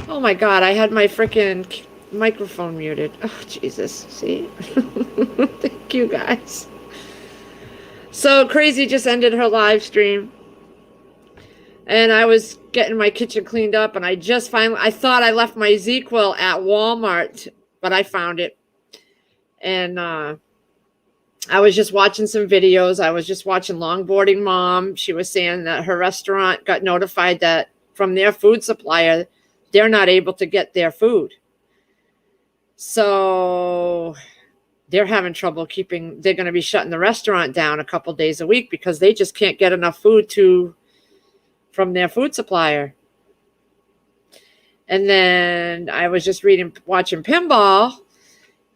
Oh my God, I had my freaking microphone muted. Oh, Jesus. See? Thank you guys. So Crazy just ended her live stream. And I was getting my kitchen cleaned up, and I thought I left my zyquil at Walmart, but I found it. And I was just watching some videos. I was just watching Longboarding Mom. She was saying that her restaurant got notified that from their food supplier, they're not able to get their food. So they're having trouble they're going to be shutting the restaurant down a couple days a week because they just can't get enough food from their food supplier. And then I was just watching Pinball,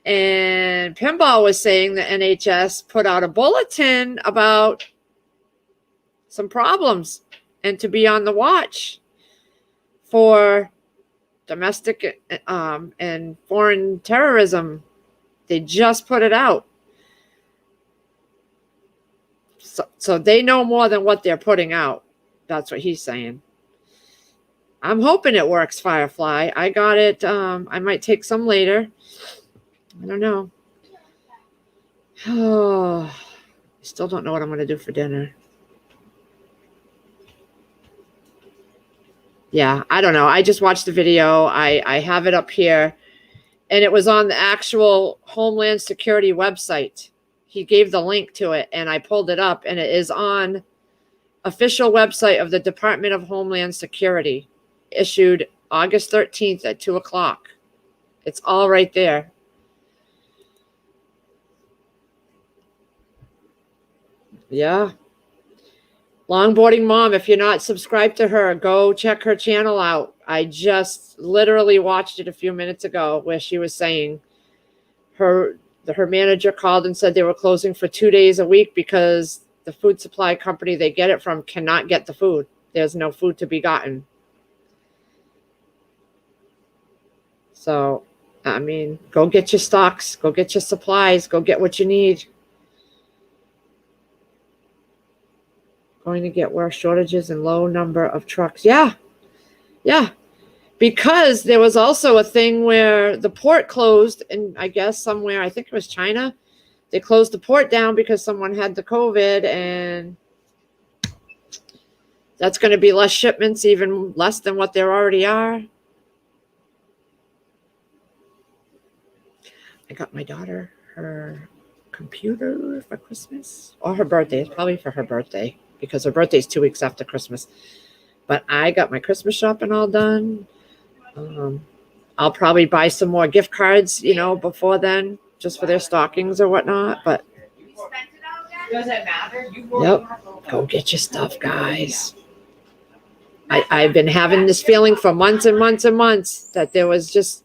and Pinball was saying the NHS put out a bulletin about some problems and to be on the watch for domestic and foreign terrorism. They just put it out. So they know more than what they're putting out. That's what he's saying. I'm hoping it works, Firefly. I got it. I might take some later. I don't know. Oh, I still don't know what I'm going to do for dinner. Yeah, I don't know. I just watched the video. I have it up here. And it was on the actual Homeland Security website. He gave the link to it, and I pulled it up, and it is on official website of the Department of Homeland Security, issued August 13th at 2 o'clock. It's all right there. Yeah. Longboarding Mom, if you're not subscribed to her, go check her channel out. I just literally watched it a few minutes ago where she was saying her manager called and said they were closing for 2 days a week because the food supply company they get it from cannot get the food. There's no food to be gotten. So, I mean, go get your stocks, go get your supplies, go get what you need. Going to get worse, shortages and low number of trucks. Yeah. Because there was also a thing where the port closed, and I guess somewhere, I think it was China, they closed the port down because someone had the COVID, and that's going to be less shipments, even less than what there already are. I got my daughter her computer for Christmas, or her birthday. It's probably for her birthday because her birthday is 2 weeks after Christmas. But I got my Christmas shopping all done. I'll probably buy some more gift cards, before then, just for their stockings or whatnot. But does it matter? Yep, go get your stuff, guys. I've been having this feeling for months and months and months that there was just,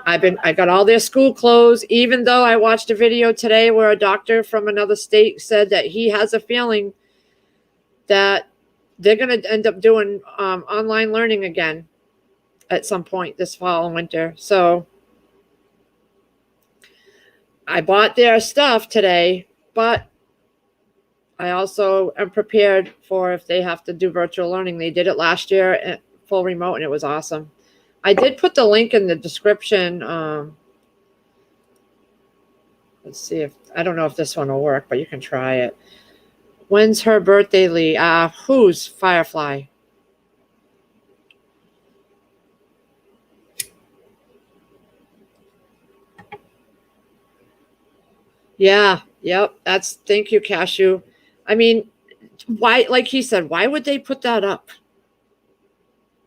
I got all their school clothes, even though I watched a video today where a doctor from another state said that he has a feeling that they're going to end up doing online learning again at some point this fall and winter. So I bought their stuff today, but I also am prepared for if they have to do virtual learning. They did it last year at full remote, and it was awesome. I did put the link in the description. Let's see I don't know if this one will work, but you can try it. When's her birthday, Lee? Who's Firefly? Yeah, yep. Thank you, Cashew. I mean, why, like he said, why would they put that up?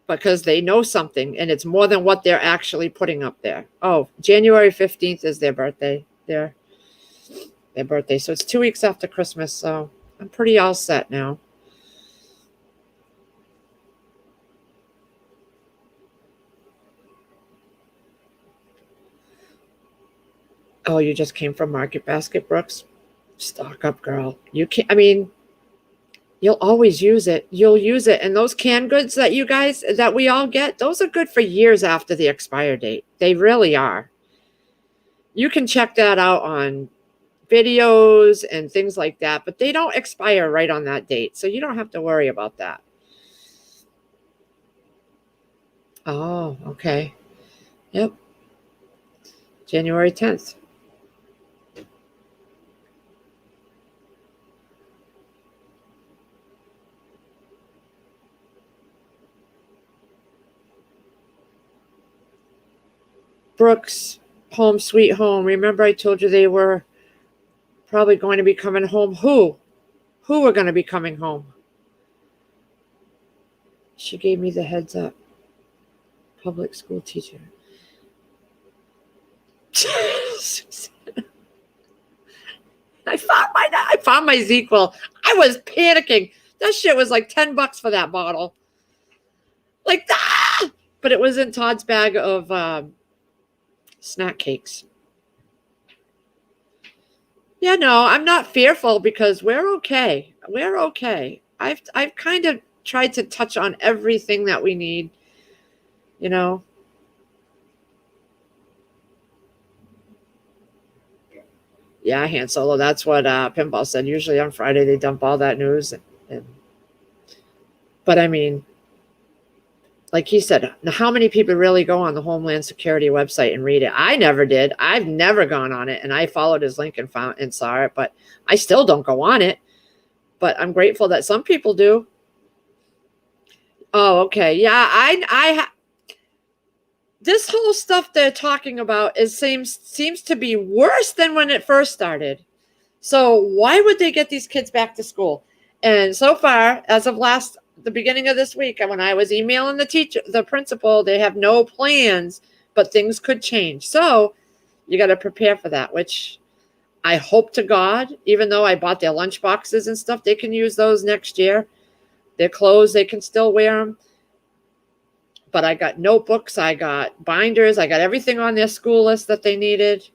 Because they know something, and it's more than what they're actually putting up there. Oh, January 15th is their birthday. Their birthday. So it's 2 weeks after Christmas, so I'm pretty all set now. Oh, you just came from Market Basket, Brooks? Stock up, girl. You can't, you'll always use it. You'll use it. And those canned goods that we all get, those are good for years after the expire date. They really are. You can check that out on videos and things like that, but they don't expire right on that date. So you don't have to worry about that. Oh, okay. Yep. January 10th. Brooks, Home Sweet Home. Remember I told you they were probably going to be coming home? Who were going to be coming home? She gave me the heads up. Public school teacher. I found my zyquil. I was panicking. That shit was like $10 for that bottle. Like ah! But it was in Todd's bag of snack cakes. Yeah, no, I'm not fearful because we're okay. We're okay. I've kind of tried to touch on everything that we need, you know. Yeah, Han Solo. That's what Pinball said. Usually on Friday they dump all that news, but I mean, like he said, now how many people really go on the Homeland Security website and read it? I never did. I've never gone on it, and I followed his link and found and saw it, but I still don't go on it. But I'm grateful that some people do. Oh, okay. Yeah, this whole stuff they're talking about seems to be worse than when it first started. So why would they get these kids back to school? And so far, as of the beginning of this week, when I was emailing the principal, they have no plans, but things could change. So you got to prepare for that, which I hope to God, even though I bought their lunch boxes and stuff, they can use those next year. Their clothes, they can still wear them. But I got notebooks, I got binders, I got everything on their school list that they needed.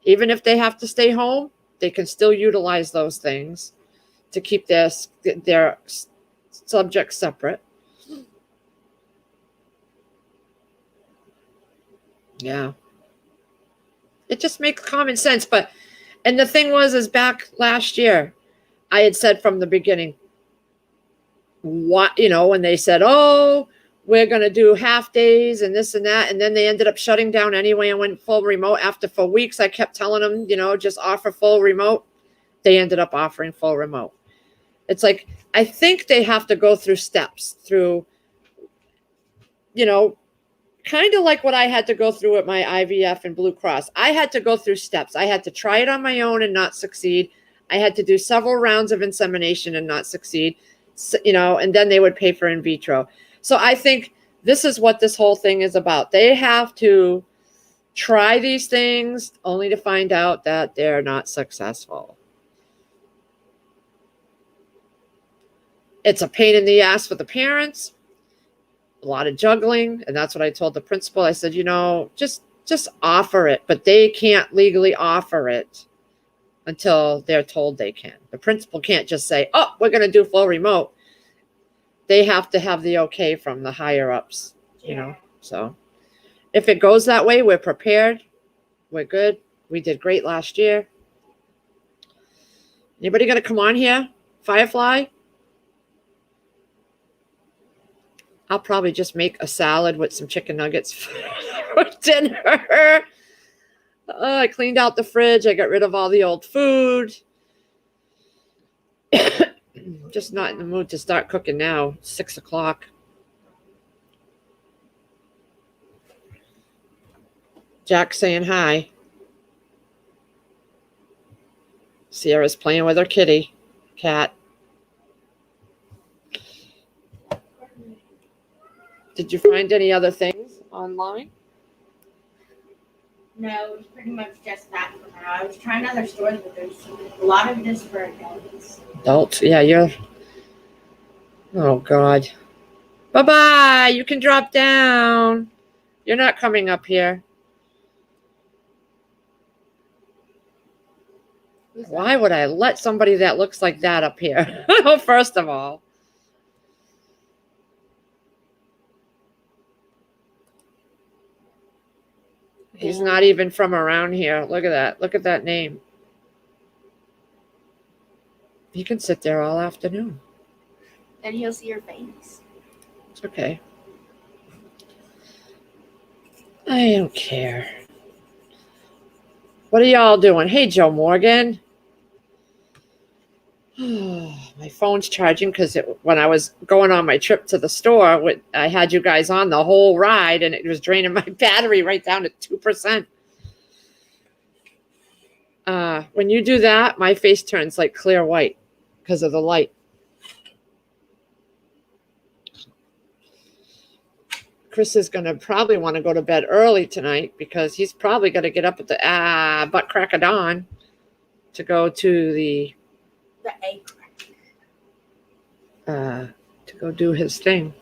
Even if they have to stay home, they can still utilize those things to keep their subjects separate. Yeah. It just makes common sense. And the thing is back last year, I had said from the beginning, when they said, oh, we're going to do half days and this and that. And then they ended up shutting down anyway and went full remote. For weeks, I kept telling them, just offer full remote. They ended up offering full remote. It's like, I think they have to go through steps kind of like what I had to go through with my IVF and Blue Cross. I had to go through steps. I had to try it on my own and not succeed. I had to do several rounds of insemination and not succeed, and then they would pay for in vitro. So I think this is what this whole thing is about. They have to try these things only to find out that they're not successful. It's a pain in the ass for the parents, a lot of juggling. And that's what I told the principal. I said, just offer it, but they can't legally offer it until they're told they can. The principal can't just say, oh, we're going to do full remote. They have to have the okay from the higher ups, So if it goes that way, we're prepared. We're good. We did great last year. Anybody going to come on here? Firefly? I'll probably just make a salad with some chicken nuggets for dinner. I cleaned out the fridge. I got rid of all the old food. Just not in the mood to start cooking now. 6 o'clock. Jack's saying hi. Sierra's playing with her kitty cat. Did you find any other things online? No, it's pretty much just that for now. I was trying other stores, but there's a lot of this for adults. Adults? Yeah, you're... Oh, God. Bye-bye. You can drop down. You're not coming up here. Why would I let somebody that looks like that up here? First of all. He's not even from around here. Look at that. Look at that name. He can sit there all afternoon. Then he'll see your face. It's okay. I don't care. What are y'all doing? Hey, Joe Morgan. My phone's charging because when I was going on my trip to the store, I had you guys on the whole ride, and it was draining my battery right down to 2%. When you do that, my face turns like clear white because of the light. Chris is going to probably want to go to bed early tonight because he's probably going to get up at the butt crack of dawn to go to the egg crack. To go do his thing.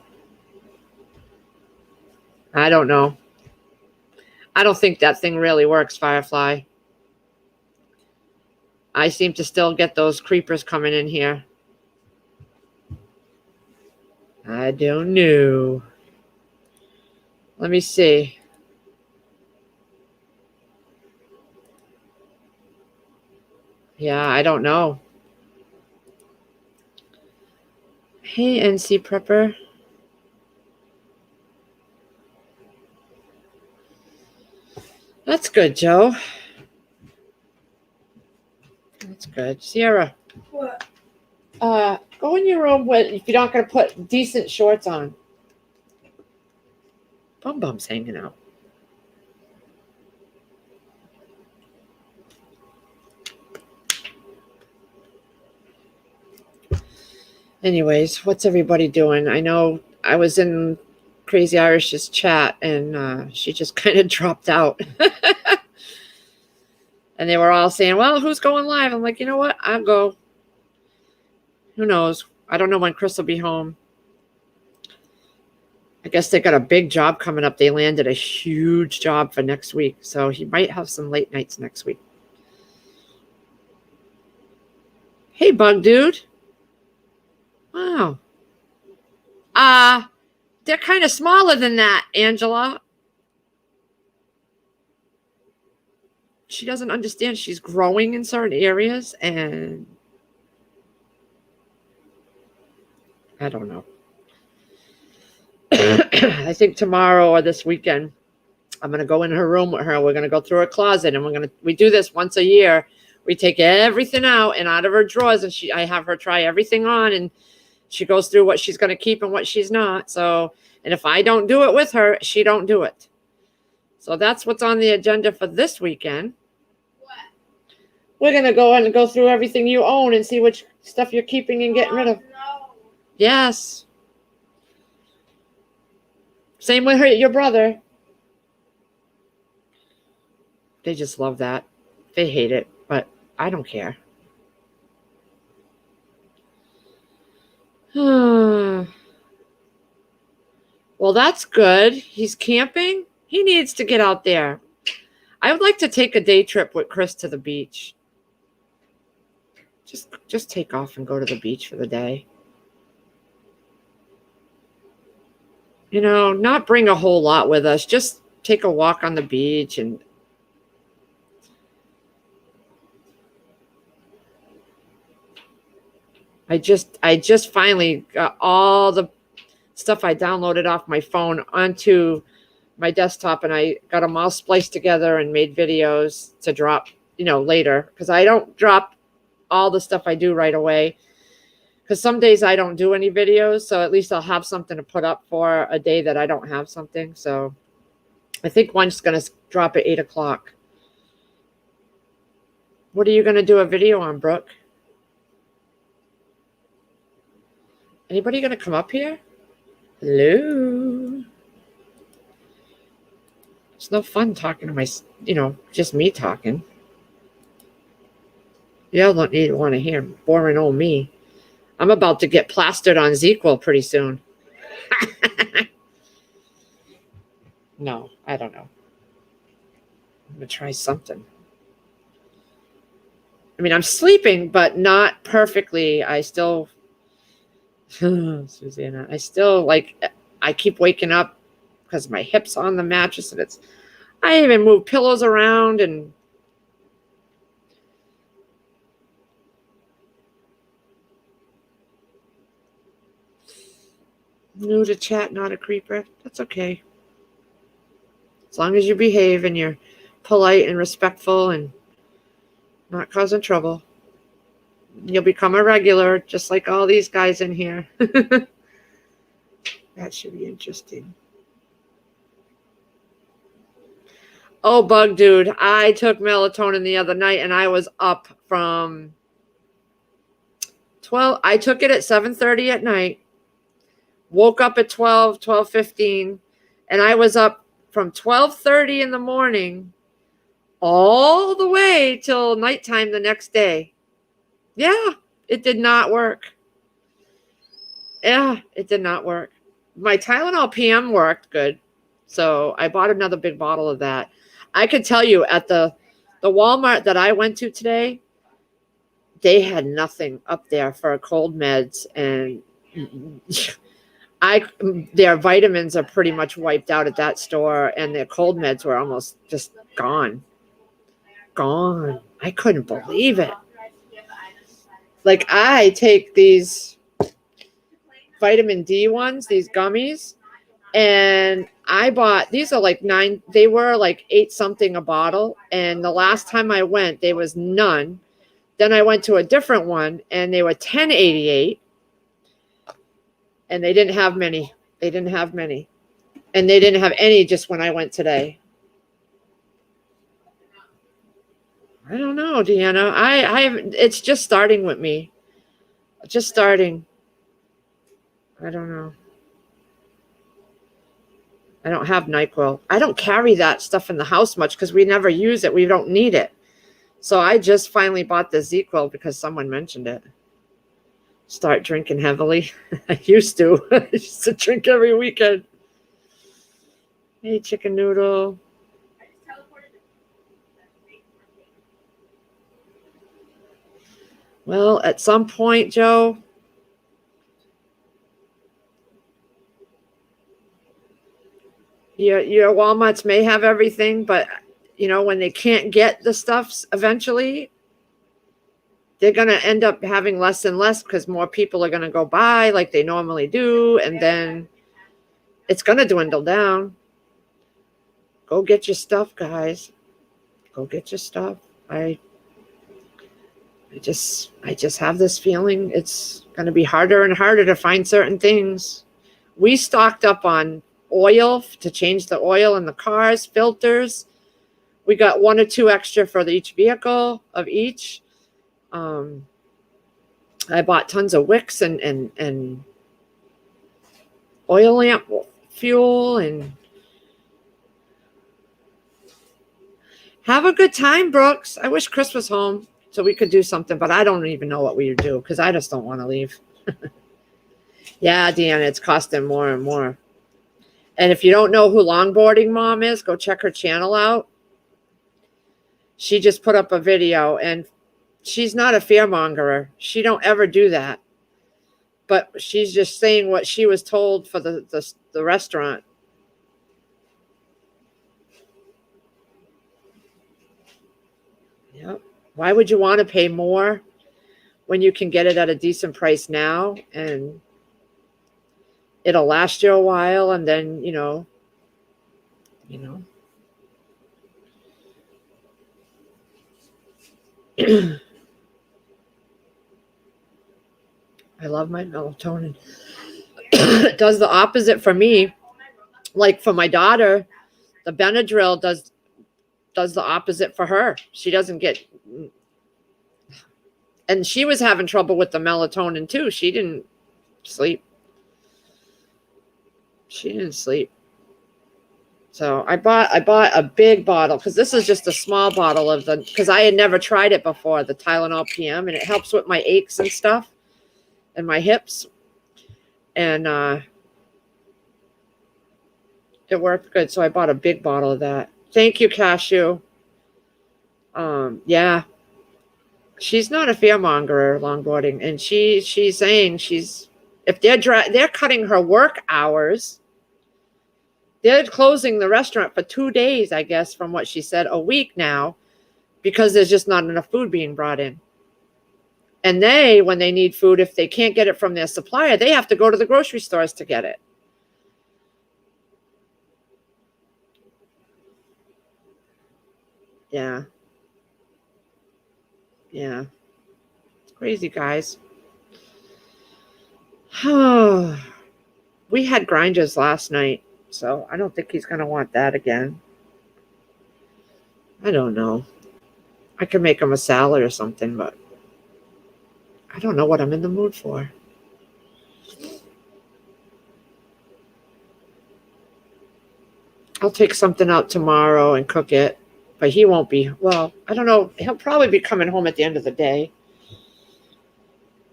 I don't know. I don't think that thing really works, Firefly. I seem to still get those creepers coming in here. I don't know. Let me see. Yeah, I don't know. Hey, NC Prepper. That's good, Joe. That's good. Sierra. What? Go in your room if you're not going to put decent shorts on. Bum's hanging out. Anyways, what's everybody doing? I know I was in Crazy Irish's chat, and she just kind of dropped out. And they were all saying, well, who's going live? I'm like, you know what? I'll go. Who knows? I don't know when Chris will be home. I guess they got a big job coming up. They landed a huge job for next week. So he might have some late nights next week. Hey, Bug Dude. Wow. They're kind of smaller than that, Angela. She doesn't understand she's growing in certain areas, and I don't know. I think tomorrow or this weekend, I'm going to go in her room with her. We're going to go through her closet, and we do this once a year. We take everything out and out of her drawers, and I have her try everything on, and she goes through what she's going to keep and what she's not. So, and if I don't do it with her, she don't do it. So that's what's on the agenda for this weekend. What? We're going to go in and go through everything you own and see which stuff you're keeping and getting rid of. No. Yes. Same with your brother. They just love that. They hate it, but I don't care. Well, that's good. He's camping. He needs to get out there. I would like to take a day trip with Chris to the beach. Just take off and go to the beach for the day. You know, not bring a whole lot with us. Just take a walk on the beach and I just finally got all the stuff I downloaded off my phone onto my desktop, and I got them all spliced together and made videos to drop, later, because I don't drop all the stuff I do right away, because some days I don't do any videos, so at least I'll have something to put up for a day that I don't have something. So I think one's going to drop at 8 o'clock. What are you going to do a video on, Brooke? Anybody going to come up here? Hello? It's no fun talking to just me talking. Y'all don't need to want to hear boring old me. I'm about to get plastered on zyquil pretty soon. No, I don't know. I'm going to try something. I mean, I'm sleeping, but not perfectly. I still... Susanna, I keep waking up because my hips on the mattress, and I even move pillows around, and new to chat, not a creeper. That's okay. As long as you behave and you're polite and respectful and not causing trouble, you'll become a regular, just like all these guys in here. That should be interesting. Oh, Bug Dude, I took melatonin the other night and I was up from 12. I took it at 7:30 at night, woke up at 12:15, and I was up from 12:30 in the morning all the way till nighttime the next day. Yeah, it did not work. Yeah, it did not work. My Tylenol PM worked good, so I bought another big bottle of that. I could tell you at the Walmart that I went to today, they had nothing up there for cold meds, and their vitamins are pretty much wiped out at that store, and their cold meds were almost just gone. I couldn't believe it. Like, I take these vitamin D ones, these gummies, and I bought, these are like they were like 8 something a bottle, and the last time I went there was none. Then I went to a different one and they were $10.88, and they didn't have many. And they didn't have any just when I went today. I don't know, Deanna. It's just starting with me. Just starting. I don't know. I don't have NyQuil. I don't carry that stuff in the house much because we never use it. We don't need it. So I just finally bought the zyquil because someone mentioned it. Start drinking heavily. I used to. I used to drink every weekend. Hey, chicken noodle. Well, at some point, Joe, your Walmarts may have everything, but when they can't get the stuffs eventually, they're going to end up having less and less because more people are going to go buy like they normally do, and then it's going to dwindle down. Go get your stuff, guys. Go get your stuff. I just have this feeling it's going to be harder and harder to find certain things. We stocked up on oil to change the oil in the cars, filters. We got 1 or 2 extra for each vehicle of each. I bought tons of wicks and oil lamp fuel, and have a good time, Brooks. I wish Chris was home so we could do something, but I don't even know what we would do because I just don't want to leave. Yeah, Deanna, it's costing more and more. And if you don't know who Longboarding Mom is, go check her channel out. She just put up a video, and she's not a fearmongerer. She don't ever do that. But she's just saying what she was told for the restaurant. Yep. Why would you want to pay more when you can get it at a decent price now, and it'll last you a while, and then, I love my melatonin. It does the opposite for me. Like for my daughter, the Benadryl does the opposite for her. She doesn't get, and she was having trouble with the melatonin too. She didn't sleep. So I bought a big bottle because this is just a small bottle because I had never tried it before, the Tylenol PM, and it helps with my aches and stuff and my hips. And it worked good. So I bought a big bottle of that. Thank you, Cashew. Yeah. She's not a fearmonger, Longboarding, and she's saying if they're cutting her work hours. They're closing the restaurant for 2 days, I guess, from what she said, a week now, because there's just not enough food being brought in. And when they need food, if they can't get it from their supplier, they have to go to the grocery stores to get it. Yeah. Yeah. It's crazy, guys. We had grinders last night, so I don't think he's going to want that again. I don't know. I could make him a salad or something, but I don't know what I'm in the mood for. I'll take something out tomorrow and cook it, but he won't be. Well, I don't know. He'll probably be coming home at the end of the day.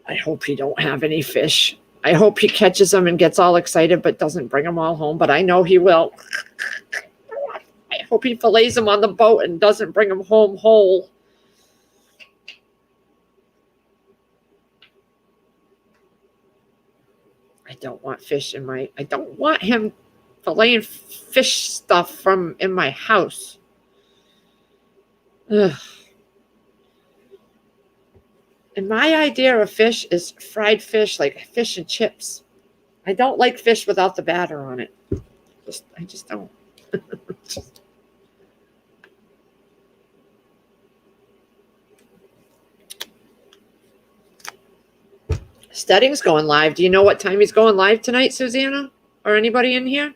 I hope he don't have any fish. I hope he catches them and gets all excited but doesn't bring them all home, but I know he will. I hope he fillets them on the boat and doesn't bring them home whole. I don't want fish in my... I don't want him filleting fish stuff from in my house. Ugh. And my idea of fish is fried fish, like fish and chips. I don't like fish without the batter on it. I just don't. Steading's going live. Do you know what time he's going live tonight, Susanna? Or anybody in here?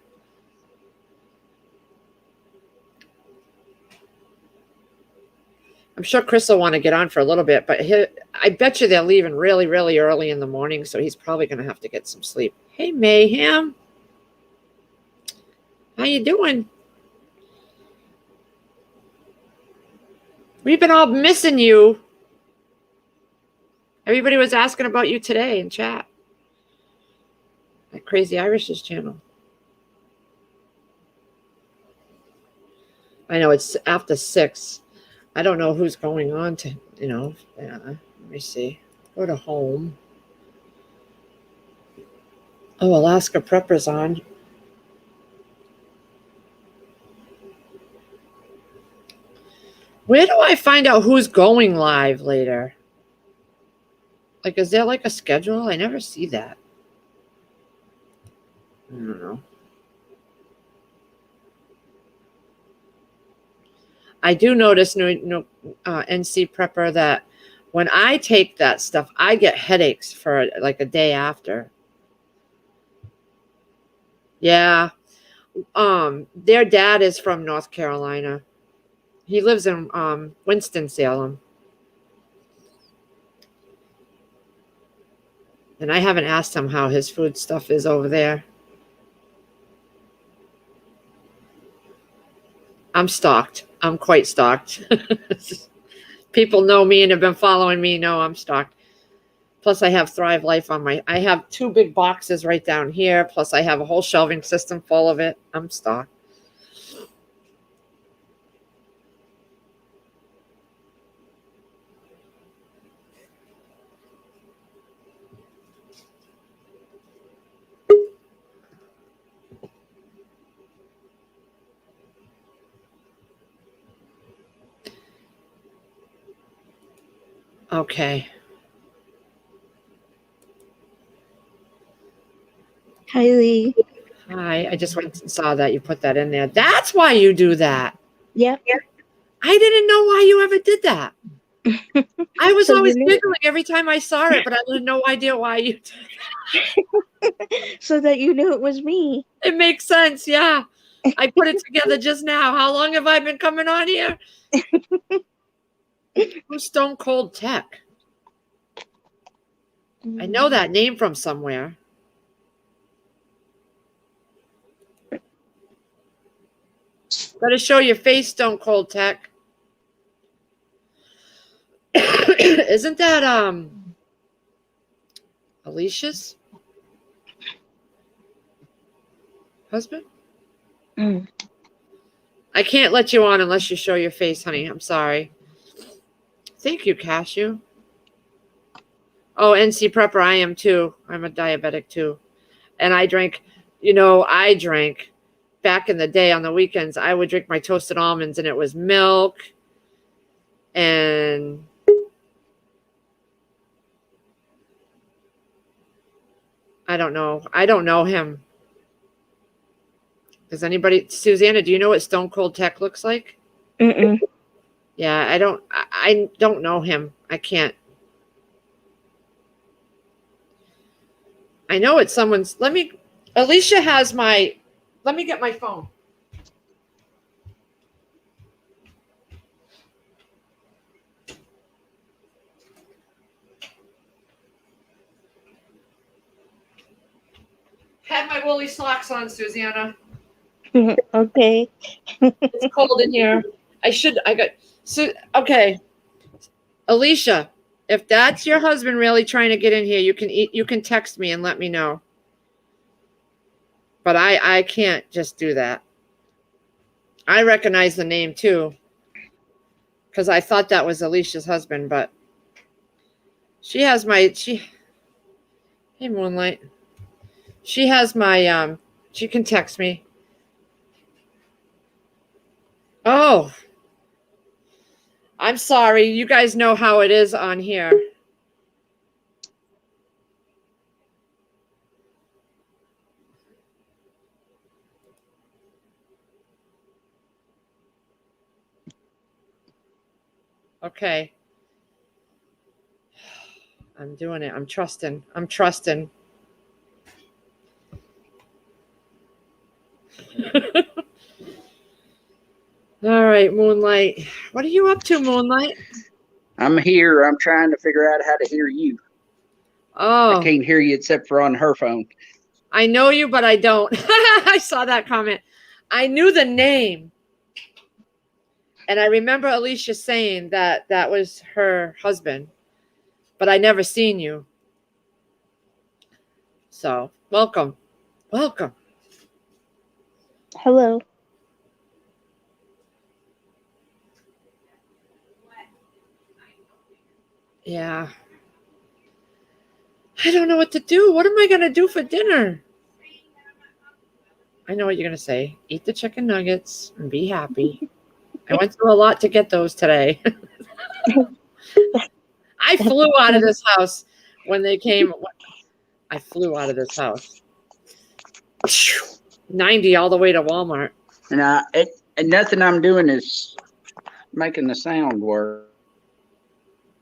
I'm sure Chris will want to get on for a little bit, but I bet you they're leaving really, really early in the morning, so he's probably going to have to get some sleep. Hey, Mayhem. How you doing? We've been all missing you. Everybody was asking about you today in chat. That Crazy Irish's channel. I know it's after 6. I don't know who's going on to, let me see. Go to home. Oh, Alaska Prepper's on. Where do I find out who's going live later? Like, is there like a schedule? I never see that. I don't know. I do notice, NC Prepper, that when I take that stuff, I get headaches for like a day after. Yeah. Their dad is from North Carolina. He lives in Winston-Salem. And I haven't asked him how his food stuff is over there. I'm stalked. I'm quite stalked. People know me and have been following me. Know I'm stalked. Plus, I have Thrive Life on I have 2 big boxes right down here. Plus, I have a whole shelving system full of it. I'm stalked. Okay. Hi, Lee. Hi. I just went and saw that you put that in there. That's why you do that. Yep. I didn't know why you ever did that. I was So always you knew- giggling every time I saw it, but I had no idea why you did it. so that you knew it was me. It makes sense, yeah. I put it together just now. How long have I been coming on here? Who's Stone Cold Tech? I know that name from somewhere. Gotta show your face, Stone Cold Tech. Isn't that Alicia's husband? I can't let you on unless you show your face, honey. I'm sorry. Thank you, Cashew. Oh, NC Prepper, I am too. I'm a diabetic too. And I drank back in the day on the weekends, I would drink my toasted almonds and it was milk and I don't know. I don't know him. Does anybody, Susanna, do you know what Stone Cold Tech looks like? Mm-mm. Yeah, I don't know him. I can't. I know it's someone's. Alicia has my, let me get my phone. Had my woolly socks on, Susanna. Okay. It's cold in here. Okay. Alicia, if that's your husband really trying to get in here, you can text me and let me know. But I can't just do that. I recognize the name too, because I thought that was Alicia's husband, but she has hey Moonlight. She has my she can text me. Oh, I'm sorry. You guys know how it is on here. Okay. I'm doing it. I'm trusting. All right, Moonlight. What are you up to, Moonlight? I'm here. I'm trying to figure out how to hear you. I Oh, can't hear you except for on her phone. I know you, but I don't. I saw that comment. I knew the name. And I remember Alicia saying that that was her husband, but I never seen you. So, welcome. Welcome. Hello. Yeah. I don't know what to do. What am I going to do for dinner? I know what you're going to say. Eat the chicken nuggets and be happy. I went through a lot to get those today. I flew out of this house when they came. I flew out of this house. 90 all the way to Walmart. And nothing I'm doing is making the sound work.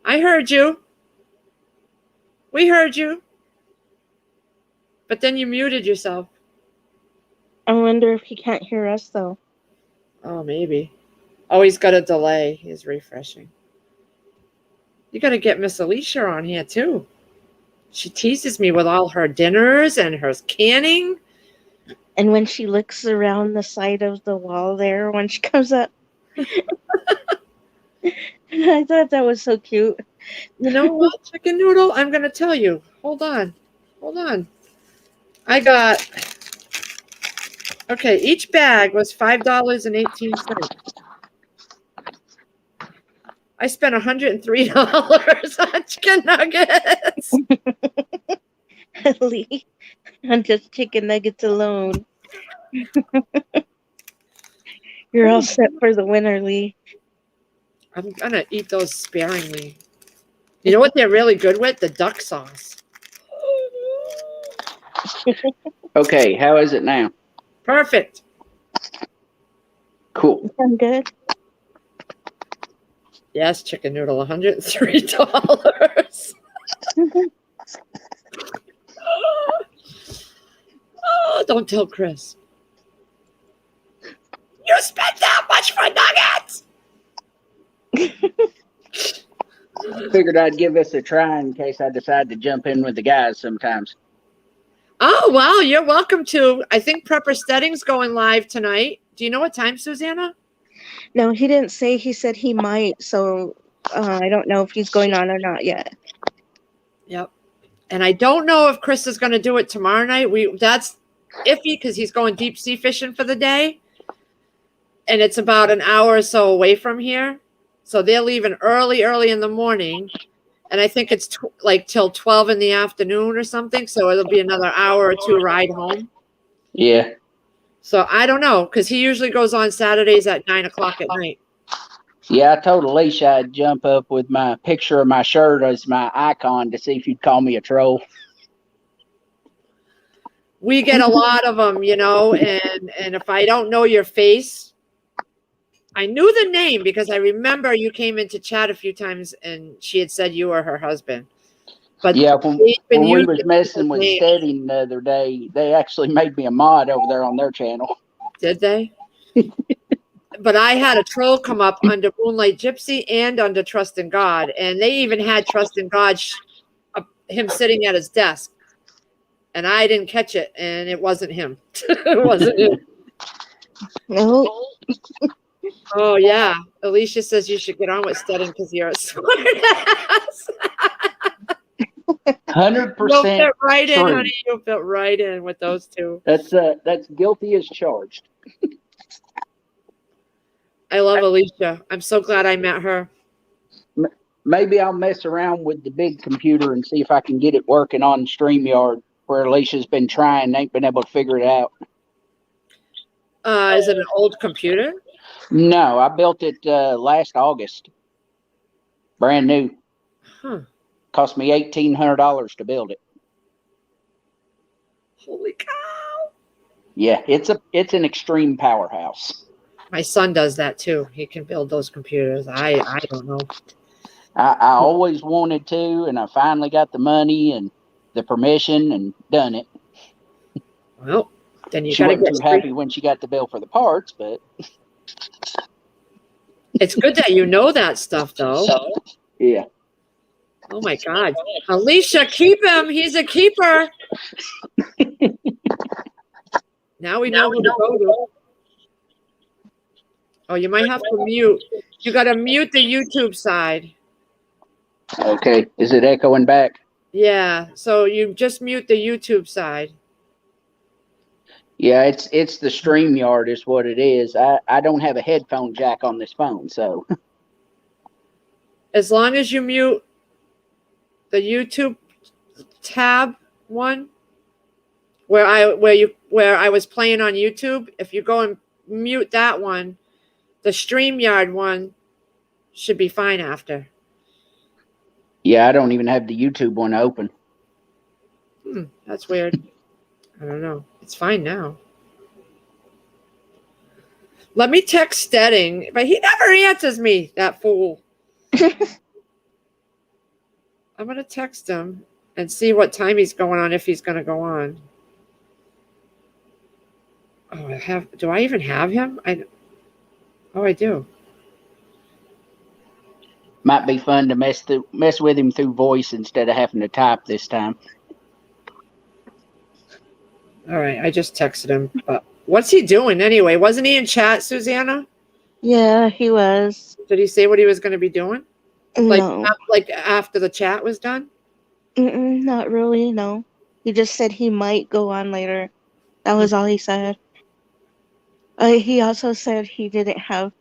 I heard you. We heard you. But then you muted yourself. I wonder if he can't hear us though. Oh, maybe. Oh, he's got a delay. He's refreshing. You got to get Miss Alicia on here too. She teases me with all her dinners and her canning. And when she looks around the side of the wall there when she comes up. I thought that was so cute. You know what, Chicken Noodle? I'm going to tell you. Hold on. I got, okay, each bag was $5.18. I spent $103 on chicken nuggets. Lee, on just chicken nuggets alone. You're all set for the winter, Lee. I'm going to eat those sparingly. You know what they're really good with? The duck sauce. Okay, how is it now? Perfect. Cool. I'm good. Yes, Chicken Noodle, $103. Oh, don't tell Chris. You spent that much for nuggets. Figured I'd give this a try in case I decide to jump in with the guys sometimes. Oh, wow. You're welcome to. I think Prepper Steading's going live tonight. Do you know what time, Susanna? No, he didn't say. He said he might. So I don't know if he's going on or not yet. Yep. And I don't know if Chris is going to do it tomorrow night. That's iffy because he's going deep sea fishing for the day. And it's about an hour or so away from here. So they're leaving early in the morning. And I think it's till 12 in the afternoon or something. So it'll be another hour or two ride home. Yeah. So I don't know, because he usually goes on Saturdays at 9 o'clock at night. Yeah, I told Alicia I'd jump up with my picture of my shirt as my icon to see if you'd call me a troll. We get a lot of them, and if I don't know your face, I knew the name because I remember you came into chat a few times and she had said you were her husband. But Yeah, they've been when we using was messing with names. Steady the other day, they actually made me a mod over there on their channel. Did they? But I had a troll come up under Moonlight Gypsy and under Trust in God, and they even had Trust in God, him sitting at his desk, and I didn't catch it, and it wasn't him. It wasn't him. No. Oh yeah, Alicia says you should get on with studying because you're a smart ass. 100% You'll fit right in, true. honey. You'll fit right in with those two. That's guilty as charged. I love Alicia. I'm so glad I met her. Maybe I'll mess around with the big computer and see if I can get it working on StreamYard, where Alicia's been trying, ain't been able to figure it out. Is it an old computer? No, I built it last August. Brand new. Huh. Cost me $1,800 to build it. Holy cow. Yeah, it's an extreme powerhouse. My son does that too. He can build those computers. I don't know. I always wanted to, and I finally got the money and the permission and done it. Well, then you She gotta wasn't get too happy when she got the bill for the parts, but it's good that you know that stuff though. yeah. Oh my God. Alicia, keep him. He's a keeper. Now we know who to go to. Oh, you might have to mute. You got to mute the YouTube side. Okay. Is it echoing back? Yeah. So you just mute the YouTube side. Yeah, it's the StreamYard is what it is. I don't have a headphone jack on this phone, so As long as you mute the YouTube tab one where I was playing on YouTube, if you go and mute that one, the StreamYard one should be fine after. yeah, I don't even have the YouTube one open. That's weird. I don't know. It's fine now. Let me text Stedding, but he never answers me, that fool. I'm going to text him and see what time he's going on, if he's going to go on. Oh, do I even have him? I do. Might be fun to mess with him through voice instead of having to type this time. All right, I just texted him. But what's he doing anyway? Wasn't he in chat, Susanna? Yeah, he was. Did he say what he was going to be doing? No. Like after the chat was done? Not really, no. He just said he might go on later. That was all he said. He also said he didn't have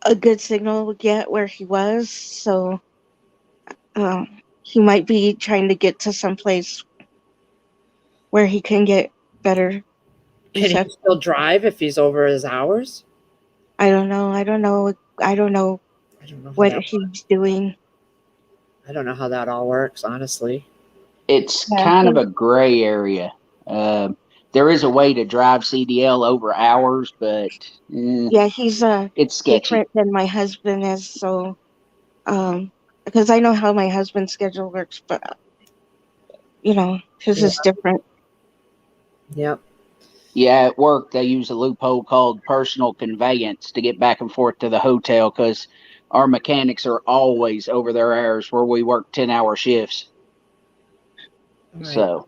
a good signal yet where he was, so he might be trying to get to some place where he can get better. Can he still drive if he's over his hours? I don't know what he's doing. I don't know how that all works, honestly. It's kind of a gray area. There is a way to drive CDL over hours, but yeah, he's it's sketchy. Different than my husband is. So, because I know how my husband's schedule works, but his is different. Yep. Yeah, at work they use a loophole called personal conveyance to get back and forth to the hotel because our mechanics are always over their hours where we work 10-hour shifts. Right. So,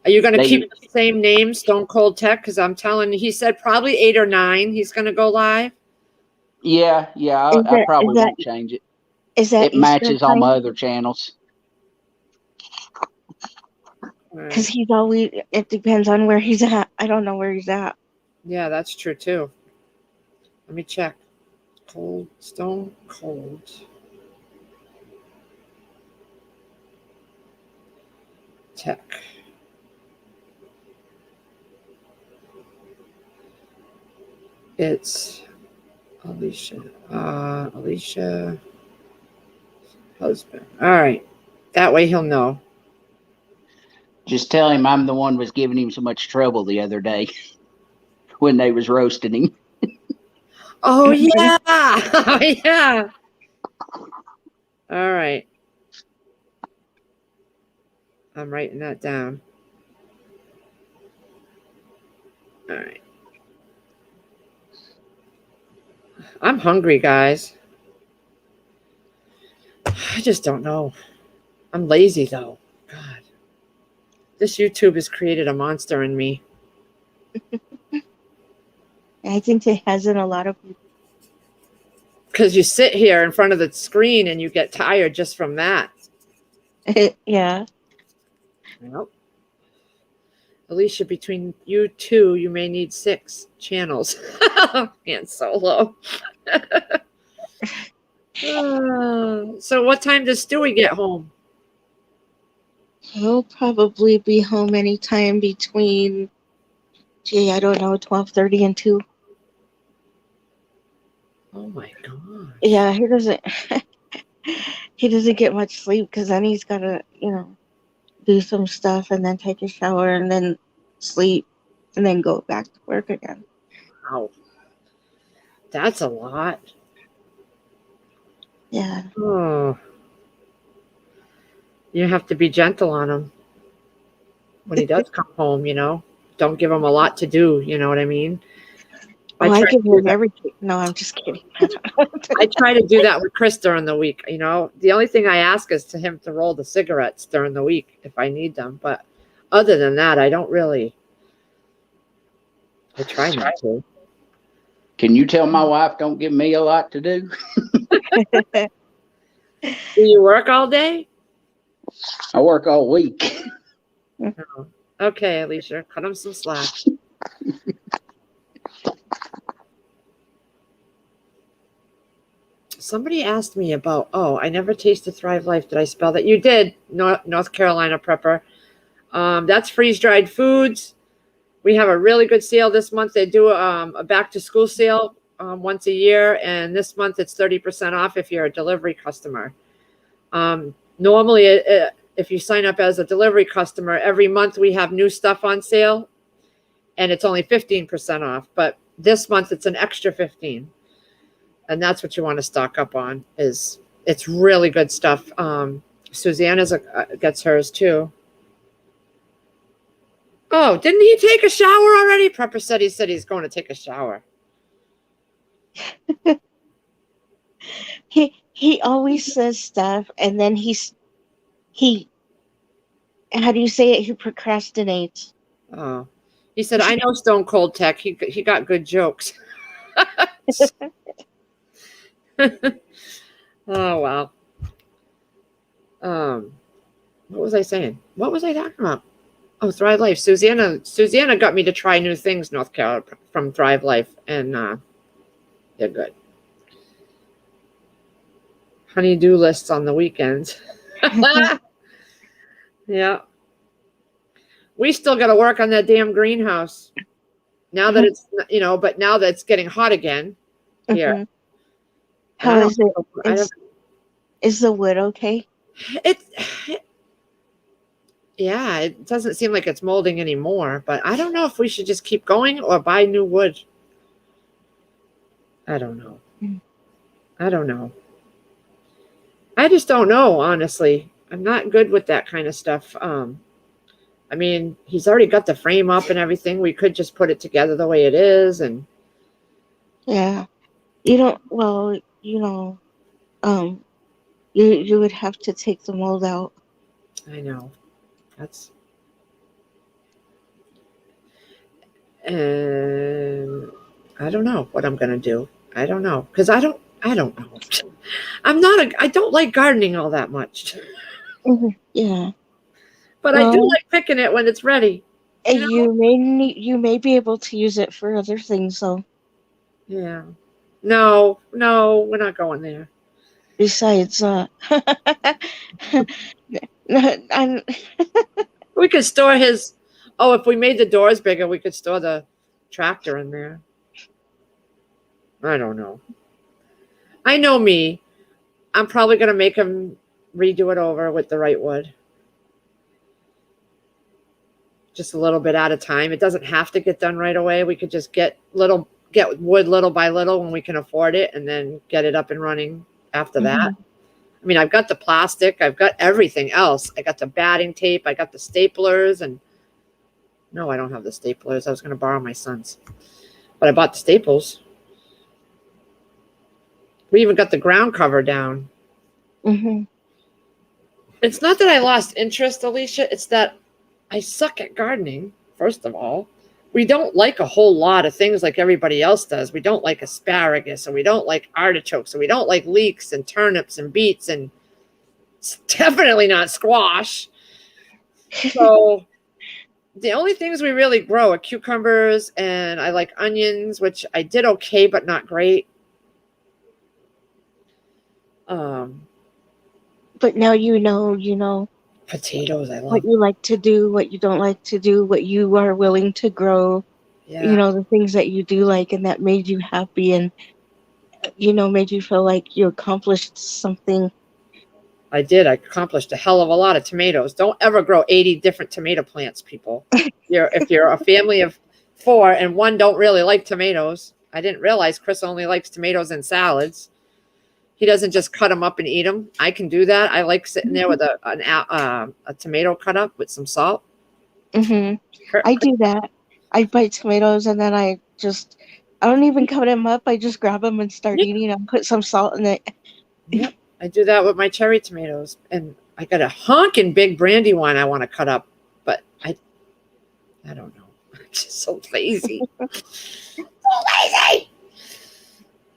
are you going to keep the same name, Stone Cold Tech? Because I'm telling you, he said probably 8 or 9. He's going to go live. Yeah. I probably won't change it. It matches all my other channels. Because he's always, it depends on where he's at. I don't know where he's at. Yeah, that's true too. Let me check. Stone Cold. Tech. It's Alicia. Alicia. Husband. All right. That way he'll know. Just tell him I'm the one was giving him so much trouble the other day when they was roasting him. Oh, yeah. Oh, yeah. All right. I'm writing that down. All right. I'm hungry, guys. I just don't know. I'm lazy, though. God. This YouTube has created a monster in me. I think it has in a lot of people. Because you sit here in front of the screen and you get tired just from that. Yeah. Yep. Alicia, between you two, you may need 6 channels. And Solo. So what time does Stewie get home? He'll probably be home anytime between, I don't know, 12:30 and 2. Oh my gosh. Yeah, he doesn't he doesn't get much sleep because then he's got to, do some stuff and then take a shower and then sleep and then go back to work again. Wow. That's a lot. Yeah. Oh. You have to be gentle on him when he does come home, Don't give him a lot to do, you know what I mean? I give him everything. No, I'm just kidding. I try to do that with Chris during the week, The only thing I ask is to him to roll the cigarettes during the week if I need them. But other than that, I don't really. I try not to. Can you tell my wife don't give me a lot to do? Do you work all day? I work all week. Oh. Okay, Alicia, cut him some slack. Somebody asked me about, I never tasted Thrive Life. Did I spell that? You did, North Carolina Prepper. That's freeze-dried foods. We have a really good sale this month. They do a back-to-school sale once a year, and this month it's 30% off if you're a delivery customer. Normally, if you sign up as a delivery customer, every month we have new stuff on sale, and it's only 15% off. But this month it's an extra 15%. And that's what you want to stock up on. It's really good stuff. Susanna's gets hers too. Oh, didn't he take a shower already? Prepper said he's going to take a shower. He always says stuff and then he how do you say it? He procrastinates. Oh, he said, I know Stone Cold Tech. He got good jokes. Oh, wow. What was I saying? What was I talking about? Oh, Thrive Life. Susanna got me to try new things, North Carolina, from Thrive Life, and they're good. Honey-do lists on the weekends. Yeah. We still got to work on that damn greenhouse. Now that it's, but now that it's getting hot again here. Mm-hmm. How is it? Is the wood okay? Yeah, it doesn't seem like it's molding anymore, but I don't know if we should just keep going or buy new wood. I don't know. I just don't know, honestly. I'm not good with that kind of stuff. I mean, he's already got the frame up and everything. We could just put it together the way it is, and yeah, you would have to take the mold out. I know. That's I don't know what I'm gonna do. I don't know because I don't know. I don't like gardening all that much. Yeah, but I do like picking it when it's ready. You may be able to use it for other things though. Yeah. No, we're not going there. Besides, we could store his. Oh, if we made the doors bigger, we could store the tractor in there. I don't know. I know me. I'm probably going to make him redo it over with the right wood. Just a little bit at a time. It doesn't have to get done right away. We could just get little get wood little by little when we can afford it, and then get it up and running after that. I mean, I've got the plastic, I've got everything else. I got the batting tape, I got the staplers, and no, I don't have the staplers. I was going to borrow my son's, but I bought the staples. We even got the ground cover down. Mm-hmm. It's not that I lost interest, Alicia. It's that I suck at gardening, first of all. We don't like a whole lot of things like everybody else does. We don't like asparagus, and we don't like artichokes, and we don't like leeks and turnips and beets, and it's definitely not squash. So the only things we really grow are cucumbers, and I like onions, which I did okay, but not great. But now you know Potatoes, I love. what you like to do, what you don't like to do, what you are willing to grow, Yeah, the things that you do like and that made you happy and, made you feel like you accomplished something. I did. I accomplished a hell of a lot of tomatoes. Don't ever grow 80 different tomato plants, people. If you're a family of 4 and one don't really like tomatoes, I didn't realize Chris only likes tomatoes in salads. He doesn't just cut them up and eat them. I can do that. I like sitting there with a tomato cut up with some salt. Mm-hmm. I do that. I bite tomatoes and then I don't even cut them up. I just grab them and start eating them. Put some salt in it. Yep. I do that with my cherry tomatoes. And I got a honking big brandy one I want to cut up, but I don't know. I'm just so lazy. So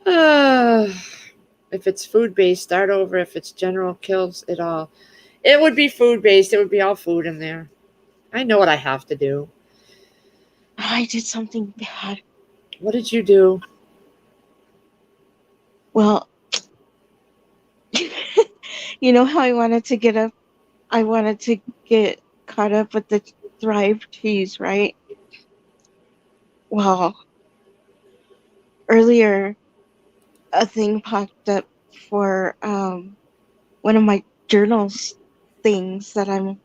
lazy. If it's food-based, start over. If it's general, kills it all. It would be food-based. It would be all food in there. I know what I have to do. I did something bad. What did you do? Well, you know how I wanted to get up? I wanted to get caught up with the Thrive cheese, right? Well, earlier a thing popped up for one of my journals things that I'm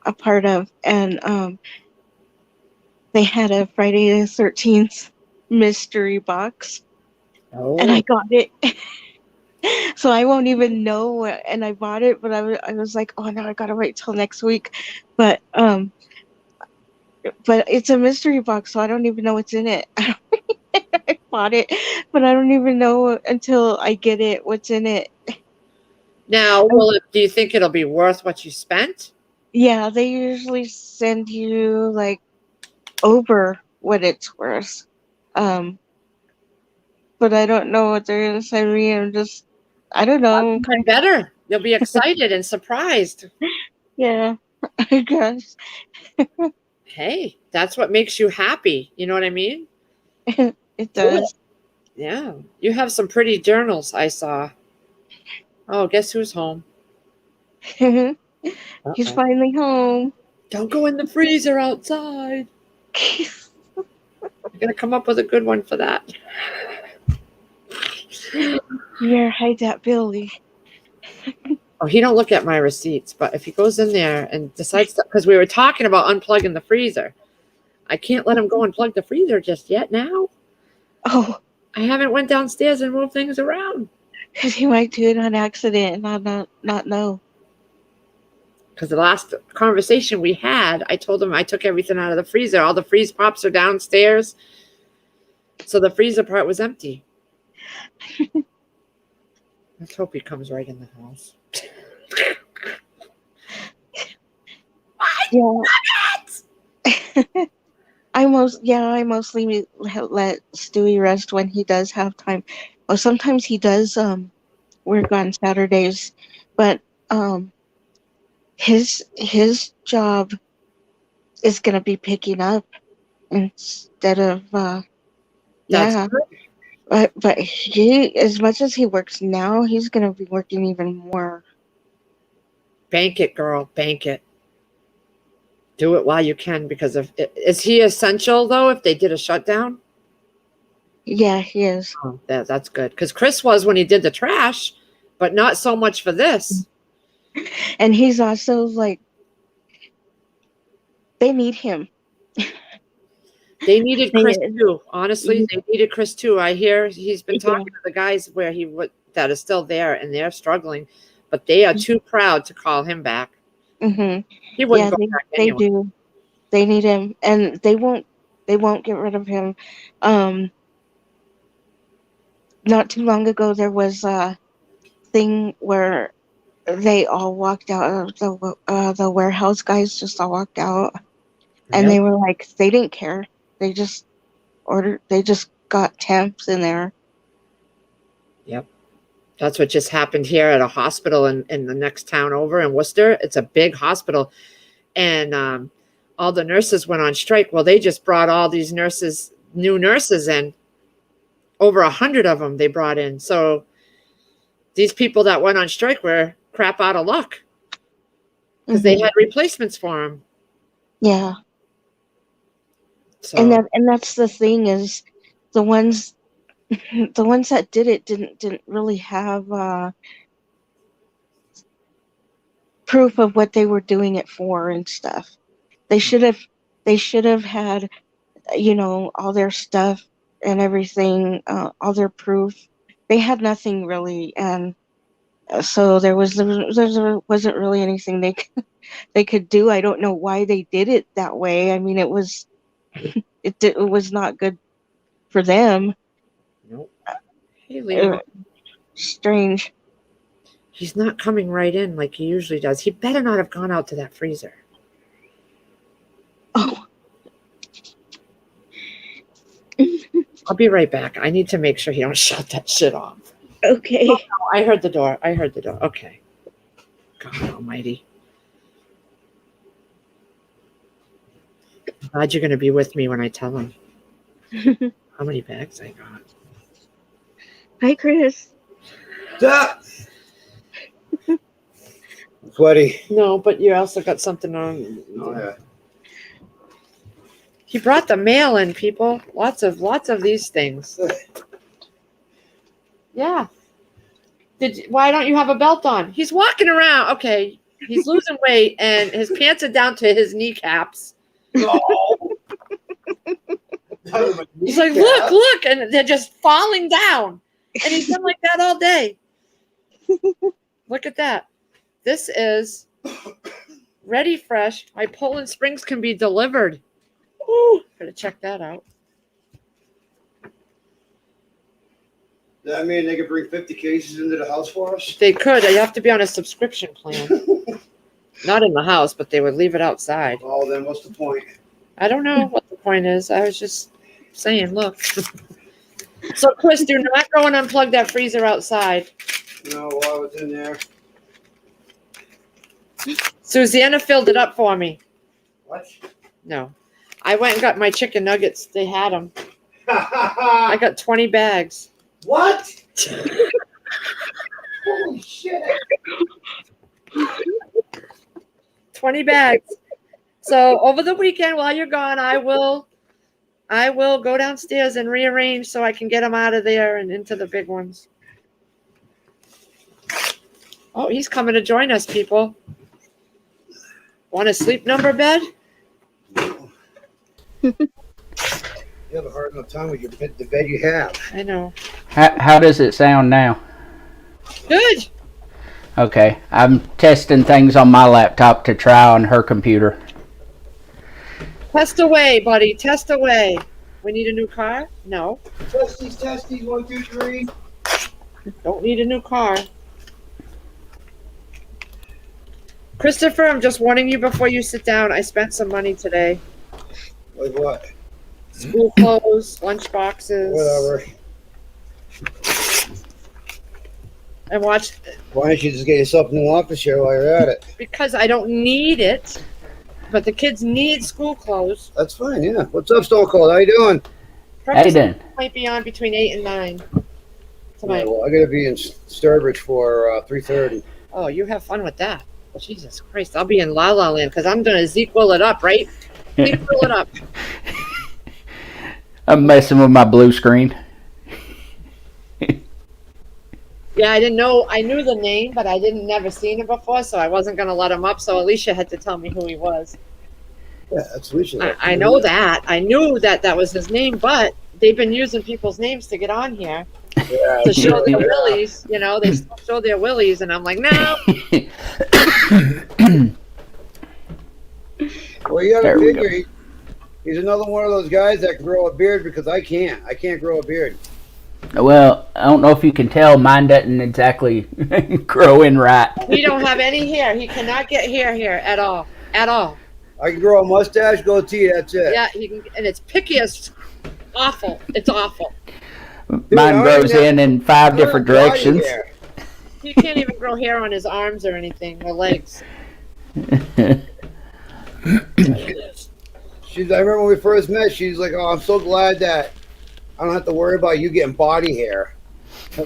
a part of, and they had a Friday the 13th mystery box, and I Oh, got it. So I won't even know and I bought it, but I was like, oh no, I gotta wait till next week. But it's a mystery box, so I don't even know what's in it. I bought it, but I don't even know until I get it what's in it. now, do you think it'll be worth what you spent? Yeah, they usually send you like over what it's worth. Um, but I don't know what they're gonna send me. I don't know. I'm Even better. You'll be excited and surprised. yeah, I guess. Hey, that's what makes you happy. You know what I mean? It Do does. Yeah. You have some pretty journals I saw. Oh, guess who's home? He's Uh-oh. finally home. Don't go in the freezer outside. I'm going to come up with a good one for that. Yeah, hide that Billy. Oh, he don't look at my receipts, but if he goes in there and decides to, because we were talking about unplugging the freezer. I can't let him go and plug the freezer just yet now. Oh, I haven't went downstairs and moved things around. because he might do it on accident and not know. Because the last conversation we had, I told him I took everything out of the freezer. All the freeze pops are downstairs. So the freezer part was empty. Let's hope he comes right in the house. Yeah. I mostly let Stewie rest when he does have time. Well, sometimes he does work on Saturdays, but his job is gonna be picking up instead of That's yeah. good. But he, as much as he works now, he's gonna be working even more. Bank it, girl. Bank it. Do it while you can, because is he essential though if they did a shutdown? Yeah, he is. Oh, that's good. Because Chris was when he did the trash, but not so much for this. And he's also like, they need him. They needed They- Chris too. Honestly, they needed Chris too. I hear he's been talking Yeah. to the guys where he would that are still there, and they're struggling, but they are too proud to call him back. hmm He wouldn't Yeah, go they back they anyway. do. They need him, and they won't get rid of him. Not too long ago, there was a thing where they all walked out of the warehouse. Guys just all walked out, and Really? they were like, they didn't care. They just They just got temps in there. Yep. That's what just happened here at a hospital in the next town over in Worcester. It's a big hospital. And all the nurses went on strike. Well, they just brought all these new nurses in. Over 100 of them they brought in. So these people that went on strike were crap out of luck because they had replacements for them. Yeah, So and that's the thing is the ones that did it didn't really have proof of what they were doing it for and stuff. They should have had all their stuff and everything, all their proof. They had nothing really, and so there wasn't really anything they could do. I don't know why they did it that way. I mean, it was not good for them. nope. Hey, Leo. Strange. He's not coming right in like he usually does. He better not have gone out to that freezer. Oh. I'll be right back. I need to make sure he don't shut that shit off. Okay. Oh, no, I heard the door. Okay. God almighty. I'm glad you're going to be with me when I tell him how many bags I got. Hi, Chris. Stop! Sweaty. No, but you also got something on. Oh yeah. He brought the mail in, people. Lots of these things. Yeah. Why don't you have a belt on? He's walking around. Okay. He's losing weight and his pants are down to his kneecaps. No. He's like, look, and they're just falling down. And he's been like that all day. Look at that. This is Ready Fresh. My Poland Springs can be delivered. Ooh, gotta check that out. Does that mean they could bring 50 cases into the house for us? They could. You have to be on a subscription plan. Not in the house, but they would leave it outside. Oh, then what's the point? I don't know what the point is. I was just saying, look. So, Chris, do not go and unplug that freezer outside. No, while I was in there. Susanna filled it up for me. What? No. I went and got my chicken nuggets. They had them. I got 20 bags. What? Holy shit. 20 bags. So over the weekend while you're gone, I will go downstairs and rearrange so I can get them out of there and into the big ones. Oh, he's coming to join us, people. Want a sleep number bed? You have a hard enough time with the bed you have. I know. How does it sound now? Good. Okay, I'm testing things on my laptop to try on her computer. Test away, buddy. Test away. We need a new car? No. Testies, 1, 2, 3. Don't need a new car. Christopher, I'm just warning you before you sit down. I spent some money today. Like what? School clothes, lunch boxes. Whatever. And watch, Why don't you just get yourself a new office chair while you're at it? because I don't need it, but the kids need school clothes. That's fine, yeah. What's up, Stone Cold? How you doing? Hey then. Might be on between 8 and 9 Yeah, tonight. well, I gotta be in Sturbridge for 3:30. Oh, you have fun with that. Jesus Christ, I'll be in La La Land because I'm going to zyquil it up, right? Zyquil it up. I'm messing with my blue screen. Yeah, I didn't know. I knew the name, but I didn't never seen him before, so I wasn't going to let him up. So Alicia had to tell me who he was. Yeah, that's Alicia. I know that. I knew that was his name, but they've been using people's names to get on here Yeah, to show their yeah. willies. You know, they still show their willies, and I'm like, no. Well, you gotta There we go. figure he's another one of those guys that can grow a beard because I can't. I can't grow a beard. Well, I don't know if you can tell, mine doesn't exactly grow in right. We don't have any hair. He cannot get hair here at all. At all. I can grow a mustache, goatee. That's it. Yeah, he can, and it's picky as awful. It's awful. Mine I grows don't in 5 different body directions. hair. He can't even grow hair on his arms or anything or legs. I remember when we first met. She's like, "Oh, I'm so glad that I don't have to worry about you getting body hair."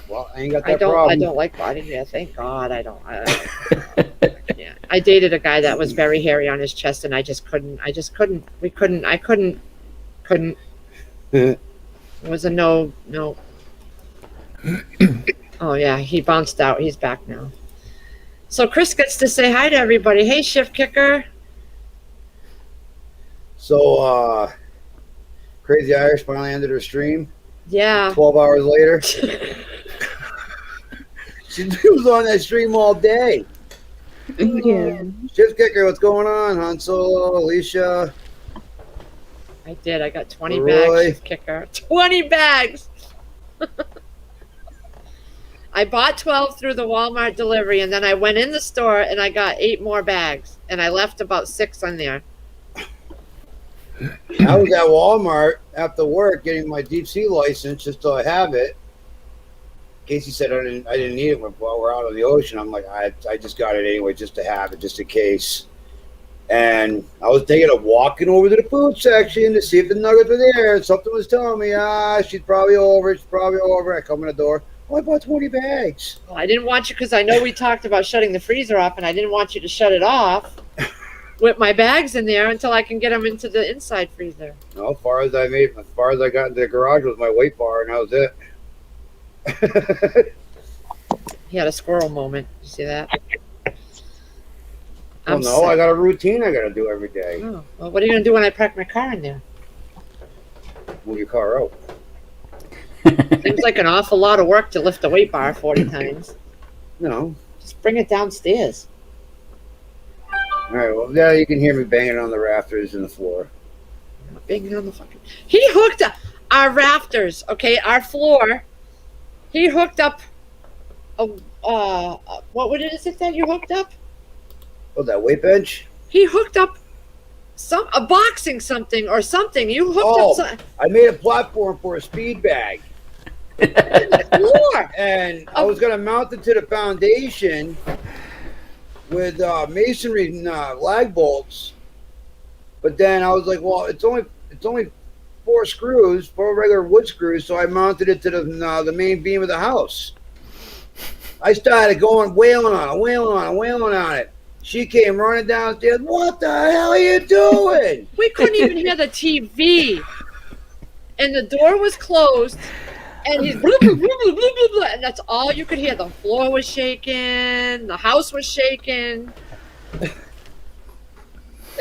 Well, I ain't got that problem. I don't like body hair. Thank God I don't. Yeah, I dated a guy that was very hairy on his chest, and I just couldn't. We couldn't. I couldn't. It was a no. Oh yeah, he bounced out. He's back now. So Chris gets to say hi to everybody. Hey, Shift Kicker. So, Crazy Irish finally ended her stream. Yeah. 12 hours later. She was on that stream all day. Yeah. Shift Kicker, what's going on? Han Solo, Alicia. I did. I got 20 Roy. bags, Shift Kicker. 20 bags! I bought 12 through the Walmart delivery, and then I went in the store and I got 8 more bags. And I left about 6 on there. I was at Walmart after work getting my deep sea license just so I have it. Casey said I didn't need it while we're out on the ocean. I'm like, I just got it anyway just to have it, just in case. And I was thinking of walking over to the food section to see if the nuggets were there. And something was telling me, she's probably over. I come in the door. Oh, I bought 20 bags. Well, I didn't want you, because I know we talked about shutting the freezer off, and I didn't want you to shut it off with my bags in there until I can get them into the inside freezer. No, as far as I got into the garage was my weight bar, and that was it. He had a squirrel moment. You see that? Well, no, I got a routine I got to do every day. Oh, well, what are you going to do when I park my car in there? Move your car out. Seems like an awful lot of work to lift a weight bar 40 times. No. Just bring it downstairs. All right, well, yeah, you can hear me banging on the rafters and the floor. Banging on the fucking... He hooked up our rafters, okay, our floor. He hooked up what is it that you hooked up? Oh, that weight bench? He hooked up a boxing something or something. You hooked up something. I made a platform for a speed bag. Floor. And I was going to mount it to the foundation with masonry lag bolts. But then I was like, well, it's only 4 screws, 4 regular wood screws, so I mounted it to the main beam of the house. I started going wailing on it. She came running downstairs. What the hell are you doing? We couldn't even hear the TV. And the door was closed. And he's blah, blah, blah, blah, blah, blah, and that's all you could hear. The floor was shaking. The house was shaking.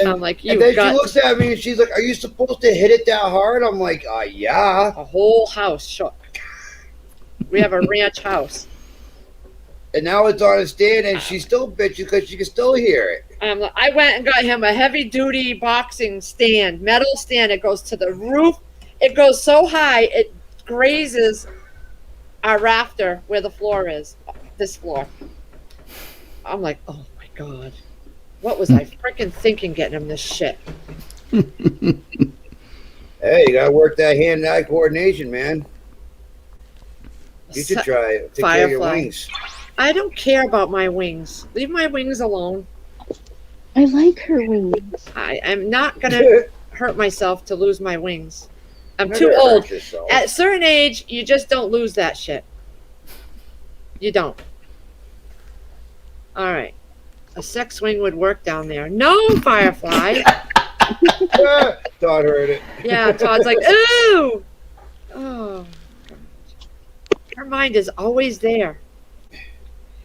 I'm like, and then she looks at me and she's like, are you supposed to hit it that hard? I'm like, yeah. The whole house shook. We have a ranch house. And now it's on a stand and she's still bitching because she can still hear it. I went and got him a heavy-duty boxing stand, metal stand. It goes to the roof. It goes so high, it grazes our rafter where the floor is, this floor. I'm like, oh my God. What was I freaking thinking getting him this shit? Hey, you gotta work that hand-eye coordination, man. You should try it. Take care of your wings. I don't care about my wings. Leave my wings alone. I like her wings. I'm not going to hurt myself to lose my wings. I'm too old. At a certain age, you just don't lose that shit. You don't. All right. A sex swing would work down there. No, Firefly. Todd heard it. Yeah, Todd's like, ooh. Oh, God. Her mind is always there.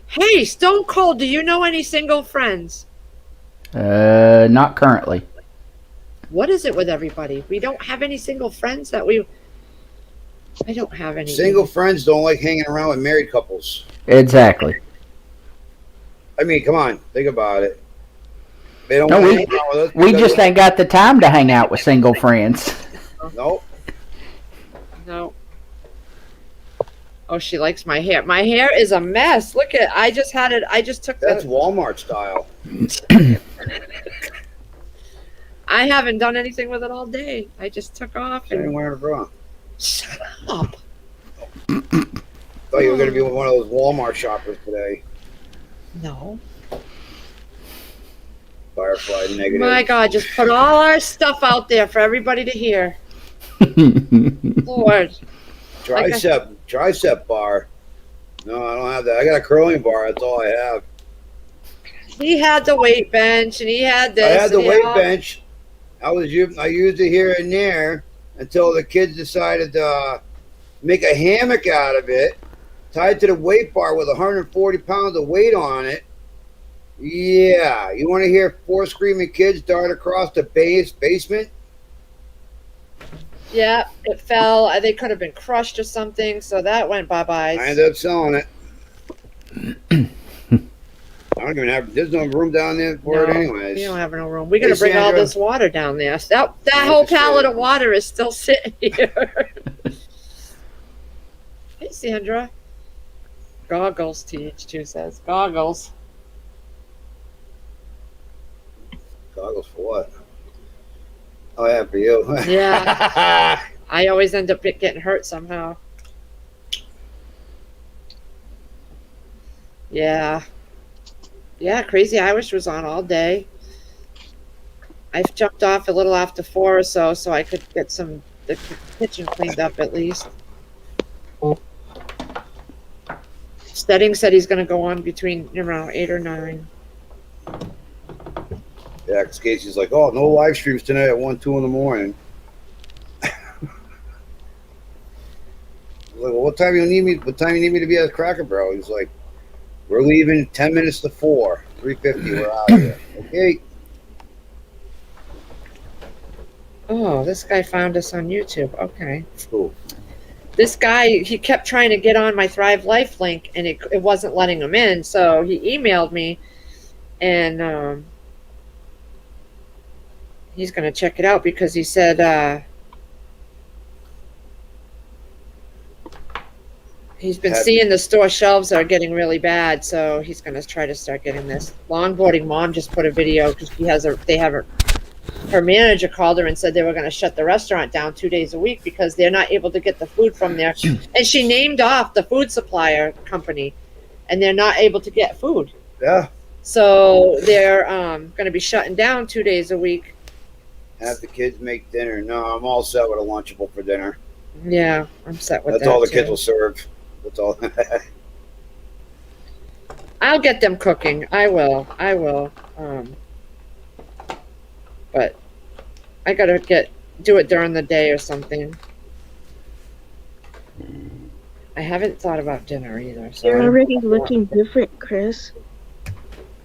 Hey, Stone Cold, do you know any single friends? Not currently. What is it with everybody? We don't have any single friends that we. I don't have any. Single friends don't like hanging around with married couples. Exactly. I mean, come on, think about it. They don't No, want to we hang out with us. we because just ain't got the time to hang out with single friends. Nope. No. Oh, she likes my hair. My hair is a mess. Look at. I just had it. I just took That's the. Walmart style. I haven't done anything with it all day. I just took off Sitting and. wearing a bra. Shut up. Thought you were going to be one of those Walmart shoppers today. No. Firefly negative. My God, just put all our stuff out there for everybody to hear. Lord. Tricep bar. No, I don't have that. I got a curling bar. That's all I have. He had the weight bench and he had this. I had the and he weight had- bench. I used it here and there until the kids decided to make a hammock out of it, tied to the weight bar with 140 pounds of weight on it. Yeah, you want to hear 4 screaming kids dart across the basement? Yeah, it fell. They could have been crushed or something, so that went bye-bye. I ended up selling it. I don't even have. There's no room down there for it, anyways. We don't have no room. We're gonna Hey, bring all Sandra. this water down there. That whole pallet of water is still sitting here. Hey, Sandra. Goggles, TH2 says. Goggles. Goggles for what? Oh yeah, for you. Yeah. I always end up getting hurt somehow. Yeah. Yeah, Crazy Irish was on all day. I jumped off a little after 4 or so I could get the kitchen cleaned up at least. Stedding said he's going to go on between around 8 or 9. Yeah, because Casey's like, oh, no live streams tonight at 1, 2 in the morning. Like, well, what time you need me? What time you need me to be at Cracker Barrel? He's like, we're leaving 10 minutes to 4, 3:50. We're out of here. Okay. Oh, this guy found us on YouTube. Okay. Cool. This guy, he kept trying to get on my Thrive Life link, and it wasn't letting him in. So he emailed me, and he's going to check it out because he said he's been seeing the store shelves are getting really bad. So he's going to try to start getting this. Longboarding Mom just put a video because her manager called her and said they were going to shut the restaurant down 2 days a week because they're not able to get the food from there. And she named off the food supplier company, and they're not able to get food. Yeah. So they're going to be shutting down 2 days a week. Have the kids make dinner. No, I'm all set with a Lunchable for dinner. Yeah, I'm set with that. That's all the too. kids will serve. That's all. I'll get them cooking. I will. But I gotta do it during the day or something. I haven't thought about dinner either. So You're already looking different, Chris.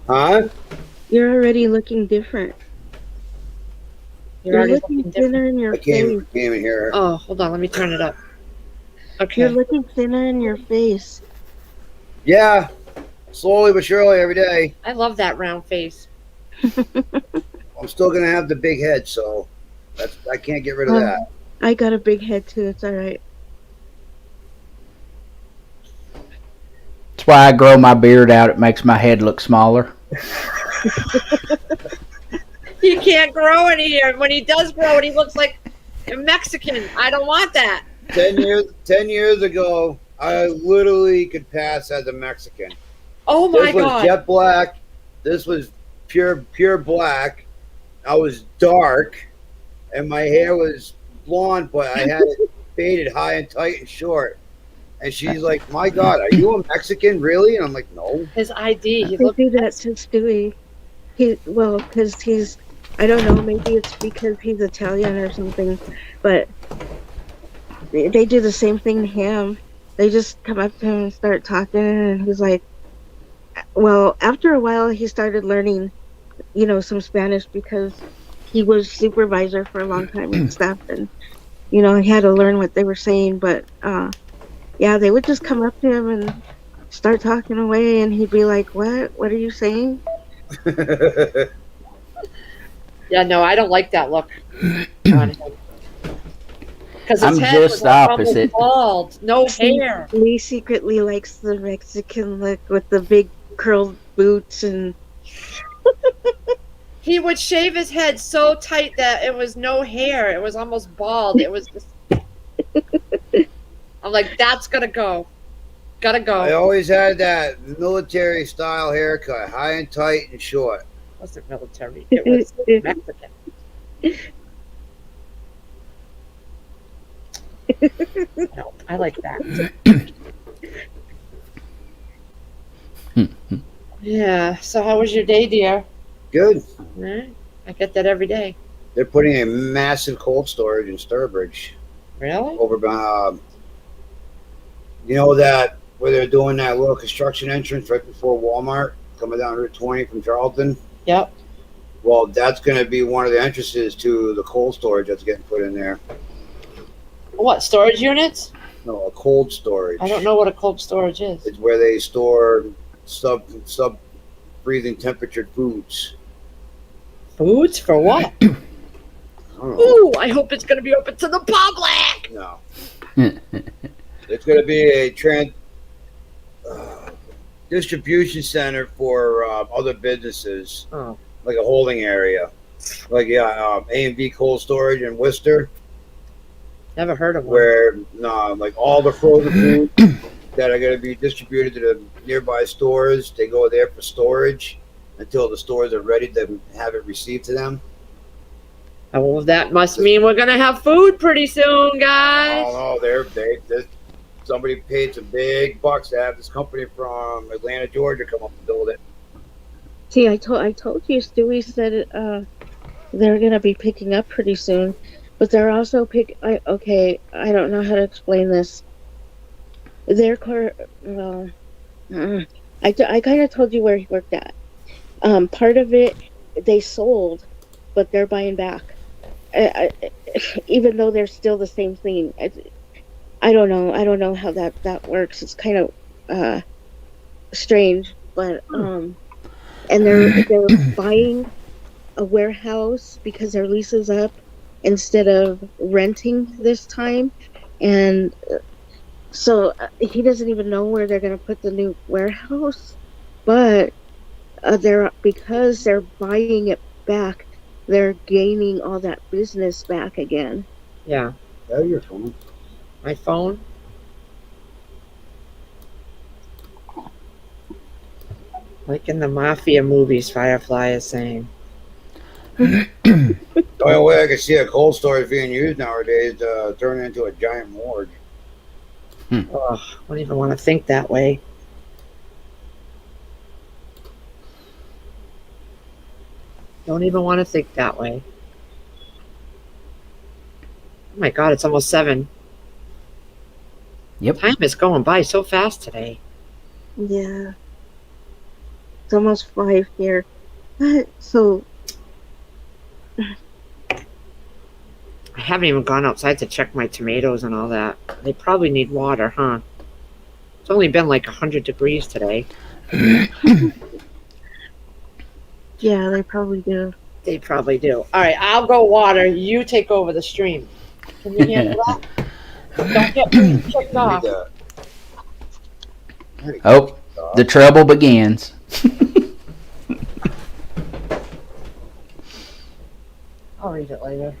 Huh? You're already looking different. You're already looking looking different. thinner in your I face. can't even hear her. Oh, hold on. Let me turn it up. Okay. You're looking thinner in your face. Yeah. Slowly but surely every day. I love that round face. I'm still going to have the big head, so I can't get rid of that. I got a big head too. It's all right. That's why I grow my beard out. It makes my head look smaller. He can't grow any hair. When he does grow it, he looks like a Mexican. I don't want that. 10 years ago, I literally could pass as a Mexican. Oh my This was God. jet black. This was pure black. I was dark, and my hair was blonde, but I had it faded high and tight and short. And she's like, "My God, are you a Mexican, really?" And I'm like, "No." His ID. He They looks. do that to Stewie. Because he's, I don't know, maybe it's because he's Italian or something, but they do the same thing to him. They just come up to him and start talking, and he's like, well, after a while, he started learning, some Spanish because he was supervisor for a long time and stuff, and you know, he had to learn what they were saying. But yeah, they would just come up to him and start talking away, and he'd be like, "What? What are you saying?" Yeah, no, I don't like that look on him. Because his I'm head just was the almost opposite. bald, no hair. Lee secretly likes the Mexican look with the big curled boots and. He would shave his head so tight that it was no hair. It was almost bald. It was just. I'm like, that's gotta go. Gotta I go. always had that military style haircut, high and tight and short. It wasn't military. It was Mexican. No, I like that. Yeah. So how was your day, dear? Good. Right. I get that every day. They're putting a massive cold storage in Sturbridge Really? over by, you know that where they're doing that little construction entrance right before Walmart, coming down Route 20 from Charlton. Yep. Well, that's going to be one of the entrances to the cold storage that's getting put in there. What, storage units? No, a cold storage. I don't know what a cold storage is. It's where they store sub freezing temperature foods. Foods for what? I don't know. Ooh, I hope it's going to be open to the public. No. It's going to be a distribution center for other businesses, Oh. like a holding area. Like, A&B Cold Storage in Worcester, Never heard of one. where like all the frozen foods that are going to be distributed to the nearby stores, they go there for storage until the stores are ready to have it received to them. Oh, well, that must mean we're going to have food pretty soon, guys. Oh no, somebody paid some big bucks to have this company from Atlanta, Georgia, come up and build it. See, I told you, Stewie said they're gonna be picking up pretty soon, but they're also I don't know how to explain this. Their car, well, I kind of told you where he worked at. Part of it they sold, but they're buying back. Even though they're still the same thing. I don't know how that works. It's kind of strange, but and they're buying a warehouse because their lease is up instead of renting this time, and so he doesn't even know where they're going to put the new warehouse, but because they're buying it back, they're gaining all that business back again. Yeah. Oh, your phone. My phone? Like in the mafia movies, Firefly is saying. The only way I can see a cold storage being used nowadays is to turn it into a giant morgue. Oh, I don't even want to think that way. Don't even want to think that way. Oh my God, it's almost 7. Yep. Time is going by so fast today. Yeah. It's almost 5 here. So I haven't even gone outside to check my tomatoes and all that. They probably need water, huh? It's only been like 100 degrees today. yeah, they probably do. They probably do. All right, I'll go water. You take over the stream. Can you handle that? Don't get me kicked off. Oh, the trouble begins. I'll read it later.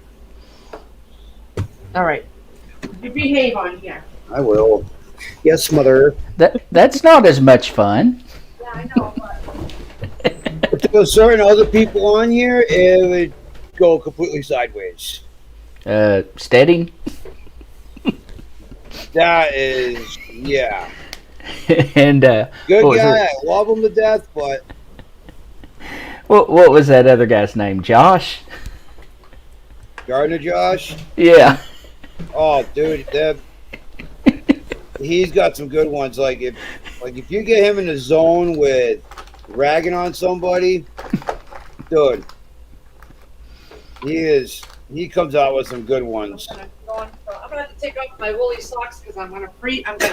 All right. You behave on here. I will. Yes, mother. That's not as much fun. Yeah, I know. But to certain other people on here, it would go completely sideways. Steady. That is, yeah. And Good what guy. was I love him to death, but what was that other guy's name? Josh? Gardner Josh. Yeah. Oh, dude, he's got some good ones. Like if you get him in the zone with ragging on somebody, dude, He is. He comes out with some good ones. I'm gonna have to take off my woolly socks because I'm gonna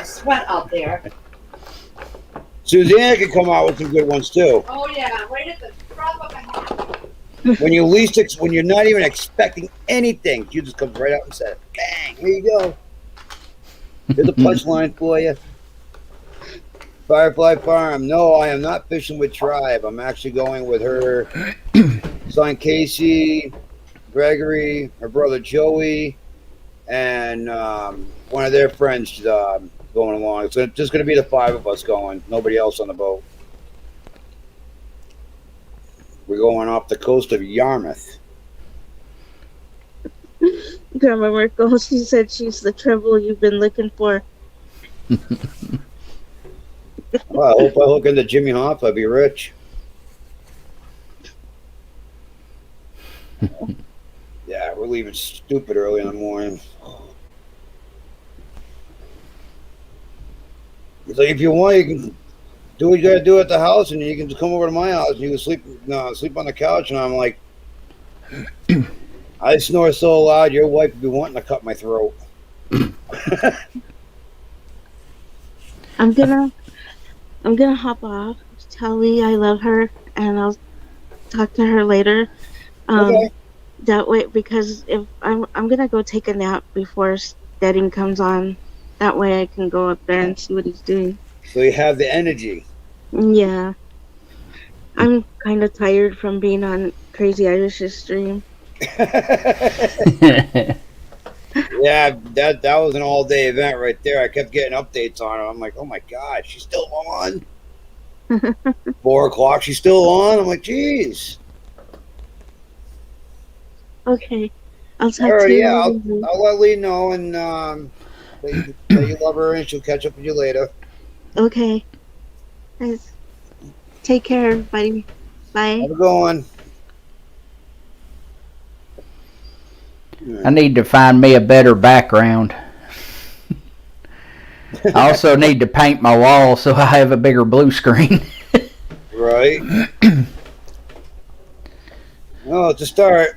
sweat out there. Susanna can come out with some good ones too. Oh yeah, right at the drop of a hat. When you're not even expecting anything, you just comes right out and says, "Bang! Here you go." Here's the punchline for you. Firefly Farm. No, I am not fishing with Tribe. I'm actually going with her son Casey, Gregory, her brother Joey, and one of their friends going along. So it's just going to be the 5 of us going. Nobody else on the boat. We're going off the coast of Yarmouth. Grandma Merkel, she said she's the trouble you've been looking for. Well, I hope I hook into Jimmy Hoffa. I'd be rich. Yeah, we're leaving stupid early in the morning. It's like, if you want, you can do what you got to do at the house, and you can just come over to my house and you can sleep on the couch. And I'm like, I snore so loud, your wife would be wanting to cut my throat. I'm gonna hop off. Tell Lee I love her, and I'll talk to her later. Okay. That way, because if I'm gonna go take a nap before Steading comes on. That way, I can go up there and see what he's doing. So you have the energy. Yeah, I'm kind of tired from being on Crazy Irish's stream. Yeah, that was an all-day event right there. I kept getting updates on her. I'm like, oh my god, she's still on. 4 o'clock, she's still on. I'm like, geez. Okay, I'll talk Alright, to you. yeah, later. I'll let Lee know and that you love her, and she'll catch up with you later. Okay. Guys, take care, everybody. Bye. Have a good one. I need to find me a better background. I also need to paint my wall so I have a bigger blue screen. Right. Oh, to start,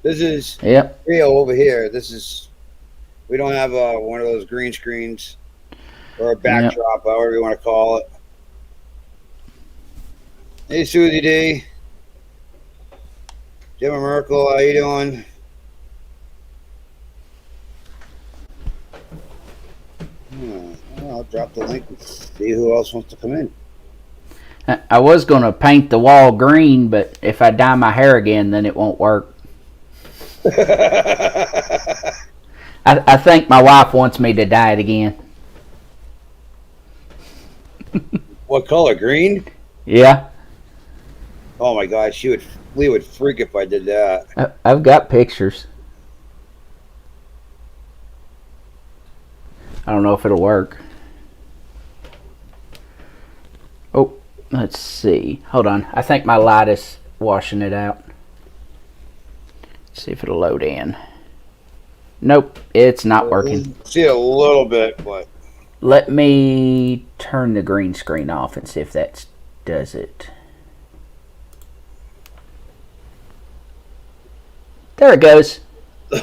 this is Yep. Rio over here. We don't have one of those green screens or a backdrop, however you want to call it. Hey, Susie D. Jim Merkel, how you doing? I'll drop the link and see who else wants to come in. I was going to paint the wall green, but if I dye my hair again, then it won't work. I think my wife wants me to dye it again. What color? Green? Yeah. Oh my God, Lee would freak if I did that. I've got pictures. I don't know if it'll work. Oh, let's see. Hold on. I think my light is washing it out. Let's see if it'll load in. Nope, it's not working. See it a little bit, but Let me turn the green screen off and see if that does it. There it goes.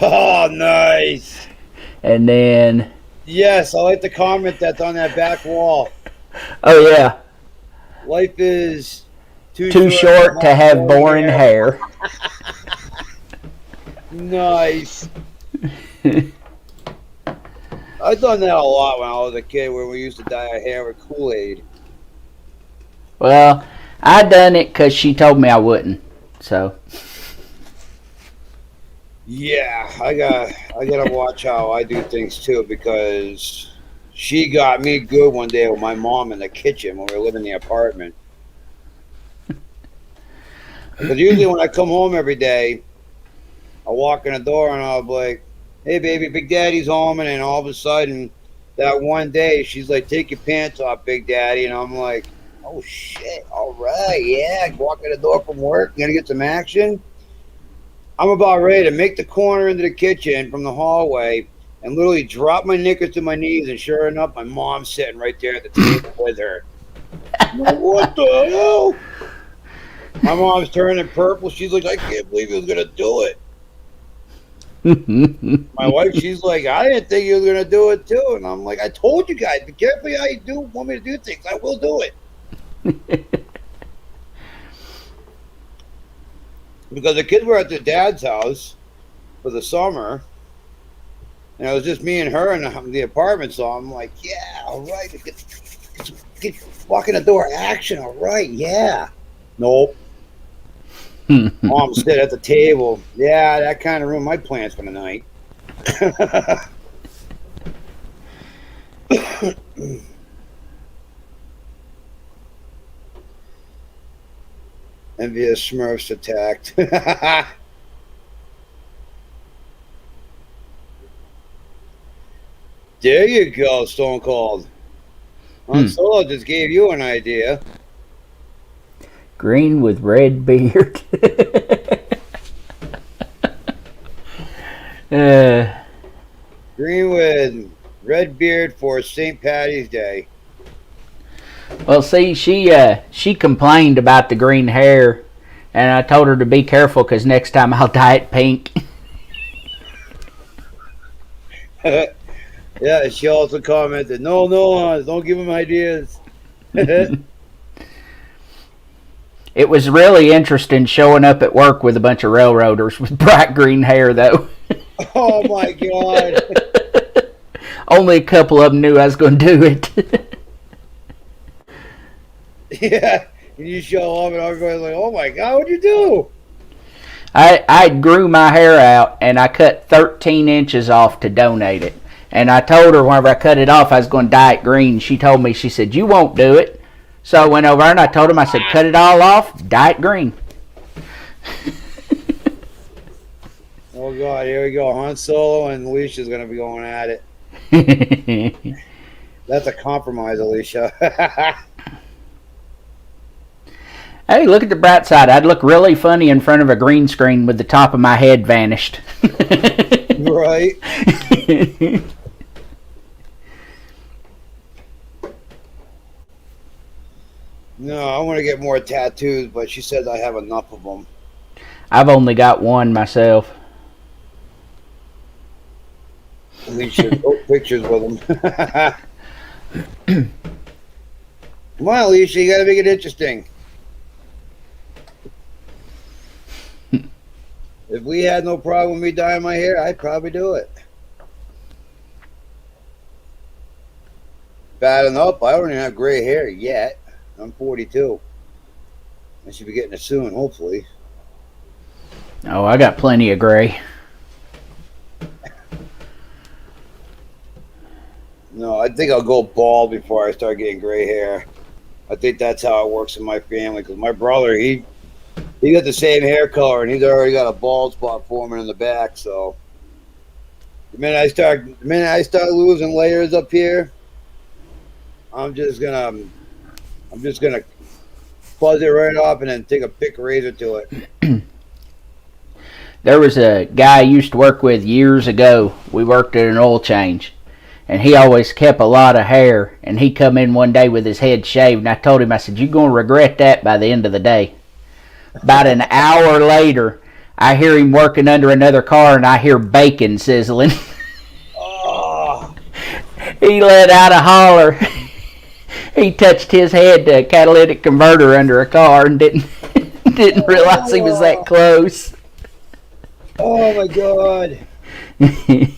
oh, nice. And then, Yes, I like the comment that's on that back wall. oh yeah, Life is too short to have boring hair. Nice. I've done that a lot when I was a kid, where we used to dye our hair with Kool-Aid. Well, I done it because she told me I wouldn't. So, Yeah, I gotta watch how I do things too, because she got me good one day with my mom in the kitchen when we were living in the apartment. Because usually when I come home every day, I walk in the door and I'll be like, "Hey baby, Big Daddy's home," and then all of a sudden, that one day, she's like, "Take your pants off, Big Daddy," and I'm like, "Oh shit! All right, yeah." I walk in the door from work, gonna get some action. I'm about ready to make the corner into the kitchen from the hallway and literally drop my knickers to my knees, and sure enough, my mom's sitting right there at the table with her. I'm like, what the hell? My mom's turning purple. She's like, I can't believe he was gonna do it. My wife, she's like, I didn't think he was gonna do it too. And I'm like, I told you guys, be careful how you want me to do things. I will do it. Because the kids were at their dad's house for the summer, and it was just me and her in the apartment. So I'm like, yeah, all right, get walk in the door, action, all right, yeah. Nope. Mom stood at the table. Yeah, that kind of ruined my plans for the night. Envious Smurfs attacked. There you go, Stone Cold. Han Solo just gave you an idea. Green with red beard. Green with red beard for St. Patty's Day. Well, see, she complained about the green hair, and I told her to be careful because next time I'll dye it pink. Yeah, she also commented, no, don't give him ideas. It was really interesting showing up at work with a bunch of railroaders with bright green hair, though. Oh, my God. Only a couple of them knew I was going to do it. Yeah, and you show up and everybody's like, oh, my God, what'd you do? I grew my hair out, and I cut 13 inches off to donate it. And I told her whenever I cut it off, I was going to dye it green. She told me, she said, you won't do it. So I went over and I told him, I said, cut it all off, dye it green. Oh, God, here we go. Han Solo and Alicia's going to be going at it. That's a compromise, Alicia. Hey, look at the bright side. I'd look really funny in front of a green screen with the top of my head vanished. Right. No, I want to get more tattoos, but she says I have enough of them. I've only got one myself. Alicia, go pictures with them. Come on, Alicia, you got to make it interesting. If we had no problem with me dyeing my hair, I'd probably do it. Bad enough, I don't even have gray hair yet. I'm 42. I should be getting it soon, hopefully. Oh, I got plenty of gray. No, I think I'll go bald before I start getting gray hair. I think that's how it works in my family. Because my brother, he got the same hair color, and he's already got a bald spot forming in the back. So the minute I start losing layers up here, I'm just gonna fuzz it right off and then take a big razor to it. There was a guy I used to work with years ago. We worked at an oil change, and he always kept a lot of hair. And he come in one day with his head shaved, and I told him, I said, you're going to regret that by the end of the day. About an hour later, I hear him working under another car, and I hear bacon sizzling. Oh. He let out a holler. He touched his head to a catalytic converter under a car and didn't realize he was that close. Oh my God. That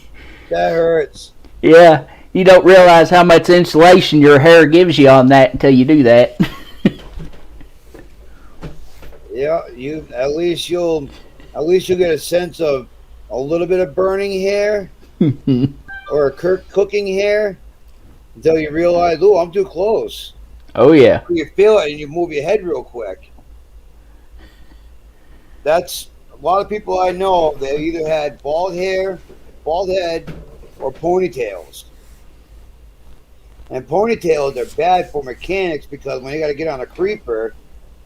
hurts. Yeah, you don't realize how much insulation your hair gives you on that until you do that. Yeah, at least you'll get a sense of a little bit of burning hair or cooking hair until you realize, oh, I'm too close. Oh yeah. You feel it and you move your head real quick. That's a lot of people I know. They either had bald hair, bald head, or ponytails. And ponytails are bad for mechanics because when you got to get on a creeper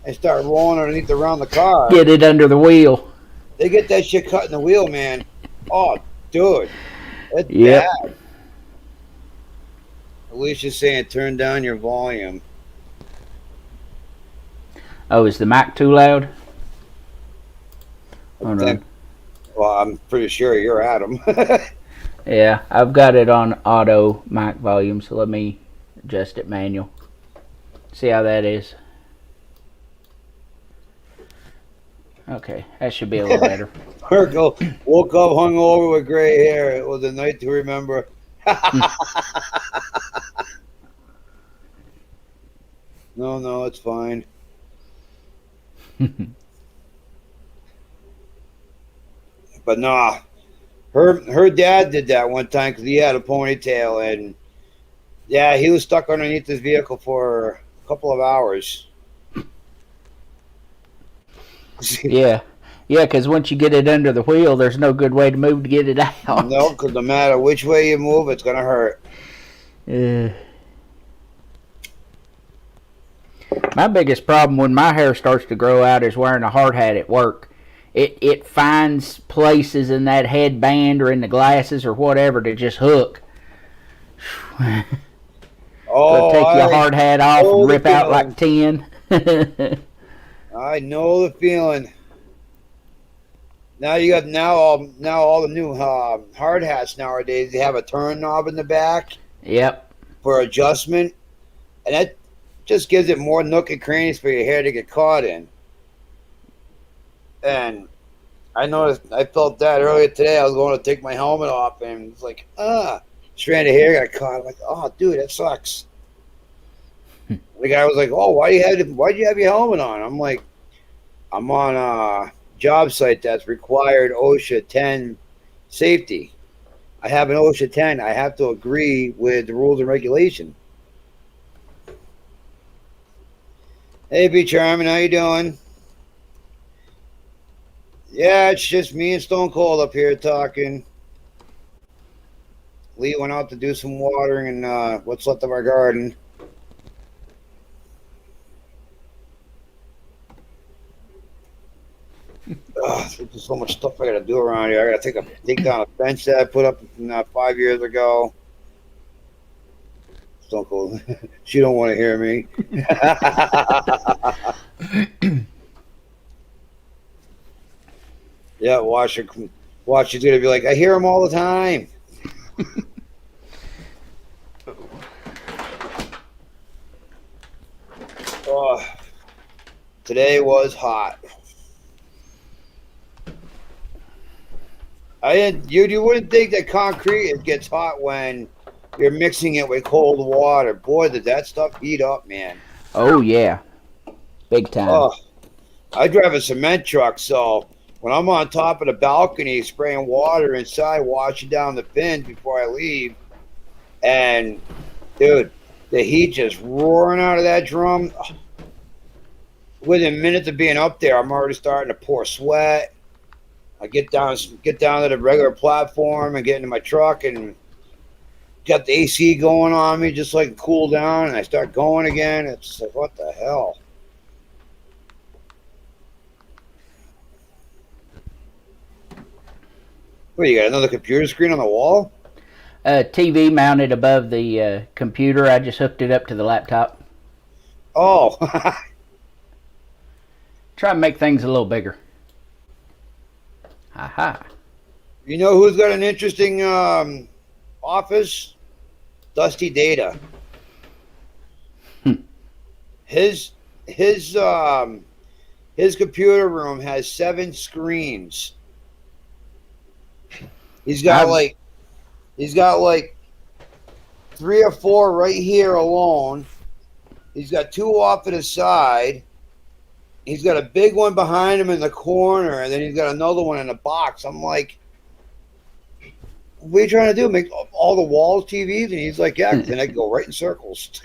and start rolling underneath around the car, Get it under the wheel. they get that shit cut in the wheel, man. Oh, dude, that's Yep. bad. Alicia's saying turn down your volume. Oh, is the mic too loud? Hold on. Well, I'm pretty sure you're Adam. Yeah, I've got it on auto mic volume, so let me adjust it manual. See how that is? Okay, that should be a little better. Marco woke up hungover with gray hair. It was a night to remember. No, it's fine. But nah, her dad did that one time because he had a ponytail, and yeah, he was stuck underneath his vehicle for a couple of hours. Yeah, because once you get it under the wheel, there's no good way to move to get it out. No, because no matter which way you move, it's gonna hurt. My biggest problem when my hair starts to grow out is wearing a hard hat at work. It finds places in that headband or in the glasses or whatever to just hook. Oh, take your hard hat off and rip out like 10. I know the feeling. Now you got all the new hard hats nowadays. They have a turn knob in the back. Yep. For adjustment, and that just gives it more nook and crannies for your hair to get caught in. And I felt that earlier today. I was going to take my helmet off, and it's like, strand of hair got caught. I'm like, oh, dude, that sucks. The guy was like, oh, why'd you have your helmet on? I'm like, I'm on a job site that's required OSHA 10 safety. I have an OSHA 10. I have to agree with the rules and regulation. Hey, B Charmin, how you doing? Yeah, it's just me and Stone Cold up here talking. Lee went out to do some watering in what's left of our garden. There's just so much stuff I gotta do around here. I gotta take down a bench that I put up 5 years ago. Stone Cold. She don't want to hear me. Yeah, watch she's gonna be like, I hear him all the time. Oh, today was hot. You wouldn't think that concrete gets hot when you're mixing it with cold water. Boy, did that stuff heat up, man. Oh yeah, big time. Oh, I drive a cement truck, so when I'm on top of the balcony spraying water inside, washing down the fins before I leave, and dude, the heat just roaring out of that drum. Within minutes of being up there, I'm already starting to pour sweat. I get down to the regular platform and get into my truck and got the AC going on me just like cool down, and I start going again. It's like, what the hell? What, you got another computer screen on the wall? TV mounted above the computer. I just hooked it up to the laptop. Oh. Try and make things a little bigger. Aha. You know who's got an interesting office? Dusty Data. His computer room has 7 screens. He's got like 3 or 4 right here alone. He's got 2 off to the side. He's got a big one behind him in the corner, and then he's got another one in a box. I'm like, what are you trying to do? Make all the walls TVs? And he's like, yeah, then I can go right in circles.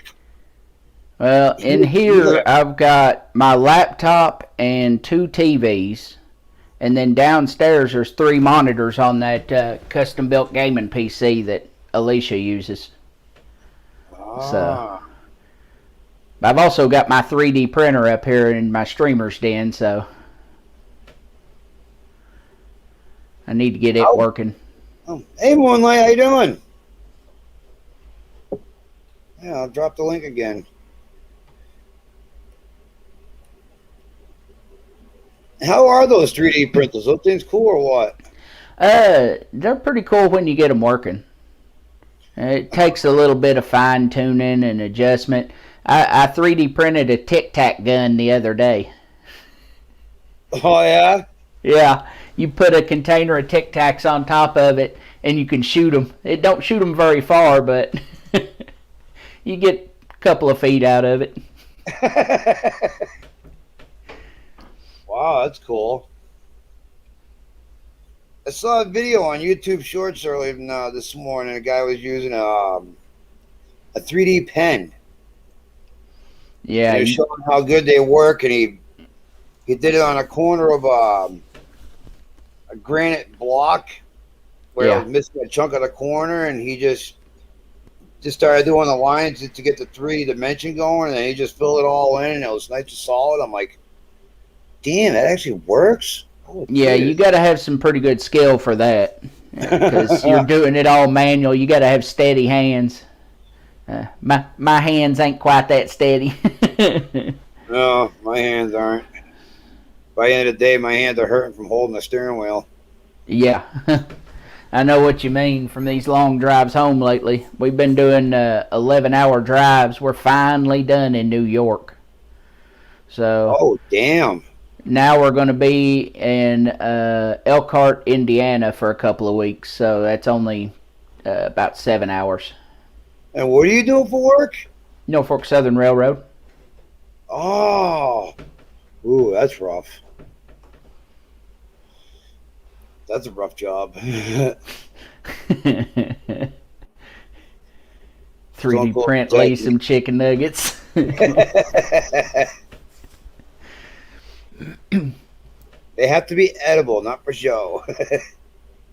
Well, in here, I've got my laptop and 2 TVs. And then downstairs, there's 3 monitors on that custom-built gaming PC that Alicia uses. So I've also got my 3D printer up here in my streamer's den, so I need to get it working. Oh, hey, Moonlight, how you doing? Yeah, I'll drop the link again. How are those 3D printers? Those things cool or what? They're pretty cool when you get them working. It takes a little bit of fine tuning and adjustment. I 3D printed a Tic Tac gun the other day. Oh yeah. Yeah, you put a container of Tic Tacs on top of it, and you can shoot them. It don't shoot them very far, but you get a couple of feet out of it. Wow, that's cool. I saw a video on YouTube Shorts earlier this morning. A guy was using a 3D pen. Yeah, He was showing how good they work, and he did it on a corner of a granite block where it was missing a chunk of the corner, and he just started doing the lines to get the 3D dimension going, and then he just filled it all in, and it was nice and solid. I'm like, damn, that actually works. Oh, yeah, you got to have some pretty good skill for that because you're doing it all manual. You got to have steady hands. My hands ain't quite that steady. No, my hands aren't. By the end of the day, my hands are hurting from holding the steering wheel. Yeah, I know what you mean from these long drives home lately. We've been doing 11-hour drives. We're finally done in New York. So. Oh, damn. Now we're going to be in Elkhart, Indiana for a couple of weeks. So that's only about 7 hours. And what are you doing for work? Norfolk Southern Railroad. Oh. Ooh, that's rough. That's a rough job. 3D print, lay some chicken nuggets. They have to be edible, not for show.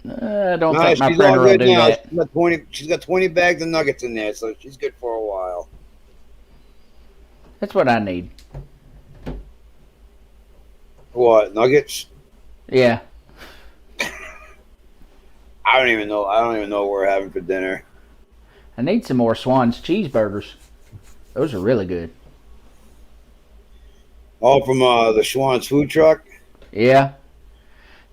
I don't think my printer will do that. She's got 20 bags of nuggets in there, so she's good for a while. That's what I need. What, nuggets? Yeah. I don't even know what we're having for dinner. I need some more Swan's cheeseburgers. Those are really good. All from the Schwann's food truck? Yeah.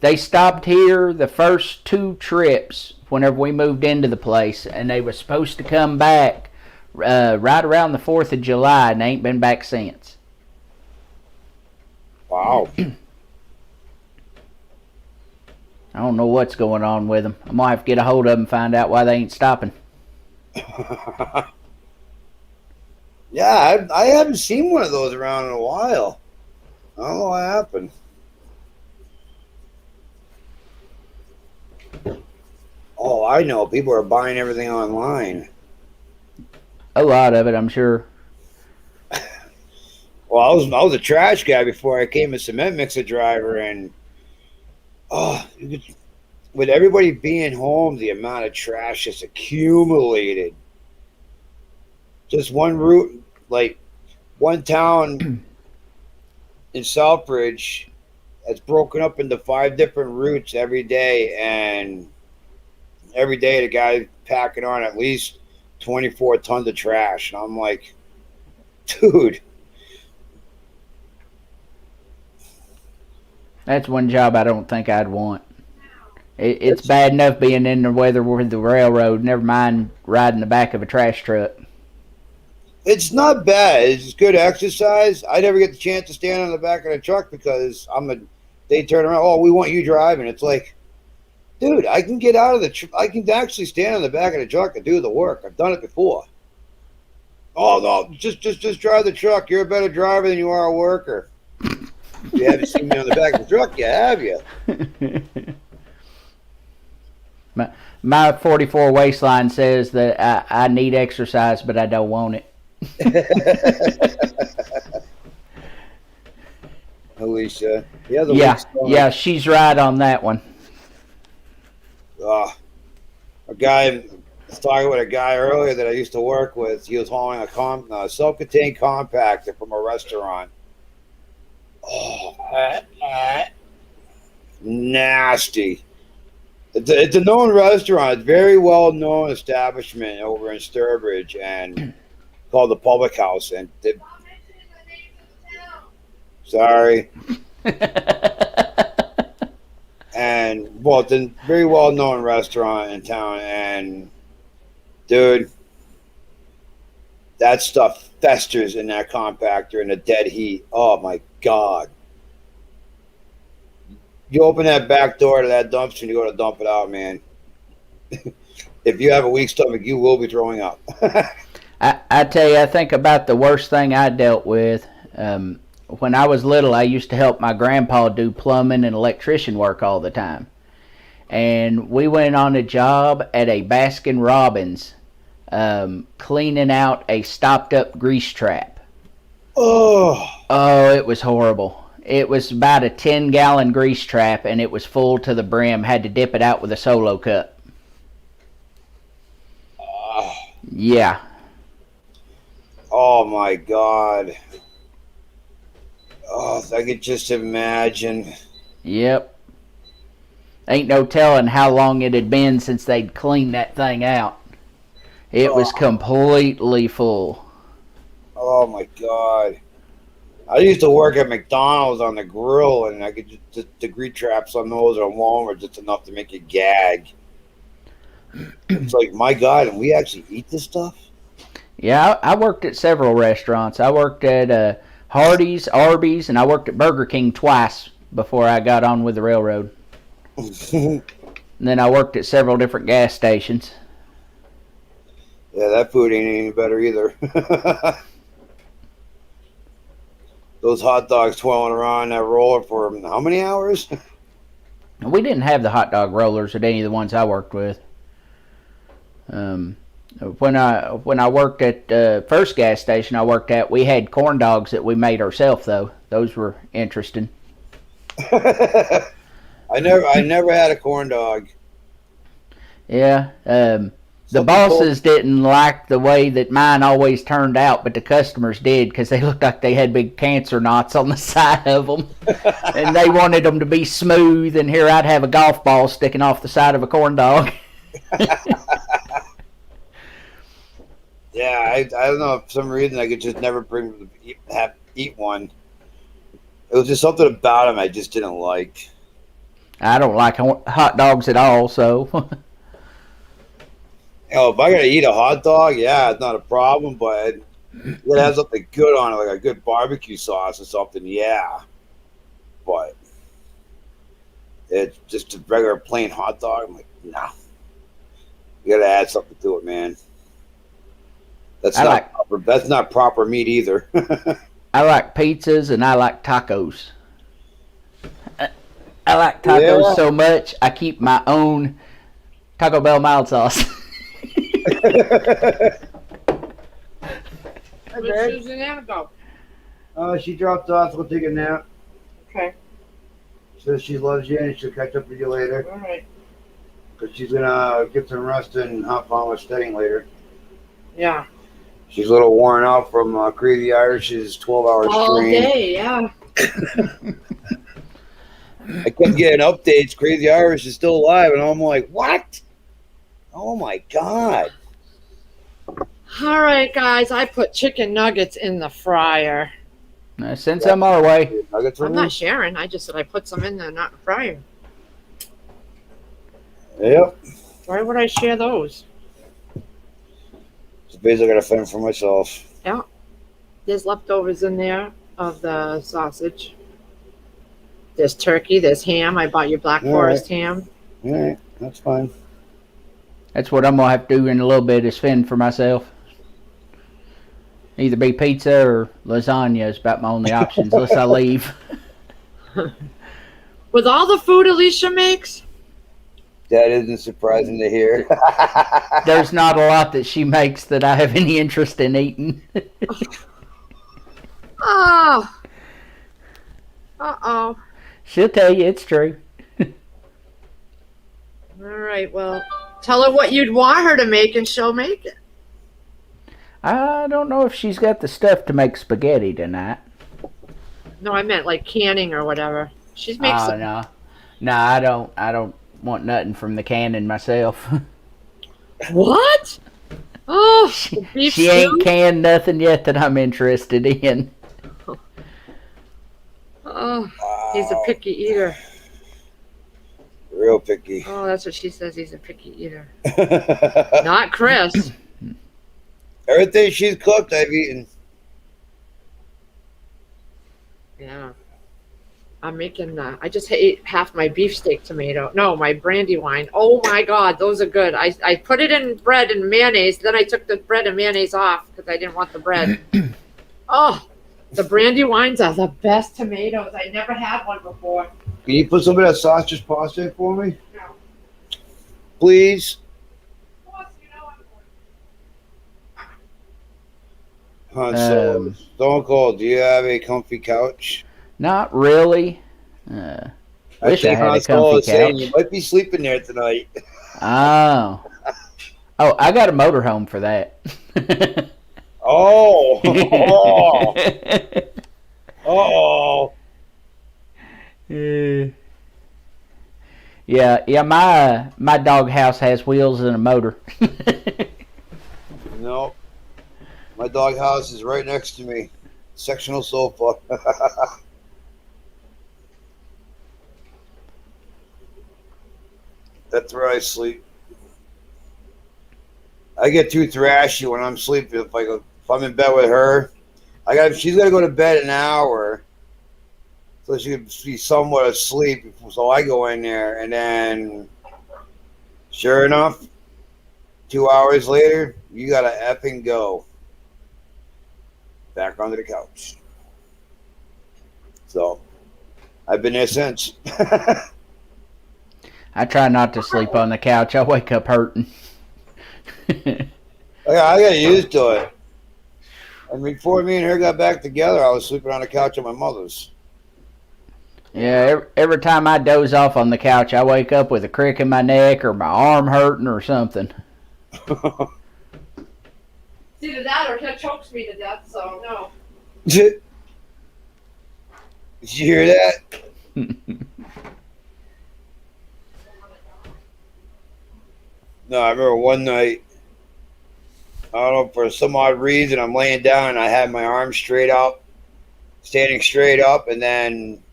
They stopped here the first 2 trips whenever we moved into the place, and they were supposed to come back right around the 4th of July, and they ain't been back since. Wow. I don't know what's going on with them. I might have to get a hold of them and find out why they ain't stopping. Yeah, I haven't seen one of those around in a while. I don't know what happened. Oh, I know. People are buying everything online. A lot of it, I'm sure. Well, I was a trash guy before I became a cement mixer driver, and with everybody being home, the amount of trash is accumulated. Just one route, like one town in Southbridge, that's broken up into 5 different routes every day, and every day the guy's packing on at least 24 tons of trash, and I'm like, dude. That's one job I don't think I'd want. It's bad enough being in the weather with the railroad, never mind riding the back of a trash truck. It's not bad. It's good exercise. I never get the chance to stand on the back of the truck because they turn around, oh, we want you driving. It's like, dude, I can get out of I can actually stand on the back of the truck and do the work. I've done it before. Oh, no, just drive the truck. You're a better driver than you are a worker. You haven't seen me on the back of the truck yet, have you? My 44 waistline says that I need exercise, but I don't want it. Alicia. Yeah, she's right on that one. I was talking with a guy earlier that I used to work with. He was hauling a self-contained compactor from a restaurant. Oh, nasty. It's a known restaurant. It's a very well-known establishment over in Sturbridge and called the Public House. And sorry. And well, it's a very well known restaurant in town. And dude, that stuff festers in that compactor in the dead heat. Oh my god! You open that back door to that dumpster and you go to dump it out, man. If you have a weak stomach, you will be throwing up. I tell you, I think about the worst thing I dealt with. When I was little, I used to help my grandpa do plumbing and electrician work all the time. And we went on a job at a Baskin Robbins cleaning out a stopped up grease trap. Oh, It was horrible. It was about a 10-gallon grease trap, and it was full to the brim. Had to dip it out with a Solo cup. Yeah. oh my god! Oh, I could just imagine. Yep. Ain't no telling how long it had been since they'd cleaned that thing out. It was completely full. Oh my god! I used to work at McDonald's on the grill, and I could just the grease traps on those alone were just enough to make you gag. It's like, my god, and we actually eat this stuff? Yeah, I worked at several restaurants. I worked at Hardee's, Arby's, and I worked at Burger King twice before I got on with the railroad. And then I worked at several different gas stations. Yeah, that food ain't any better either. Those hot dogs twirling around that roller for how many hours? We didn't have the hot dog rollers at any of the ones I worked with. When I worked at the first gas station I worked at, we had corn dogs that we made ourselves, though. Those were interesting. I never had a corn dog. Yeah. The bosses didn't like the way that mine always turned out, but the customers did, because they looked like they had big cancer knots on the side of them. And they wanted them to be smooth, and here I'd have a golf ball sticking off the side of a corn dog. Yeah, I don't know. For some reason, I could just never eat one. It was just something about them I just didn't like. I don't like hot dogs at all, so... You know, if I gotta eat a hot dog, yeah, it's not a problem. But it has something good on it, like a good barbecue sauce or something. Yeah, but it's just a regular plain hot dog. I'm like, nah. You gotta add something to it, man. That's not proper meat either. I like pizzas and I like tacos. I like tacos so much, I keep my own Taco Bell mild sauce. Where's Susanna go? She dropped off to go take a nap. Okay. Says she loves you and she'll catch up with you later. All right. Because she's gonna get some rest and hop on with studying later. Yeah. She's a little worn out from Crazy Irish's 12-hour stream. All day, yeah. I kept getting updates. Crazy Irish is still alive, and I'm like, what? Oh my god! All right, guys. I put chicken nuggets in the fryer. Send some our way. Nuggets I'm not sharing. I just said I put some in the not fryer. Yep. Why would I share those? So basically, I gotta fend for myself. Yeah. There's leftovers in there of the sausage. There's turkey. There's ham. I bought you Black Forest ham. All right, that's fine. That's what I'm going to have to do in a little bit, is fend for myself. Either be pizza or lasagna is about my only options, unless I leave. With all the food Alicia makes? That isn't surprising to hear. There's not a lot that she makes that I have any interest in eating. Oh. Uh-oh. She'll tell you it's true. All right, well, tell her what you'd want her to make and she'll make it. I don't know if she's got the stuff to make spaghetti tonight. No, I meant like canning or whatever. She's makes some... No, I don't want nothing from the canning myself. What? Oh, she ain't canned nothing yet that I'm interested in. Oh, He's a picky eater. Real picky. Oh, that's what she says. He's a picky eater. Not Chris. Everything she's cooked, I've eaten. Yeah. I'm making, I just ate half my beefsteak tomato. No, my brandy wine. Oh my God, those are good. I put it in bread and mayonnaise. Then I took the bread and mayonnaise off because I didn't want the bread. Oh, the brandy wines are the best tomatoes. I never had one before. Can you put some of that sausage pasta in for me? No. Please? Of course, you know I'm So, Stone Cold, do you have a comfy couch? Not really. Wish I had a comfy saying couch. you might be sleeping there tonight. Oh. Oh, I got a motorhome for that. Oh. Oh. Yeah, my dog house has wheels and a motor. No. My dog house is right next to me. Sectional sofa. That's where I sleep. I get too thrashy when I'm sleeping. If I'm in bed with her, she's gotta go to bed an hour so she can be somewhat asleep. So I go in there, and then, sure enough, 2 hours later, you gotta effing go back onto the couch. So I've been there since. I try not to sleep on the couch. I wake up hurting. I got used to it. And before me and her got back together, I was sleeping on the couch at my mother's. Yeah, every time I doze off on the couch, I wake up with a crick in my neck or my arm hurting or something. It's either that or it chokes me to death, so no. Did you hear that? No, I remember one night, I don't know, for some odd reason, I'm laying down and I had my arms straight up, standing straight up, and then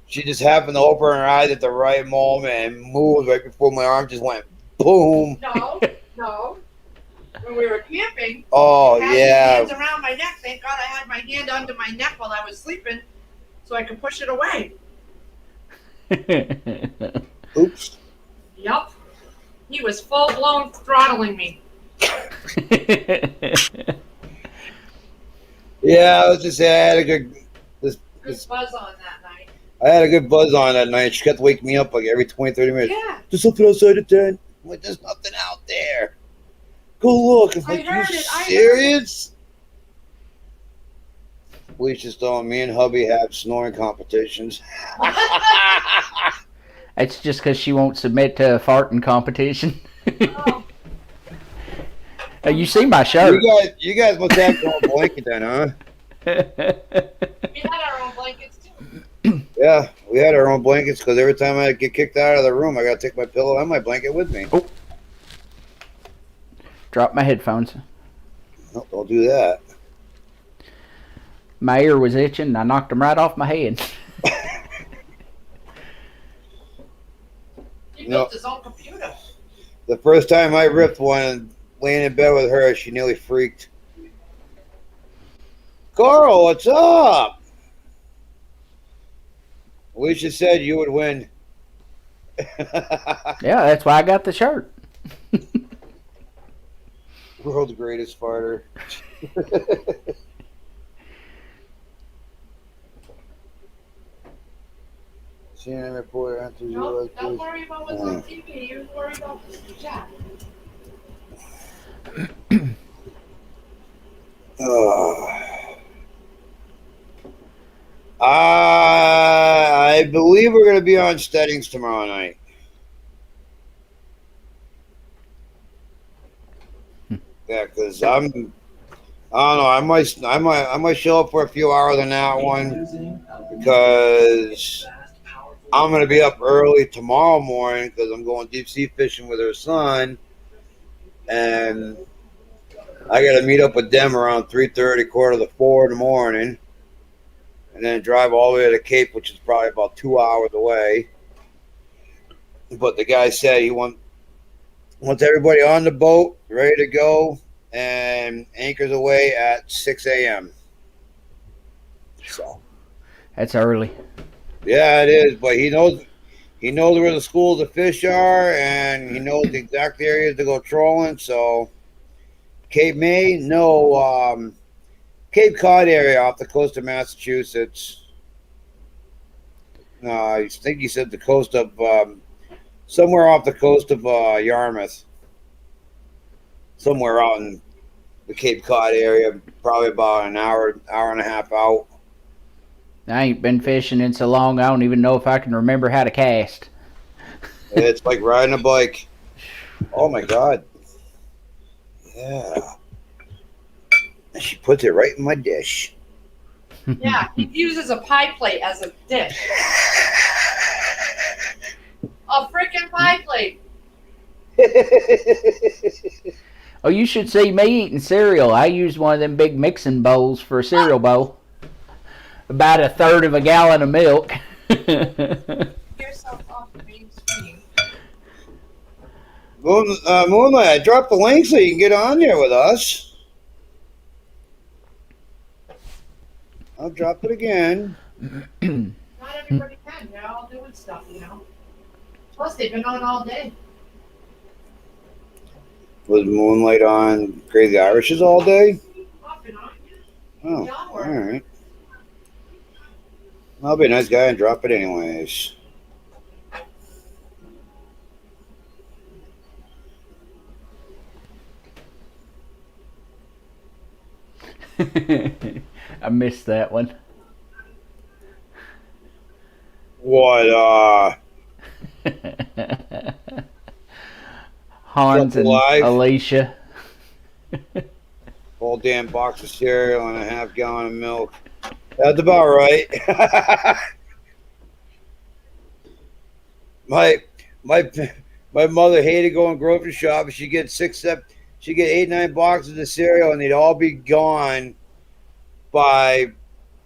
she just happened to open her eyes at the right moment and moved right before my arm just went boom. No. When we were camping, Oh, I had yeah. my hands around my neck. Thank God I had my hand under my neck while I was sleeping so I could push it away. Oops. Yup. He was full-blown throttling me. Yeah, I was just saying, I had a good Good buzz on that night. I had a good buzz on that night. She kept waking me up like every 20, 30 minutes. Yeah. There's something outside the tent. I'm like, there's nothing out there. Go look. I'm like, you serious? Felicia's telling me and hubby have snoring competitions. It's just because she won't submit to a farting competition. Oh. You see my shirt. You guys must have your own blanket then, huh? We had our own blankets too. Yeah, we had our own blankets because every time I get kicked out of the room, I got to take my pillow and my blanket with me. Oh. Drop my headphones. No, don't do that. My ear was itching and I knocked them right off my head. He built his own computer. The first time I ripped one laying in bed with her, she nearly freaked. Carl, what's up? Alicia said you would win. Yeah, that's why I got the shirt. World's greatest farter. CNN reporter answers No, don't worry about what's on TV. You worry about the chat. I believe we're going to be on Steadings tomorrow night. Yeah, because I don't know. I might show up for a few hours on that one because I'm going to be up early tomorrow morning because I'm going deep sea fishing with her son, and I got to meet up with them around 3:30, 3:45 in the morning. and then drive all the way to the Cape, which is probably about 2 hours away. But the guy said he wants everybody on the boat, ready to go, and anchors away at 6 a.m. So That's early. yeah, it is. But he knows where the schools of fish are, and he knows the exact areas to go trolling. So Cape May, no, Cape Cod area off the coast of Massachusetts. I think he said the coast of somewhere off the coast of Yarmouth, somewhere out in the Cape Cod area, probably about an hour and a half out. I ain't been fishing in so long, I don't even know if I can remember how to cast. It's like riding a bike. Oh my God. Yeah. She puts it right in my dish. Yeah, he uses a pie plate as a dish. A freaking pie plate. Oh, you should see me eating cereal. I use one of them big mixing bowls for a cereal bowl. About a third of a gallon of milk. Yourself off the main screen. Moonlight, I dropped the link so you can get on there with us. I'll drop it again. Not everybody can. They're all doing stuff, Plus, they've been on all day. Was Moonlight on Crazy Irishes all day? Off and on. Oh, Yeah, all right. I'll be a nice guy and drop it anyways. I missed that one. What, Hans and alive? Alicia. Whole damn box of cereal and a half gallon of milk. That's about right. my mother hated going grocery shopping. She'd get 8, 9 boxes of cereal, and they'd all be gone by.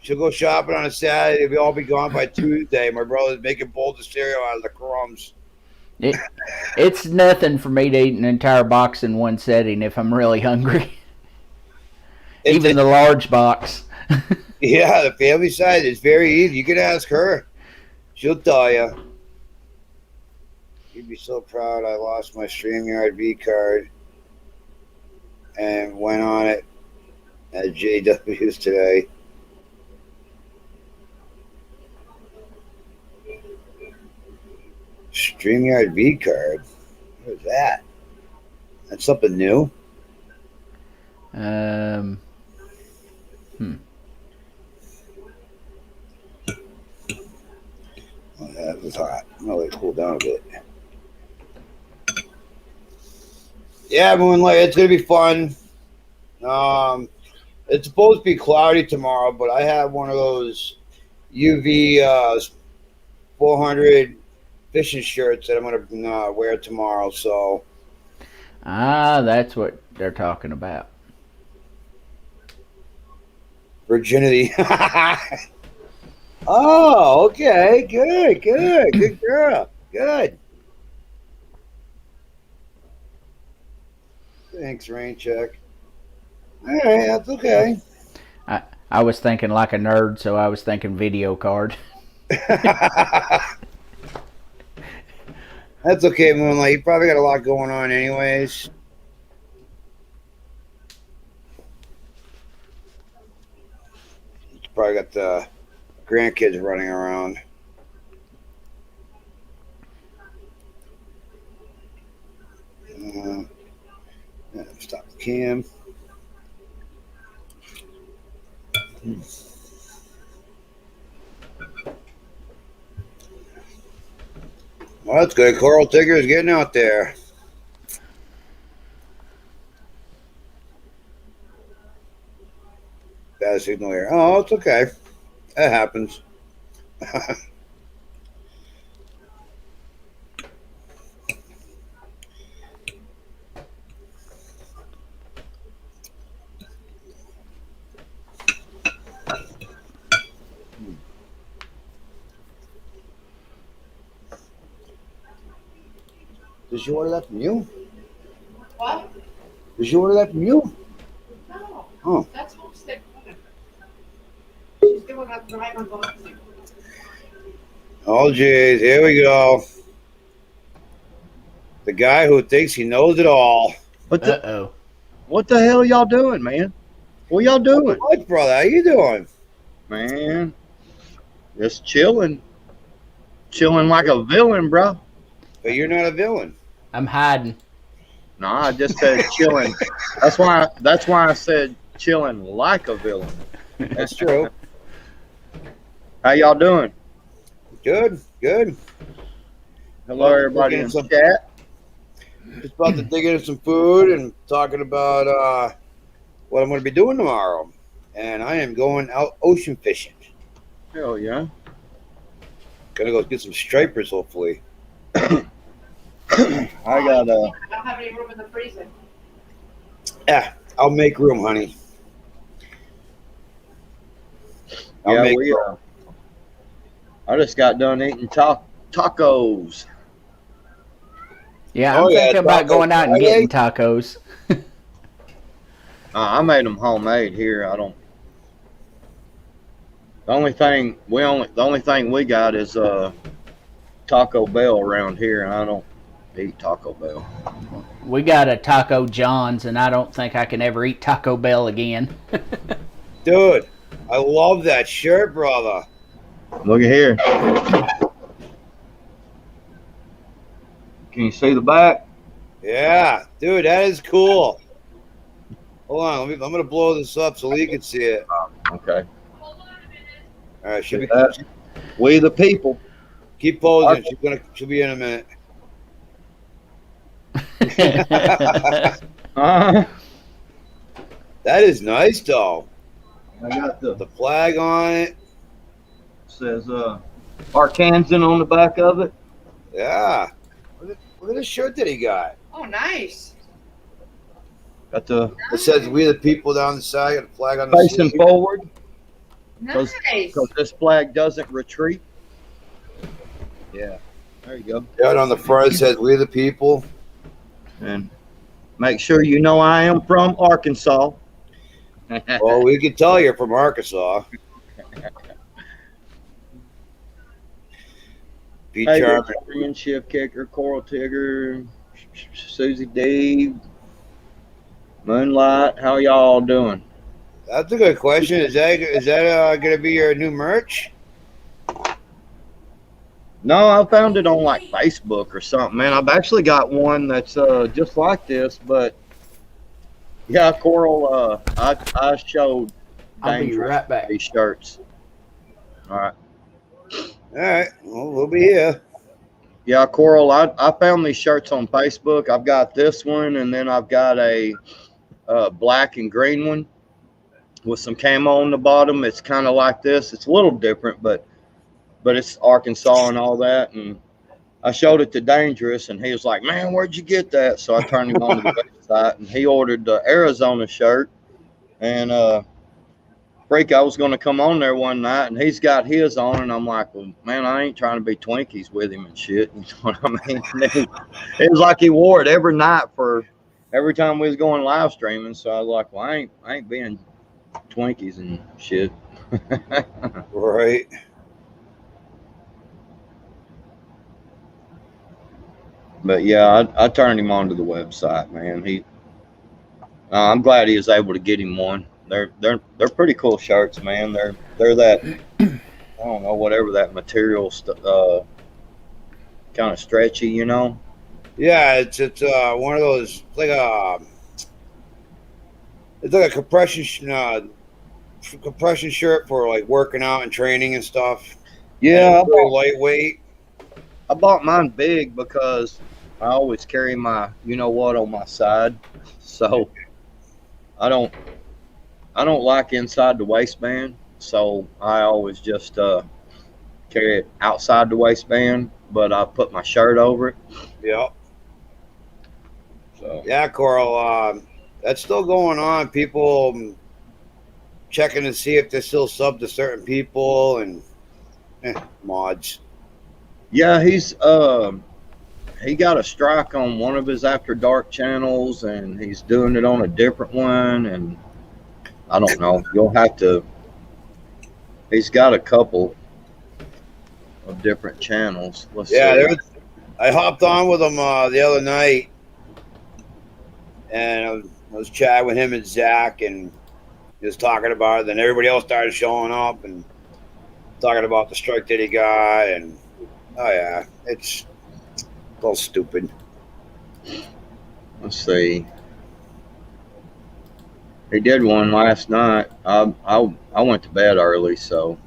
She'll go shopping on a Saturday. They'll all be gone by Tuesday. My brother's making bowls of cereal out of the crumbs. It's nothing for me to eat an entire box in one setting if I'm really hungry. Even the large box. Yeah, the family size is very easy. You can ask her. She'll tell you. You'd be so proud I lost my StreamYard V card and went on it at JW's today. StreamYard V card? What is that? That's something new? Oh, that was hot. I'll let it cool down a bit. Yeah, Moonlight, it's gonna be fun. It's supposed to be cloudy tomorrow, but I have one of those UV 400 fishing shirts that I'm gonna wear tomorrow. So That's what they're talking about. virginity. Oh, okay, good girl, good. Thanks, Rain Check. All right, that's okay. I was thinking like a nerd, so I was thinking video card. That's okay, Moonlight. You probably got a lot going on anyways. You probably got the grandkids running around. Stop the cam. Well, that's good. Coral Tigger is getting out there. Bad signal here. Oh, it's okay. That happens. Did she order that from you? What? Did she order that from you? No. Oh. That's Homestead. She's doing a drive unboxing. Oh, jeez. Here we go. The guy who thinks he knows it all. What the, Uh-oh. what the hell y'all doing, man? What y'all doing? What, brother? How you doing? Man, just chilling. Chilling like a villain, bro. But you're not a villain. I'm hiding. No, I just said chilling. That's why I said chilling like a villain. That's true. How y'all doing? Good, good. Hello, everybody in Some- chat. Just about to dig into some food and talking about what I'm going to be doing tomorrow. And I am going out ocean fishing. Hell yeah. Gonna go get some stripers, hopefully. I got I don't have any room in the freezer. Yeah, I'll make room, honey. I'll yeah, make we room. I just got done eating tacos. Yeah, I'm Oh, yeah, thinking about Taco going out and Friday? getting tacos. I made them homemade here. I don't. The only thing we got is Taco Bell around here, and I don't eat Taco Bell. We got a Taco John's, and I don't think I can ever eat Taco Bell again. Dude, I love that shirt, brother. Look at here. Can you see the back? Yeah, dude, that is cool. Hold on, I'm gonna blow this up so Lee can see it. Okay. All right, See that? We the people. keep posing. She'll be in a minute. I That is nice, though. got the The flag on it. says Arkansan on the back of it. Yeah. Look at the shirt that he got. Oh, nice. Got the It says "We the People" down the side. Got the flag on the facing sleeve. forward Nice. because this flag doesn't retreat. Yeah, there you go. Yeah, and on the front it says "We the People." And make sure you know I am from Arkansas. Well, we can tell you're from Arkansas. Pete Hey, Charming. Victorian, Ship Kicker, Coral Tigger, Susie D, Moonlight. How y'all doing? That's a good question. Is that going to be your new merch? No, I found it on like Facebook or something, man. I've actually got one that's just like this, but yeah, Coral. I showed I'll be Dangerous right back. these shirts. All right. All right. Well, we'll be here. Yeah, Coral, I found these shirts on Facebook. I've got this one, and then I've got a black and green one with some camo on the bottom. It's kind of like this. It's a little different, but it's Arkansas and all that. And I showed it to Dangerous, and he was like, man, where'd you get that? So I turned him on to the website, and he ordered the Arizona shirt. And Freak, I was going to come on there one night, and he's got his on, and I'm like, well, man, I ain't trying to be Twinkies with him and shit. You know what I mean? It was like he wore it every night for every time we was going live streaming. So I was like, well, I ain't being Twinkies and shit. Right. But yeah, I turned him on to the website, man. I'm glad he was able to get him one. They're pretty cool shirts, man. They're that I don't know, whatever that material kind of stretchy, you know. Yeah, it's one of those it's like a compression shirt for like working out and training and stuff. Yeah, And it's really lightweight. I bought mine big because I always carry my you know what on my side, so I don't like inside the waistband, so I always just carry it outside the waistband, but I put my shirt over it. Yep. So Yeah, Coral. That's still going on. People checking to see if they're still sub to certain people and mods. yeah, he's he got a strike on one of his After Dark channels, and he's doing it on a different one. And I don't know. You'll have to. He's got a couple of different channels. Let's see. I hopped on with him the other night, and I was chatting with him and Zach, and just talking about it. Then everybody else started showing up and talking about the strike that he got, and oh yeah, it's all stupid. Let's see. He did one last night. I went to bed early, so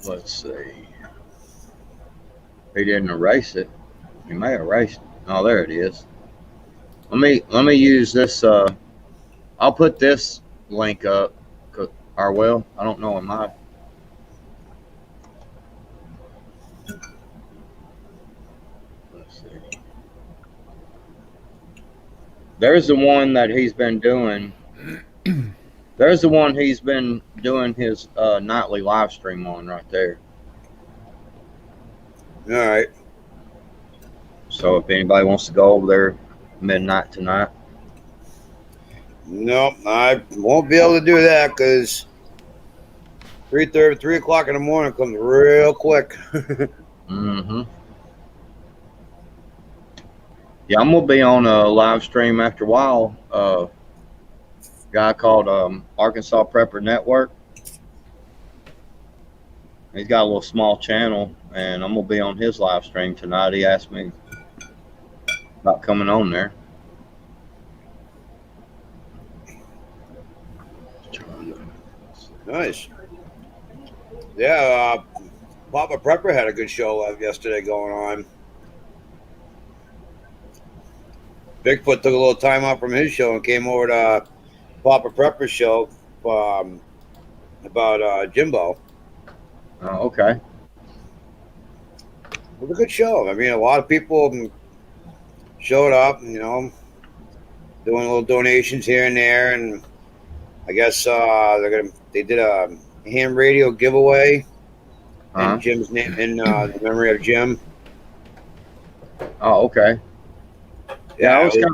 let's see. He didn't erase it. He may have erased it. Oh, there it is. Let me use this. I'll put this link up. Or well, I don't know. Am I? Let's see. There's the one that he's been doing. There's the one he's been doing his nightly live stream on right there. All right. So if anybody wants to go over there midnight tonight. No, I won't be able to do that because 3 o'clock in the morning comes real quick. Mm-hmm. Yeah, I'm gonna be on a live stream after a while. Guy called Arkansas Prepper Network. He's got a little small channel, and I'm gonna be on his live stream tonight. He asked me about coming on there. Nice. Yeah, Papa Prepper had a good show yesterday going on. Bigfoot took a little time out from his show and came over to Papa Prepper's show about Jimbo. Oh, okay. It was a good show. I mean, a lot of people showed up, you know, doing little donations here and there, and I guess they did a ham radio giveaway in Jim's name, in the memory of Jim. Oh, okay. Yeah, Yeah,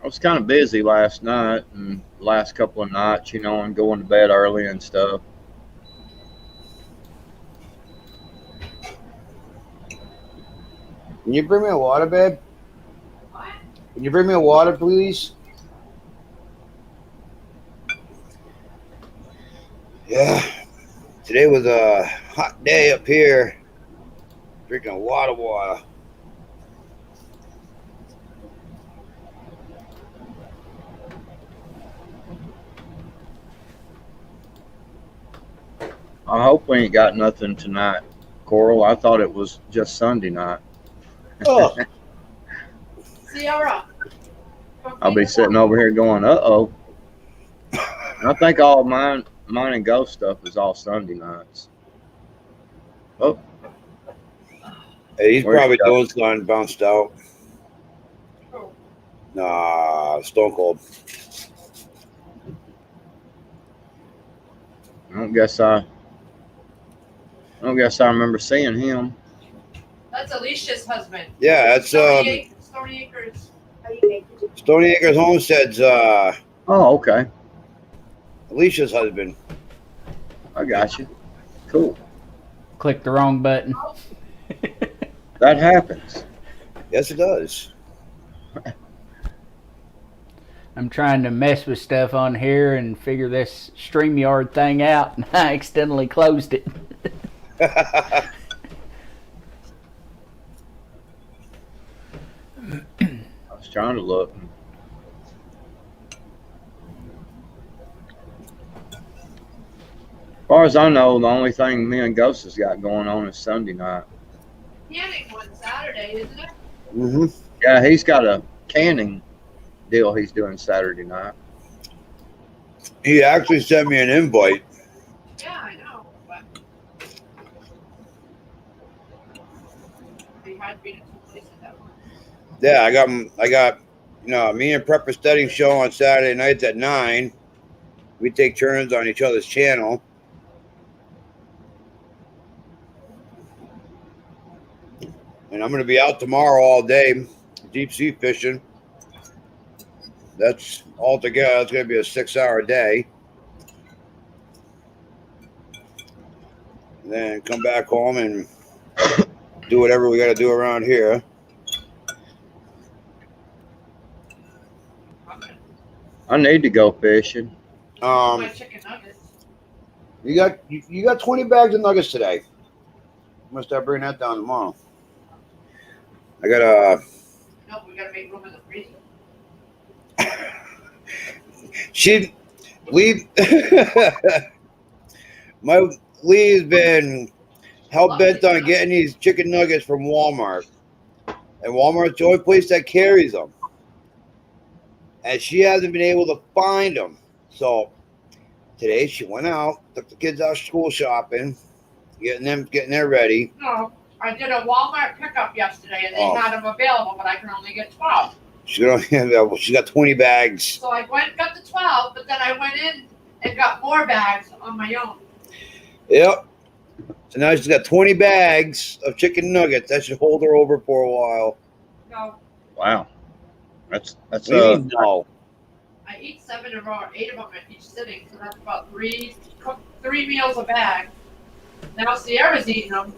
I was kind of busy last night and last couple of nights, you know, and going to bed early and stuff. Can you bring me a water, babe? Can you bring me a water, please? Yeah. Today was a hot day up here. Drinking a lot of water. I hope we ain't got nothing tonight, Coral. I thought it was just Sunday night. Oh. Sierra. I'll be sitting over here going, uh-oh. I think all mine and Ghost stuff is all Sunday nights. Oh. Hey, he's Where'd probably you go? doing something, bounced out. Nah, Stone Cold. I don't guess I remember seeing him. That's Alicia's husband. Yeah, that's Stony Acres. Stony Acres Homestead's Oh, okay. Alicia's husband. I got you. Cool. Click the wrong button. That happens. Yes, it does. I'm trying to mess with stuff on here and figure this StreamYard thing out, and I accidentally closed it. I was trying to look. As far as I know, the only thing me and Ghost has got going on is Sunday night. Canning one Saturday, isn't it? Mm-hmm. Yeah, he's got a canning deal he's doing Saturday night. He actually sent me an invite. Yeah, I know. But they had been in two places that one. Yeah, I got, you know, me and Prepper Studying show on Saturday nights at 9. We take turns on each other's channel. And I'm going to be out tomorrow all day deep sea fishing. That's altogether, it's going to be a 6-hour day. And then come back home and do whatever we got to do around here. I need to go fishing. My chicken nuggets. You got 20 bags of nuggets today. I'm gonna start bringing that down tomorrow. I got No, we gotta make room in the freezer. Lee's been hell bent on getting these chicken nuggets from Walmart, and Walmart's the only place that carries them, and she hasn't been able to find them. So today she went out, took the kids out school shopping, getting there ready. No, I did a Walmart pickup yesterday and they had them available, but I can only get 12. She got 20 bags. So I went and got the 12, but then I went in and got more bags on my own. Yep. So now she's got 20 bags of chicken nuggets. That should hold her over for a while. No, Wow. That's What do you mean, no? I eat 7 or 8 of them at each sitting, so that's about three meals a bag. Now Sierra's eating them.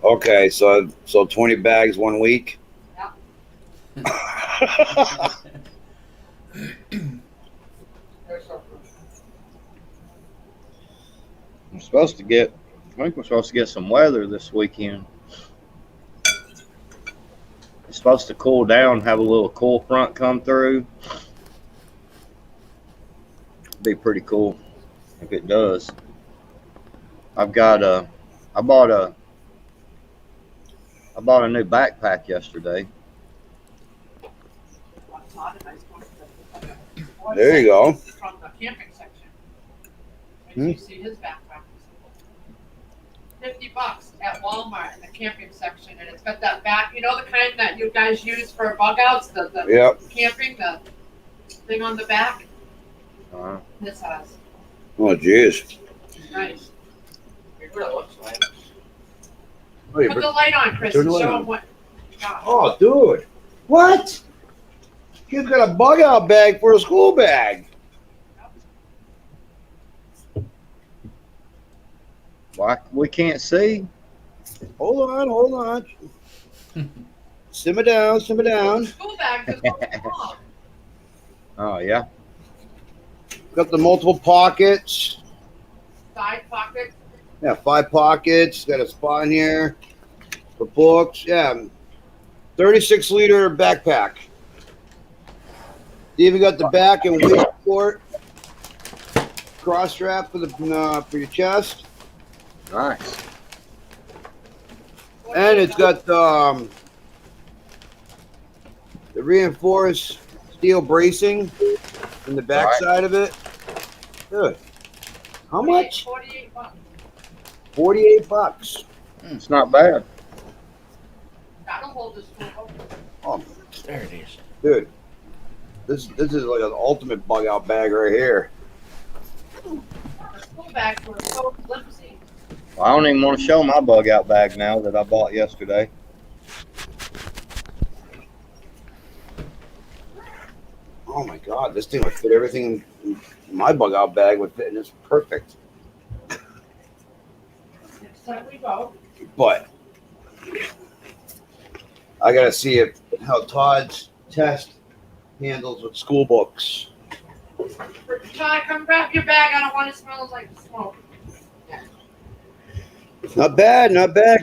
Okay, so 20 bags 1 week. Yeah. I'm supposed to get. I think we're supposed to get some weather this weekend. It's supposed to cool down, have a little cool front come through. Be pretty cool if it does. I bought a new backpack yesterday. There you go. From the camping section. Did you see his backpack? $50 at Walmart in the camping section, and it's got that back. You know the kind that you guys use for bug outs, the camping, the thing on the back. This has. Oh, jeez. Nice. It really looks like. Put the light on, Chris, and show them what. Oh, dude. What? Kid's got a bug out bag for a school bag. Why we can't see? Hold on. Simmer down. School bag is small. Oh yeah. Got the multiple pockets. Side pocket. Yeah, 5 pockets. Got a spot in here for books. Yeah, 36-liter backpack. You even got the back and waist support. Cross strap for your chest. Nice. And it's got the reinforced steel bracing in the back side of it. Good. How much? $48. $48. It's not bad. That'll hold the school open. Oh, There it is. dude. This is like an ultimate bug out bag right here. The school bags were so flimsy. Well, I don't even want to show my bug out bag now that I bought yesterday. Oh my god, this thing would fit everything in my bug out bag would fit, and it's perfect. Next time we go. But I gotta see how Todd's test handles with school books. Todd, come grab your bag. I don't want it smelling like smoke. Not bad.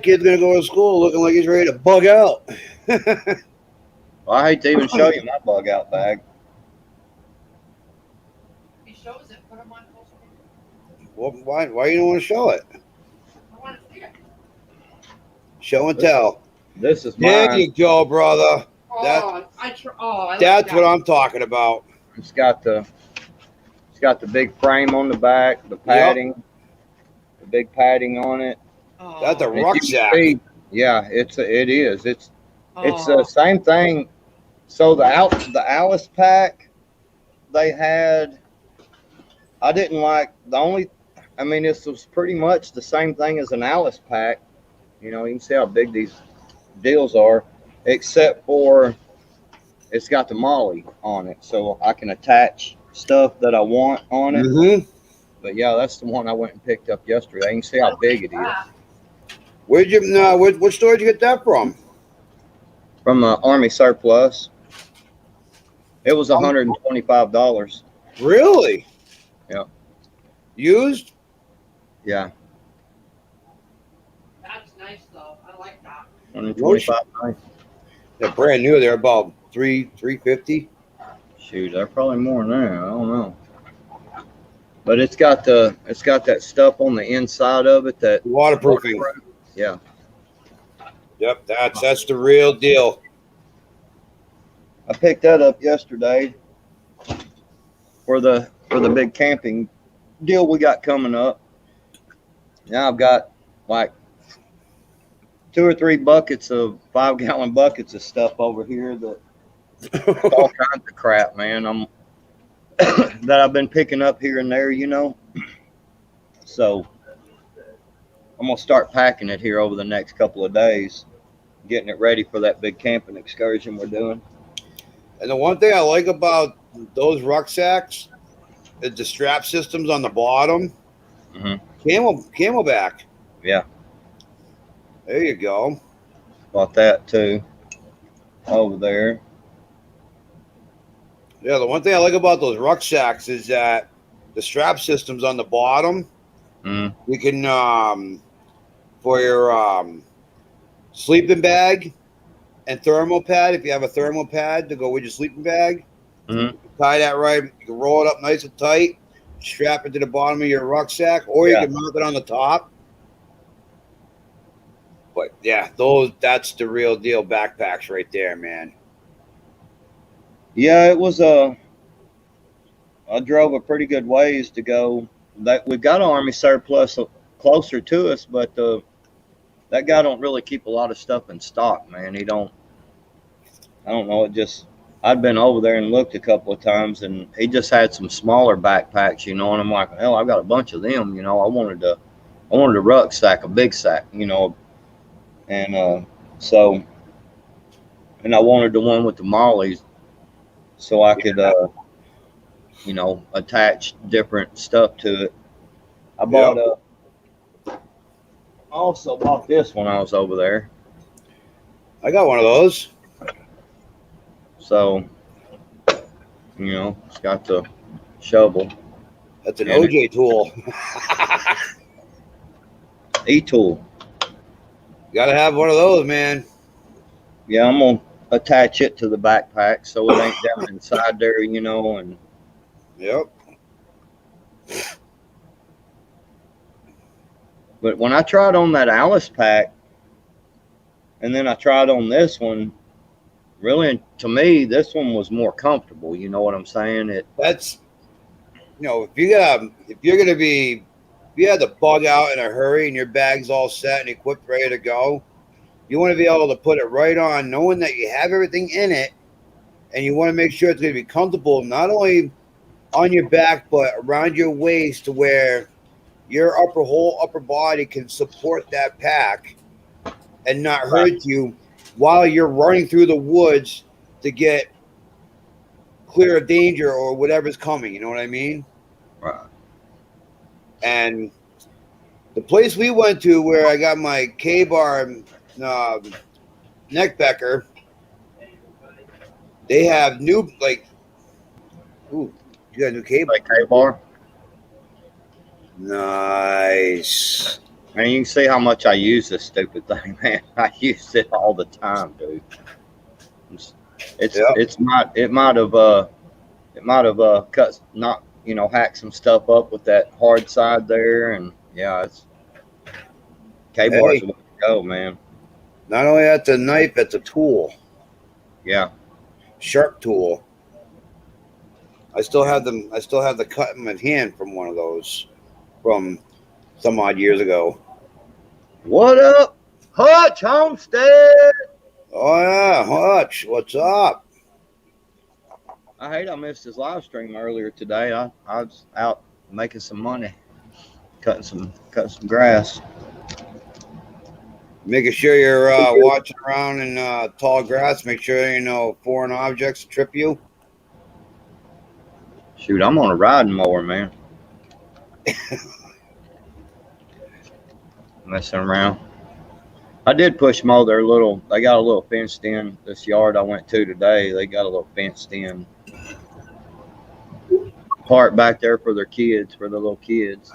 Kid's gonna go to school looking like he's ready to bug out. Well, I hate to even show you my bug out bag. He shows it. Put him on closer. Well, why you don't want to show it? I want to see it. Show and tell. This is There mine. you go, brother. That's what I'm talking about. It's got the big frame on the back, the padding, the big padding on it. That's a And you rucksack. can see- yeah, it is. It's the same thing. So the Alice pack they had, I didn't like this was pretty much the same thing as an Alice pack. You know, you can see how big these deals are, except for it's got the molly on it, so I can attach stuff that I want on it. Mm-hmm. But yeah, that's the one I went and picked up yesterday. You can see how big it is. Where'd you? What store did you get that from? From Army Surplus. It was $125. Really? Yeah. Used? Yeah, That's nice though. I like that. 125. They're brand new. They're about $350. Shoot, they're probably more than that. I don't know. But it's got that stuff on the inside of it that Waterproofing. Yeah. Yep, that's the real deal. I picked that up yesterday for the big camping deal we got coming up. Now I've got like 2 or 3 buckets of 5-gallon buckets of stuff over here that all kinds of crap, man. That I've been picking up here and there, So I'm gonna start packing it here over the next couple of days, getting it ready for that big camping excursion we're doing. And the one thing I like about those rucksacks is the strap systems on the bottom. Mm-hmm. Camelback. Yeah. There you go. Bought that too over there. Yeah, the one thing I like about those rucksacks is that the strap systems on the bottom. You can for your sleeping bag and thermal pad. If you have a thermal pad to go with your sleeping bag, tie that right. You can roll it up nice and tight, strap it to the bottom of your rucksack, or you can mount it on the top. But yeah, that's the real deal backpacks right there, man. Yeah, it was I drove a pretty good ways to go. That we've got an Army Surplus closer to us, but that guy don't really keep a lot of stuff in stock, man. He don't. I don't know. I'd been over there and looked a couple of times, and he just had some smaller backpacks, and I'm like, hell, I've got a bunch of them, I wanted a rucksack, a big sack, and so, and I wanted the one with the mollies, so I could, attach different stuff to it. I also bought this when I was over there. I got one of those. So, it's got the shovel. That's an OJ tool. E-tool. Gotta have one of those, man. Yeah, I'm gonna attach it to the backpack so it ain't down inside there, and Yep. But when I tried on that Alice pack, and then I tried on this one, really, to me, this one was more comfortable. You know what I'm saying? That's, if you had to bug out in a hurry and your bag's all set and equipped, ready to go, you want to be able to put it right on, knowing that you have everything in it, and you want to make sure it's going to be comfortable, not only on your back, but around your waist, to where your upper body can support that pack and not hurt you while you're running through the woods to get clear of danger or whatever's coming. You know what I mean? Right. And the place we went to where I got my K-bar neckbecker, they have new, you got a new K-bar? Like K-bar? Nice. Man, you can see how much I use this stupid thing, man. I use it all the time, dude. It might have cut, not, hacked some stuff up with that hard side there, and yeah, it's K-bar's the way to go, man. Not only that's a knife, it's a tool. Yeah. Sharp tool. I still have them. I still have the cut in my hand from one of those from some odd years ago. What up, Hutch Homestead? Oh yeah, Hutch, what's up? I hate I missed his live stream earlier today. I was out making some money, cutting some grass. Making sure you're watching around in tall grass. Make sure you know foreign objects trip you. Shoot, I'm on a riding mower, man. Messing around. I did push mow their little. They got a little fenced in. This yard I went to today, they got a little fenced in part back there for their kids, for the little kids.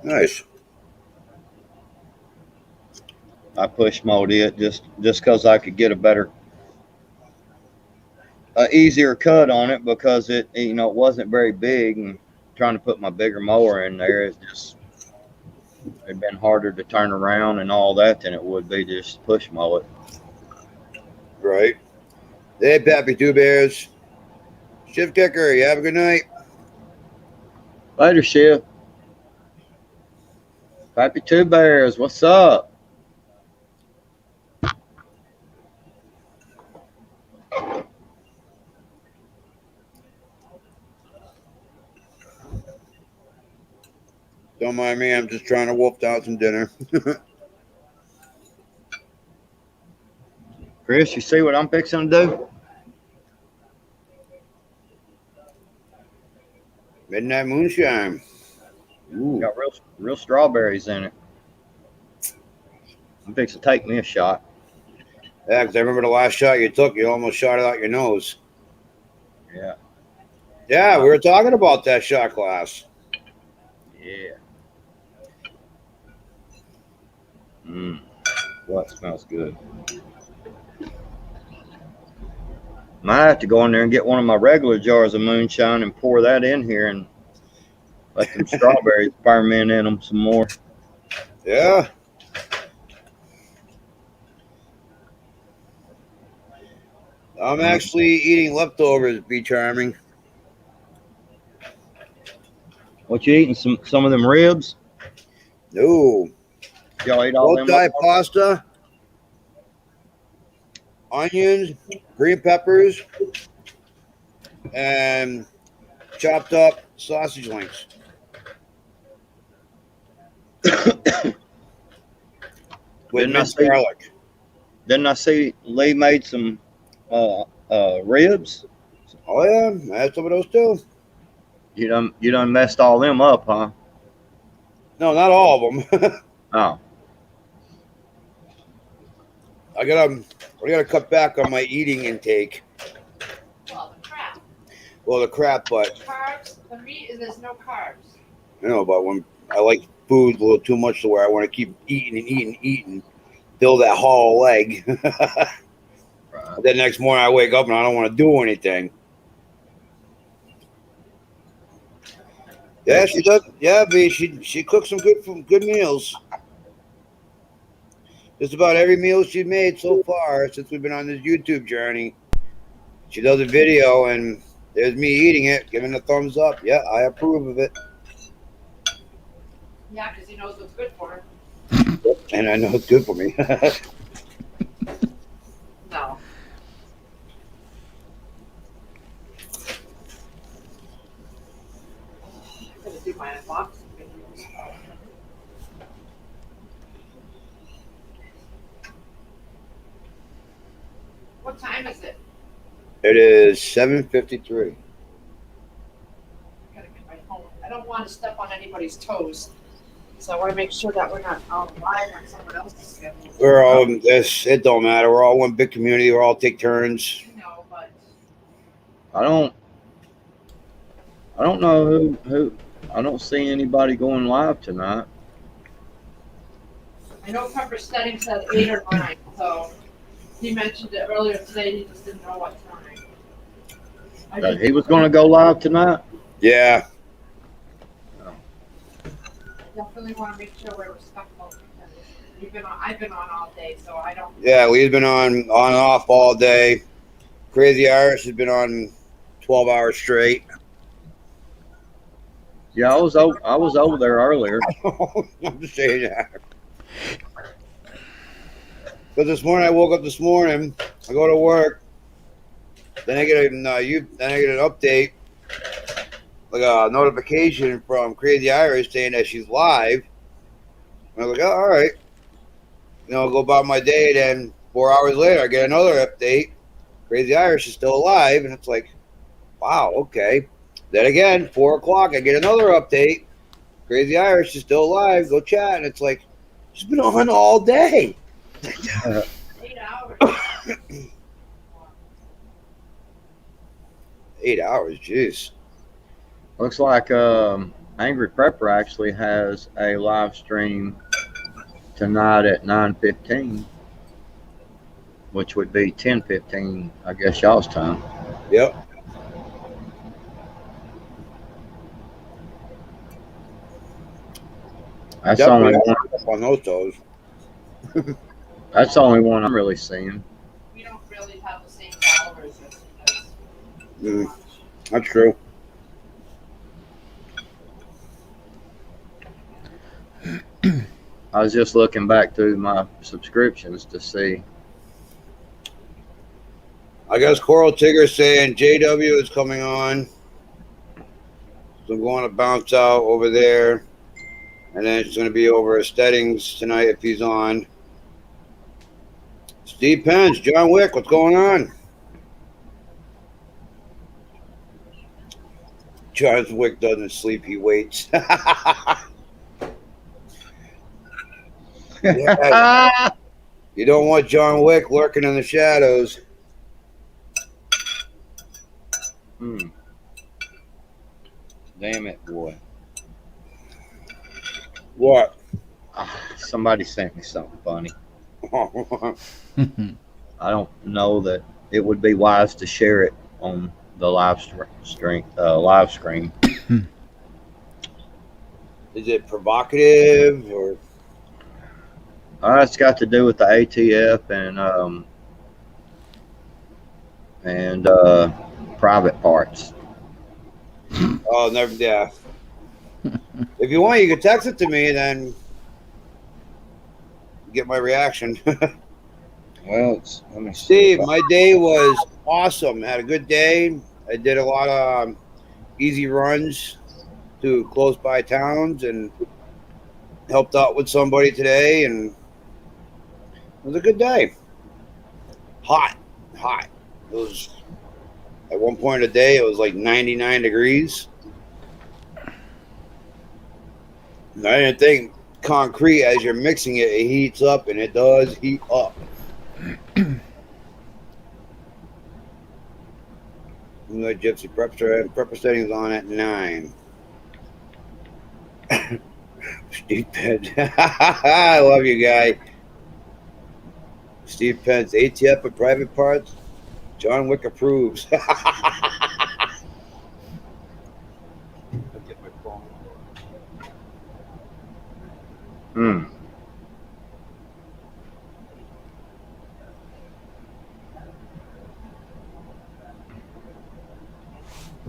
Nice. I push mowed it just because I could get a easier cut on it because it wasn't very big, and trying to put my bigger mower in there, it'd been harder to turn around and all that than it would be just push mow it. Right. Hey, Pappy Two Bears. Shift Kicker, you have a good night. Later, Shift. Pappy Two Bears, what's up? Don't mind me, I'm just trying to wolf down some dinner. Chris, you see what I'm fixing to do? Midnight moonshine. Ooh. Got real strawberries in it. I'm fixing to take me a shot. Yeah, because I remember the last shot you took, you almost shot it out your nose. Yeah. Yeah, we were talking about that shot glass. Yeah. Well, that smells good. Might have to go in there and get one of my regular jars of moonshine and pour that in here and let them strawberries ferment in them some more. Yeah. I'm actually eating leftovers, Be Charming. What you eating? Some of them ribs? No. Y'all eat all them? Bow tie pasta, onions, green peppers, and chopped up sausage links. With minced garlic. Didn't I see Lee made some ribs? Oh yeah, I had some of those too. You done messed all them up, huh? No, not all of them. Oh. I gotta cut back on my eating intake. Well, the crap. Well, the crap, but Carbs. The meat, there's no carbs. you know, but when I like food a little too much to where I want to keep eating and eating and eating, build that hollow leg. Right. Then next morning I wake up and I don't want to do anything. Yeah, she does. Yeah, B. She cooks some good meals. Just about every meal she's made so far since we've been on this YouTube journey. She does a video and there's me eating it, giving a thumbs up. Yeah, I approve of it. Yeah, because he knows what's good for her. And I know it's good for me. No. I'm going to do my unboxing videos. What time is it? It is 7:53. I gotta get my phone. I don't want to step on anybody's toes. So I want to make sure that we're not all live on someone else's schedule. We're all this. It don't matter. We're all one big community. We're all take turns. No, but I don't know who. I don't see anybody going live tonight. I know Pepper Stedding said 8 or 9, so he mentioned it earlier today. He just didn't know what time. He was going to go live tonight. Yeah. Definitely want to make sure we're respectful because I've been on all day, so I don't. Yeah, we've been on and off all day. Crazy Irish has been on 12 hours straight. Yeah, I was over there earlier. I'm just saying that. Because this morning I woke up this morning, I go to work, then I get an update, like a notification from Crazy Irish saying that she's live. I was like, oh, all right. Go about my day. Then 4 hours later, I get another update. Crazy Irish is still alive. And it's like, wow, okay. Then again, 4 o'clock, I get another update. Crazy Irish is still alive. Go chat. And it's like, she's been on all day. 8 hours. 8 hours, jeez. Looks like Angry Prepper actually has a live stream tonight at 9:15, which would be 10:15, I guess, y'all's time. Yep. That's the only one. On those toes. That's the only one I'm really seeing. We don't really have the same followers as he does. That's true. I was just looking back through my subscriptions to see. I guess Coral Tigger saying JW is coming on. So I'm going to bounce out over there. And then it's going to be over at Steddings tonight if he's on. Steve Pence, John Wick, what's going on? John Wick doesn't sleep, he waits. Yeah. You don't want John Wick lurking in the shadows. Damn it, boy. What? Somebody sent me something funny. I don't know that it would be wise to share it on the live stream. Is it provocative or? It's got to do with the ATF and private parts. Oh, never. Yeah. If you want, you can text it to me, then get my reaction. Well, let me see. Steve, my day was awesome. Had a good day. I did a lot of easy runs to close by towns and helped out with somebody today, and it was a good day. Hot. It was at one point of the day it was like 99 degrees. And I didn't think concrete, as you're mixing it, it heats up, and it does heat up. Gypsy prepper settings on at 9. Steve Pence. I love you, guy. Steve Pence, ATF and private parts. John Wick approves.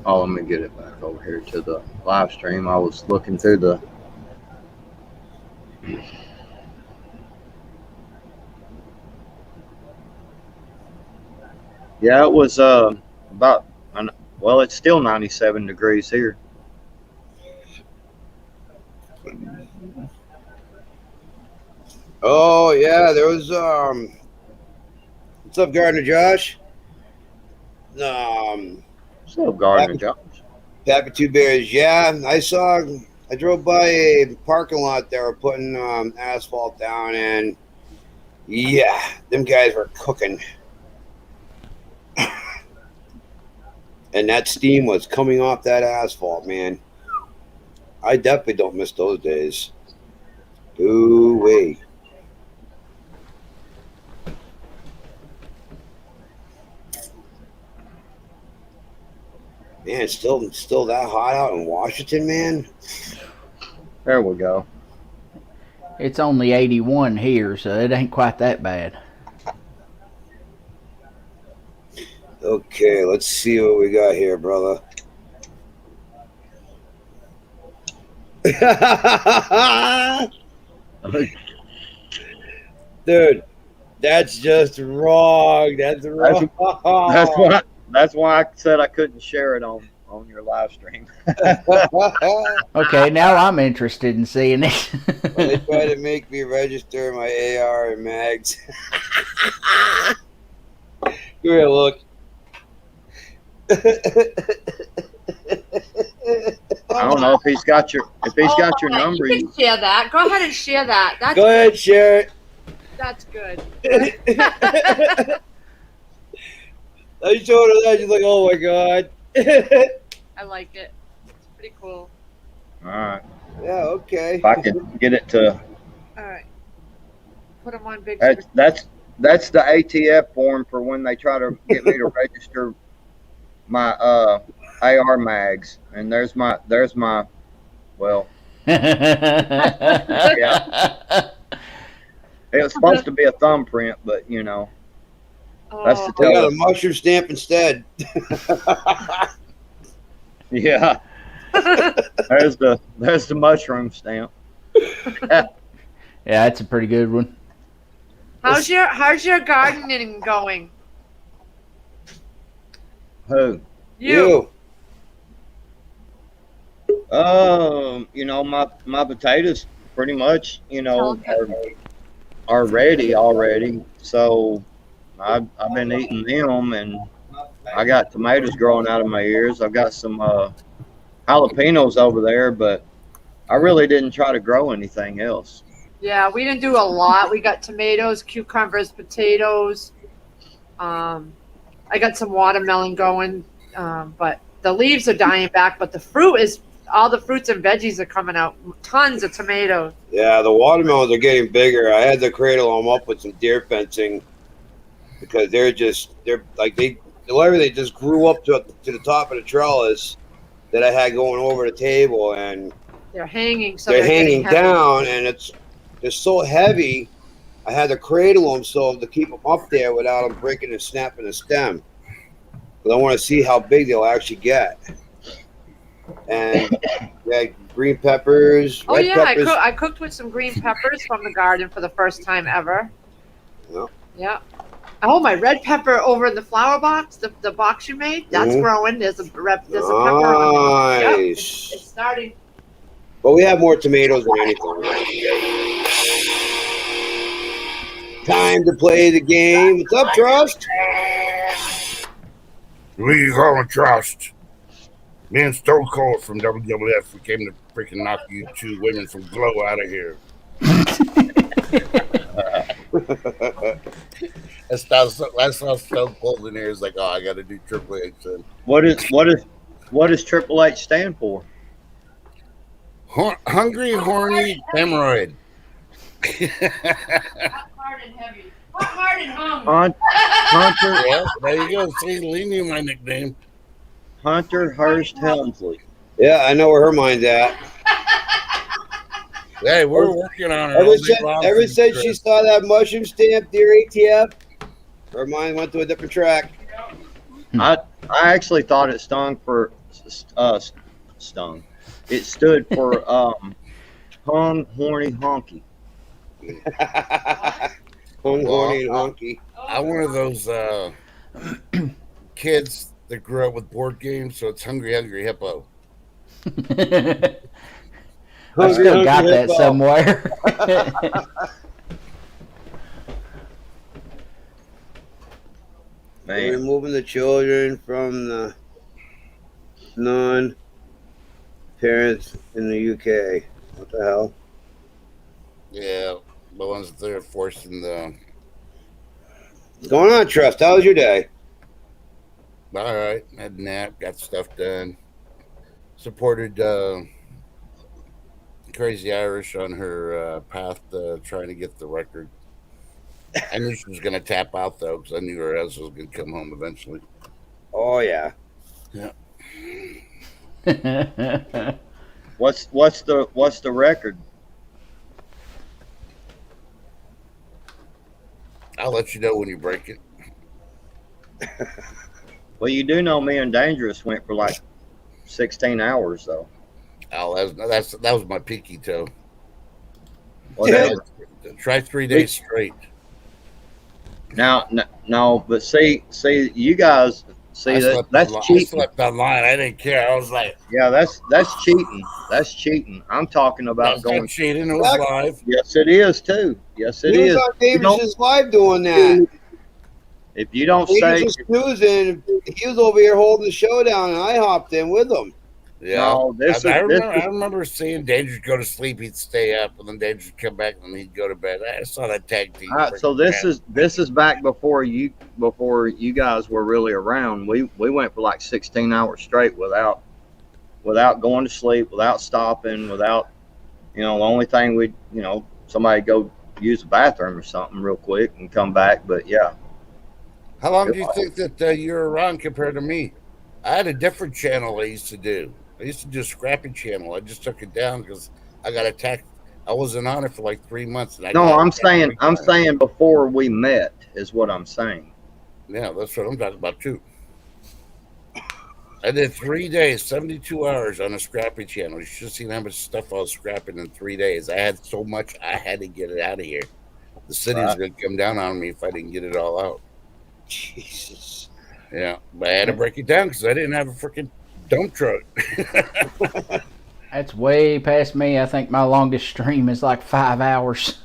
Oh, let me get it back over here to the live stream. I was looking through the. Yeah, it was about. Well, it's still 97 degrees here. Oh yeah, there was what's up, Gardner Josh? What's up, Gardner Josh? Pappy Two Bears. Yeah, I drove by a parking lot they were putting asphalt down, and yeah, them guys were cooking. And that steam was coming off that asphalt, man. I definitely don't miss those days. Ooh-wee. Man, it's still that hot out in Washington, man. There we go. It's only 81 here, so it ain't quite that bad. Okay, let's see what we got here, brother. Dude, that's just wrong. That's wrong. That's why I said I couldn't share it on on your live stream. Okay, now I'm interested in seeing it. They try to make me register my AR and mags. Give me a look. I don't know if he's got your number. You can share that. Go ahead and share that. That's Go ahead, share it. That's good. I showed her that. She's like, "Oh my god." I like it. It's pretty cool. All right. Yeah. Okay. If I can get it to. All right. Put them on big. That's the ATF form for when they try to get me to register my AR mags, and there's my well. Yeah. It was supposed to be a thumbprint, but you know, that's the They got a tell. mushroom stamp instead. Yeah. There's the mushroom stamp. Yeah, that's a pretty good one. How's your gardening going? Who? You. You know, my potatoes pretty much, you know, are ready already. So I've been eating them, and I got tomatoes growing out of my ears. I've got some jalapenos over there, but I really didn't try to grow anything else. Yeah, we didn't do a lot. We got tomatoes, cucumbers, potatoes. I got some watermelon going, but the leaves are dying back. But the fruit is all the fruits and veggies are coming out. Tons of tomatoes. Yeah, the watermelons are getting bigger. I had to cradle them up with some deer fencing because they're like they just grew up to the top of the trellis that I had going over the table, and They're hanging. So they're getting hanging heavy. down, and they're so heavy. I had to cradle them so to keep them up there without them breaking and snapping the stem. Because I want to see how big they'll actually get. And yeah, green peppers, Oh red yeah, peppers. I cooked with some green peppers from the garden for the first time ever. Yeah. Yeah. Oh, my red pepper over in the flower box, the box you made, that's growing. There's a pepper on it. Yep, Nice. it's starting. But we have more tomatoes than anything. Time to play the game. What's up, Trust? Who you calling Trust? Me and Stone Cold from WWF, we came to freaking knock you two women from Glow out of here. That's how Stone Cold in here is like, oh, I got to do Triple H then. What does Triple H stand for? Hungry, horny, hemorrhoid. Hard and heavy. Hard and hungry. Hunter. Yeah, there you go. See, Lee knew my nickname. Hunter Hurst Helmsley. Yeah, I know where her mind's at. Hey, we're working on her. Ever since she saw that mushroom stamp, dear ATF, her mind went to a different track. I actually thought it stung for stung. It stood for hung, horny, honky. Hung, horny, and honky. I'm one of those kids that grew up with board games, so it's Hungry Hungry Hippo. I still got that somewhere. We're removing the children from the non-parents in the UK. What the hell? Yeah, the ones that they're forcing the. What's going on, Trust? How was your day? All right, had a nap, got stuff done. Supported Crazy Irish on her path to trying to get the record. I knew she was going to tap out though, because I knew her ass was going to come home eventually. Oh yeah. Yeah. What's the record? I'll let you know when you break it. Well, you do know me and Dangerous went for like 16 hours though. Oh, that was my peaky toe. Well, Try 3 days straight. Now, no, but see, you guys See, that's I cheating. slept online. I didn't care. I was like, Yeah, that's cheating. That's cheating. I'm talking about that's not going. cheating. It was live. Yes, it is too. Yes, it He was is. on You don't, Davis's live doing that. if you don't Davis say was snoozing. He was over here holding the show down, and I hopped in with him. Yeah, no, I remember seeing Dangerous go to sleep. He'd stay up, and then Dangerous come back, and then he'd go to bed. I saw that tag team. All right, so this is back before you guys were really around. We went for like 16 hours straight without going to sleep, without stopping, without the only thing we somebody go use the bathroom or something real quick and come back. But yeah. How long do you think that you were around compared to me? I had a different channel I used to do. I used to do a Scrappy channel. I just took it down because I got attacked. I wasn't on it for like 3 months. And I'm saying before we met is what I'm saying. Yeah, that's what I'm talking about too. I did 3 days, 72 hours on a Scrappy channel. You should have seen how much stuff I was scrapping in 3 days. I had so much, I had to get it out of here. The city was going to come down on me if I didn't get it all out. Jesus. Yeah, but I had to break it down because I didn't have a freaking dump truck. That's way past me. I think my longest stream is like 5 hours.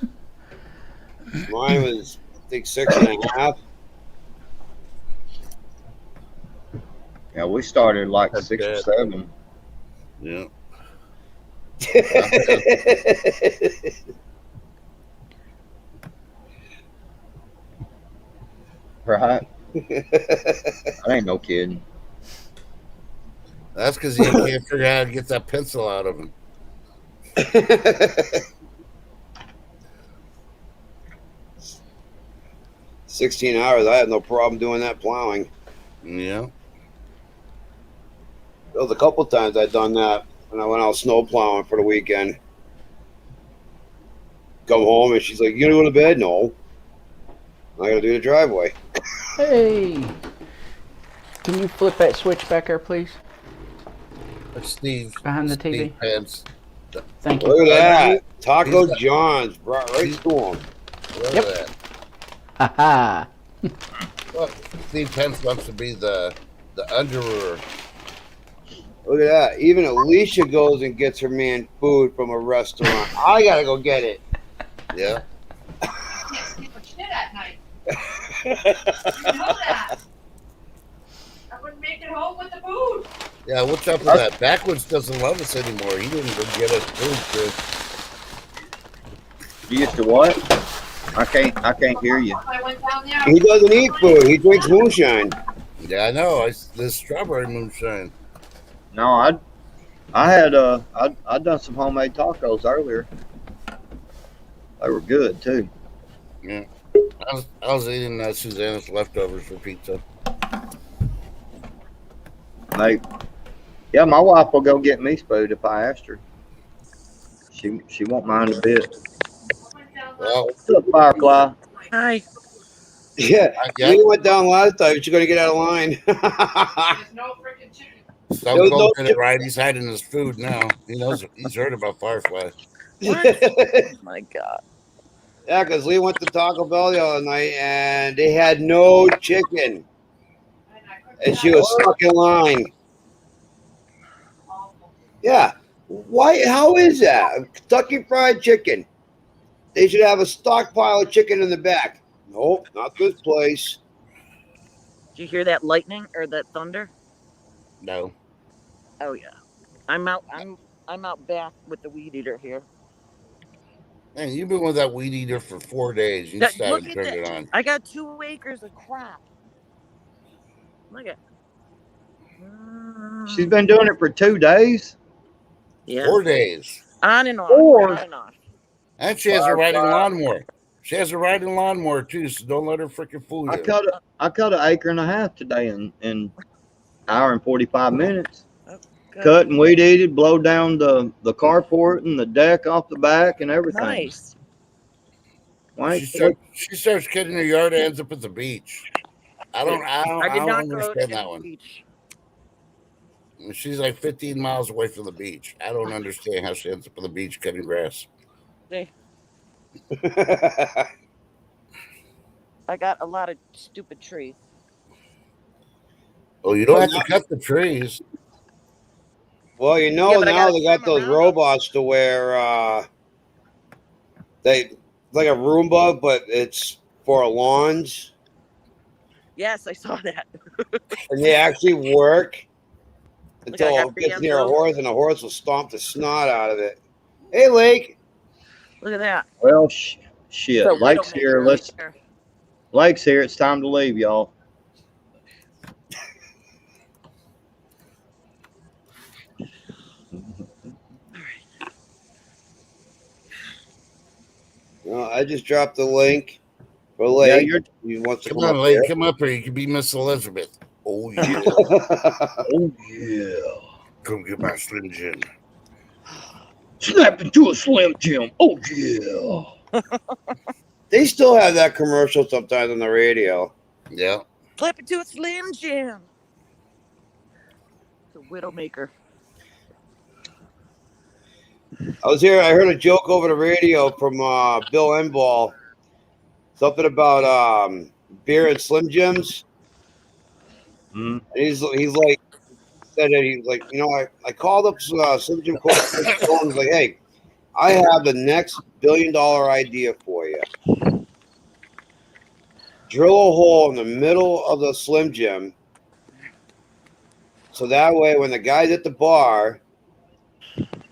Mine was, I think, 6.5. Yeah, we started like That's 6 or bad. 7. Yeah. Right? I ain't no kidding. That's because you can't figure out how to get that pencil out of him. 16 hours. I had no problem doing that plowing. Yeah. There was a couple times I'd done that when I went out snow plowing for the weekend. Come home and she's like, "You gonna go to bed?" No. I gotta do the driveway. Hey, can you flip that switch back there, please? That's Steve. Behind the Steve TV. Pence. Thank you. Look at that. Taco He's- John's brought right to him. Look Yep. at that. Ha ha. Well, Steve Pence wants to be the underer. Look at that. Even Alicia goes and gets her man food from a restaurant. I gotta go get it. Yeah. Shit at night. You know that. I wouldn't make it home with the food. Yeah, what's up with that? Backwoods doesn't love us anymore. He didn't even get us food, You used to what? I can't hear you. I went down there. He doesn't eat food. He drinks moonshine. Chris. Yeah, I know. This strawberry moonshine. No, I had I done some homemade tacos earlier. They were good too. Yeah. I was eating Susanna's leftovers for pizza. Yeah, my wife will go get me food if I asked her. She won't mind a bit. Well, What's up, Firefly? Hi. Yeah. Yeah. We went down last time. You're gonna get out of line. There's no freaking chicken. Stone There was Cold no- did it right. He's hiding his food now. He knows. He's heard about Firefly. My God. Yeah, because Lee went to Taco Bell the other night and they had no chicken. And she was stuck in line. Yeah. Why? How is that? Kentucky Fried Chicken. They should have a stockpile of chicken in the back. Nope, not this place. Did you hear that lightning or that thunder? No. Oh yeah. I'm out back with the weed eater here. Man, you've been with that weed eater for 4 days. You just Look haven't at turned that. it on. I got 2 acres of crap. Look at. She's been doing it for 2 days. Yeah. 4 days. On and off. Four. On and off. And she has a riding Firefly. lawnmower. She has a riding lawnmower too, so don't let her freaking fool I you. cut an acre and a half today in hour and 45 minutes. Good. Cut and weed eated, blow down the carport and the deck off the back and everything. Nice. Why? She starts cutting her yard and ends up at the beach. I don't I did not go to understand the that one. beach. She's like 15 miles away from the beach. I don't understand how she ends up on the beach cutting grass. See, I got a lot of stupid trees. Oh, you don't have to cut the trees. Well, you know, Yeah, but I now gotta they got trim those around 'em. robots to where they like a Roomba, but it's for lawns, Yes, I saw that. and they actually work Like I until got it gets near a bandsaw. horse, and the horse will stomp the snot out of it. Hey, Lake. Look at that. Well, It's shit. a Lake's here. widowmaker right there. Lake's here. It's time to leave, y'all. I just dropped the link for Yeah, Lake. you're. He wants to Come come on, up Lake. here. Come up here. You can be Miss Elizabeth. Oh, yeah. Oh yeah. Come get my Slim Jim. Snap into a Slim Jim. Oh yeah. They still have that commercial sometimes on the radio. Yeah. Flip it to a Slim Jim. It's a widowmaker. I heard a joke over the radio from Bill Enball. Something about beer and Slim Jims. Mm. And he's like, said that he's like, I called up Slim Jim Corporation. He's like, hey, I have the next $1 billion idea for you. Drill a hole in the middle of the Slim Jim, so that way when the guy's at the bar,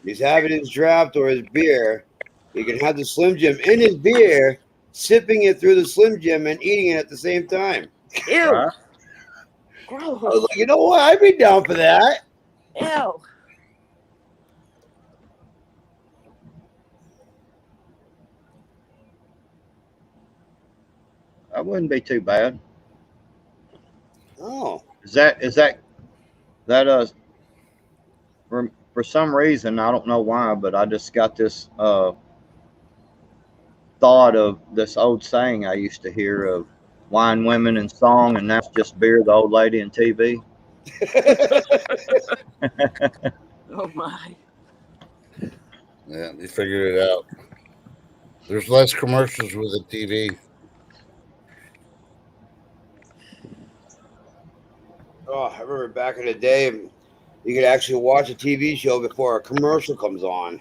he's having his draft or his beer, he can have the Slim Jim in his beer, sipping it through the Slim Jim and eating it at the same time. Ew. Right. I was Gross. like, you know what? I'd be down for that. Ew. That wouldn't be too bad. Oh. Is that for some reason, I don't know why, but I just got this thought of this old saying I used to hear of wine, women, and song, and that's just beer, the old lady, and TV. Oh my. Yeah, they figured it out. There's less commercials with the TV. Oh, I remember back in the day, you could actually watch a TV show before a commercial comes on.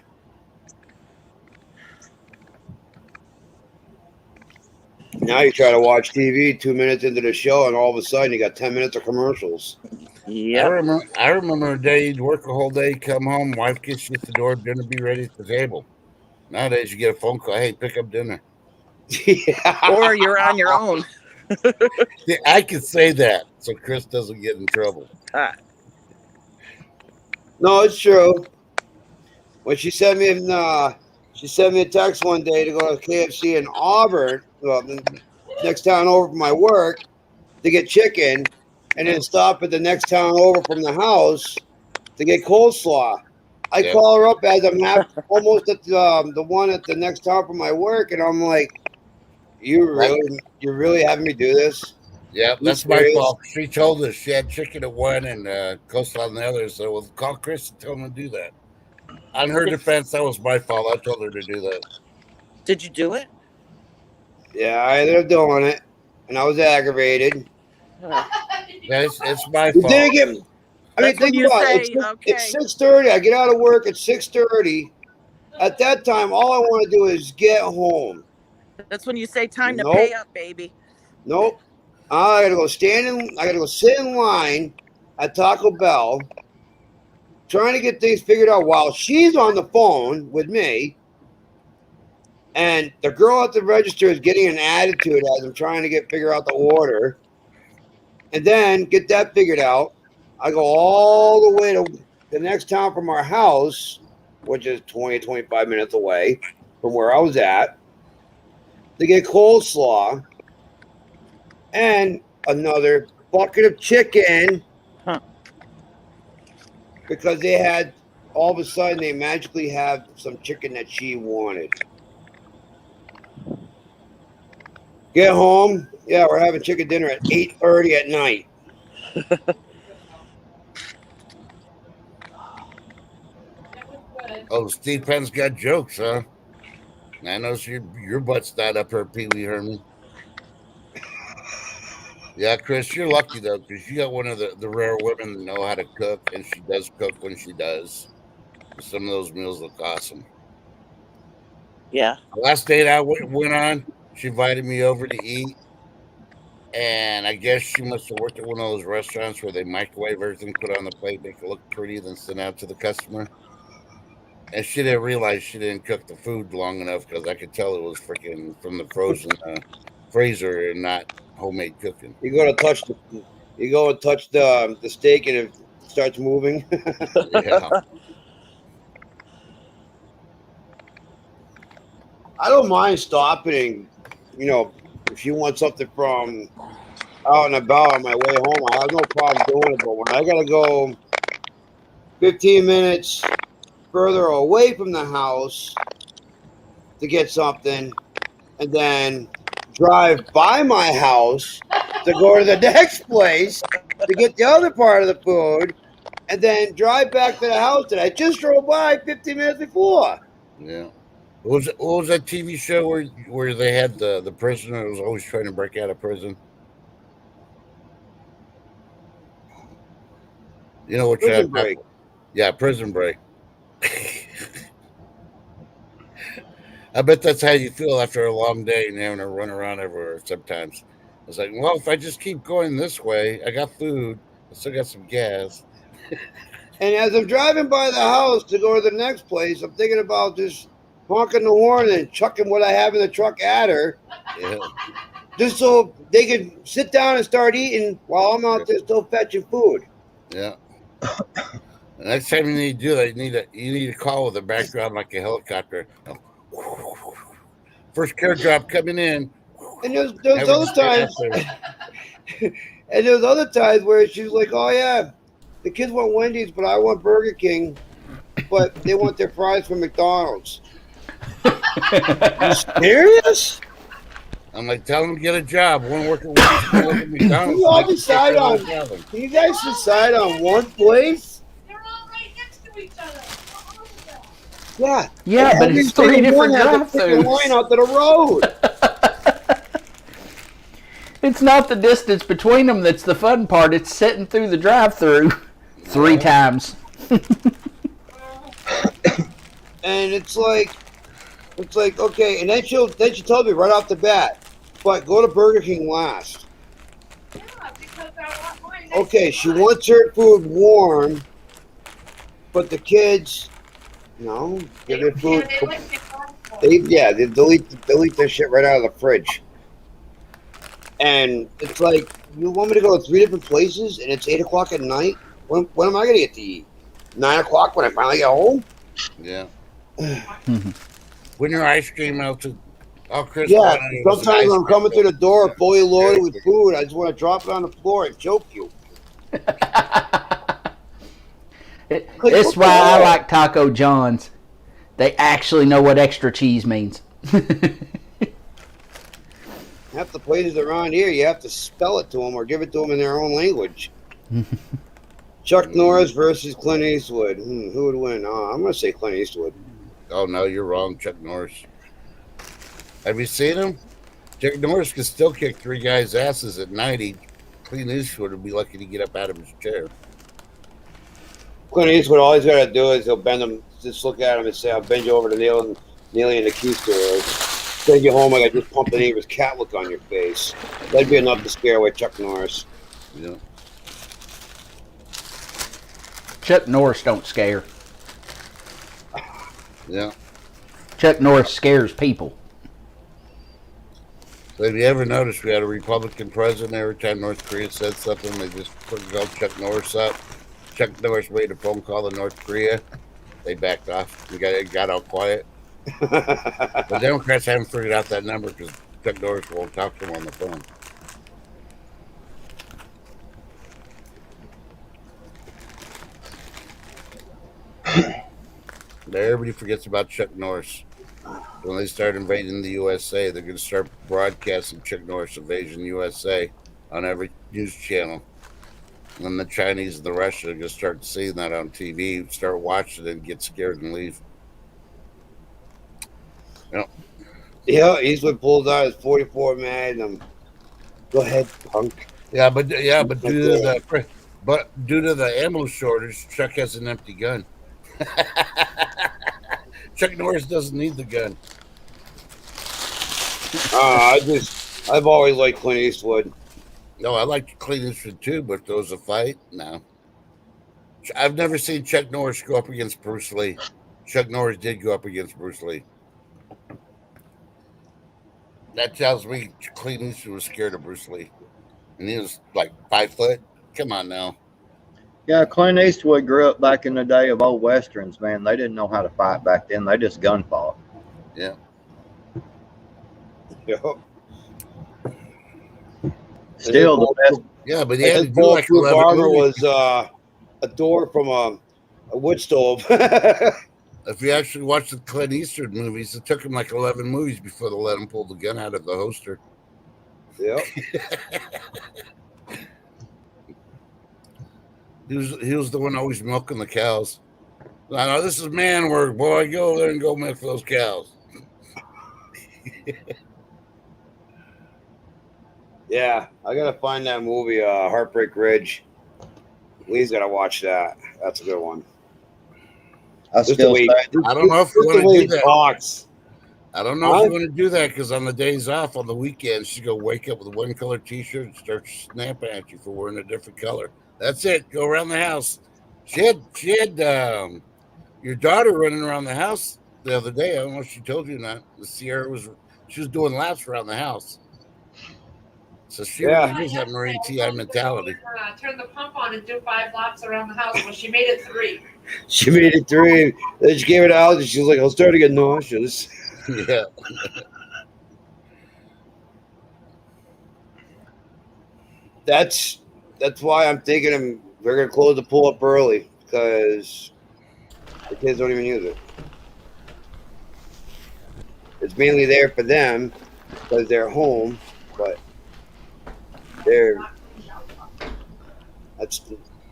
Now you try to watch TV 2 minutes into the show, and all of a sudden you got 10 minutes of commercials. Yeah. I remember a day you'd work a whole day, come home, wife gets you at the door, dinner be ready at the table. Nowadays you get a phone call, hey, pick up dinner. Yeah. Or you're on your own. Yeah, I can say that so Chris doesn't get in trouble. No, it's true. When she sent me a text one day to go to KFC in Auburn, well, the next town over from my work, to get chicken, and then stop at the next town over from the house to get coleslaw. I Yeah. call her up as I'm almost at the one at the next town from my work, and I'm like, you're really having me do this? Yeah, You that's my serious? fault. She told us she had chicken at one and coleslaw on the other. So well, call Chris and tell him to do that. On her defense, that was my fault. I told her to do that. Did you do it? Yeah, I ended up doing it, and I was aggravated. It's my You fault. didn't get. I mean, That's when think you about say, it. okay. It's 6:30. I get out of work at 6:30. At that time, all I want to do is get home. That's when you say time to Nope. pay up, baby. Nope. I gotta go I gotta go sit in line at Taco Bell, trying to get things figured out while she's on the phone with me, and the girl at the register is getting an attitude as I'm trying to figure out the order, and then get that figured out. I go all the way to the next town from our house, which is 20, 25 minutes away from where I was at, to get coleslaw and another bucket of chicken. Huh. Because they had, all of a sudden, they magically have some chicken that she wanted. Get home. Yeah, we're having chicken dinner at 8:30 at night. Oh, Steve Penn's got jokes, huh? I know your butt's not up her, Pee Wee Herman. Yeah, Chris, you're lucky though, because you got one of the rare women that know how to cook, and she does cook when she does. Some of those meals look awesome. Yeah. The last date I went on, she invited me over to eat, and I guess she must have worked at one of those restaurants where they microwave everything, put it on the plate, make it look pretty, then send out to the customer. And she didn't realize she didn't cook the food long enough because I could tell it was freaking from the frozen freezer and not homemade cooking. You go to touch the steak and it starts moving. Yeah. I don't mind stopping, if you want something from out and about on my way home, I have no problem doing it. But when I gotta go 15 minutes further away from the house to get something, and then drive by my house to go to the next place to get the other part of the food, and then drive back to the house that I just drove by 15 minutes before. Yeah. What was that TV show where they had the prisoner that was always trying to break out of prison? You know what? Prison Break. Yeah, Prison Break. I bet that's how you feel after a long day and having to run around everywhere sometimes. It's like, well, if I just keep going this way, I got food, I still got some gas. And as I'm driving by the house to go to the next place, I'm thinking about just honking the horn and chucking what I have in the truck at her, Yeah. just so they can sit down and start eating while I'm out there still fetching food. Yeah. The next time you need to do that, you need a call with a background like a helicopter. First care drop coming in. And there's other times, and there's other times where she's like, "Oh yeah, the kids want Wendy's, but I want Burger King, but they want their fries from McDonald's." You serious? I'm like, tell them to get a job. One working with McDonald's. Can you all decide on? Can you guys decide on one place? They're all right next to each other. What wrong with that? Yeah. Yeah, but it's three different drive-thrus. Line out to the road. It's not the distance between them that's the fun part. It's sitting through the drive-thru 3 times. And it's like, okay. And then she told me right off the bat, but go to Burger King last. Yeah, because I want mine next Okay, to she mine. wants her food warm, but the kids, no, give their food. Yeah, they like McDonald's. They delete their shit right out of the fridge. And it's like, you want me to go to 3 different places, and it's 8 o'clock at night. When am I gonna get to eat? 9 o'clock when I finally get home. Yeah. When your ice cream melted. Oh, Chris. Yeah. Sometimes I'm coming through the door fully loaded with food. I just want to drop it on the floor and choke you. It's why I like Taco John's. They actually know what extra cheese means. Half the places around here, you have to spell it to them or give it to them in their own language. Chuck Norris versus Clint Eastwood. Who would win? I'm going to say Clint Eastwood. Oh, no, you're wrong, Chuck Norris. Have you seen him? Chuck Norris can still kick 3 guys' asses at 90. Clint Eastwood would be lucky to get up out of his chair. Clint Eastwood, all he's got to do is he'll bend him, just look at him and say, I'll bend you over to Neely and the keister. Take you home, I got just pumped the neighbor's cat look on your face. That'd be enough to scare away Chuck Norris. Yeah. Chuck Norris don't scare. Yeah. Chuck Norris scares people. So have you ever noticed we had a Republican president? Every time North Korea said something, they just called Chuck Norris up. Chuck Norris made a phone call to North Korea. They backed off. It got all quiet. The Democrats haven't figured out that number because Chuck Norris won't talk to them on the phone. Everybody forgets about Chuck Norris. When they start invading the USA, they're going to start broadcasting Chuck Norris Invasion USA on every news channel. And then the Chinese and the Russians are going to start seeing that on TV, start watching it, and get scared and leave. Yep. Yeah, Eastwood pulls out his 44 Magnum. Go ahead, punk. Yeah, but due to Like, the ammo shortage, Chuck has an empty gun. Chuck Norris doesn't need the gun. I've always liked Clint Eastwood. No, I like Clint Eastwood too, but if there was a fight, no. I've never seen Chuck Norris go up against Bruce Lee. Chuck Norris did go up against Bruce Lee. That tells me Clint Eastwood was scared of Bruce Lee. And he was like 5 foot. Come on now. Yeah, Clint Eastwood grew up back in the day of old westerns, man. They didn't know how to fight back then. They just gun fought. Yeah. Yep. Still the best. Yeah, but he had to His do like bulletproof 11 armor movies. was a door from a wood stove. If you actually watch the Clint Eastwood movies, it took him like 11 movies before they let him pull the gun out of the holster. Yep. He was the one always milking the cows. I know this is man work, boy. Go over there and go milk those cows. Yeah, I gotta find that movie, Heartbreak Ridge. Lee's gotta watch that. That's a good one. I still say, I don't know if you want to do that. Talks. I don't know if you want to do that because on the days off on the weekends, she's gonna wake up with a one color T-shirt and start snapping at you for wearing a different color. That's it. Go around the house. She had your daughter running around the house the other day. I don't know if she told you or not. The Sierra she was doing laps around the house. So she really is that Marine TI mentality. Turn the pump on and do 5 laps around the house. Well, she made it 3. She made it 3. Then she gave it out, and she was like, "I'll start to get nauseous." Yeah. That's why I'm thinking we're gonna close the pool up early because the kids don't even use it. It's mainly there for them because they're home, but that's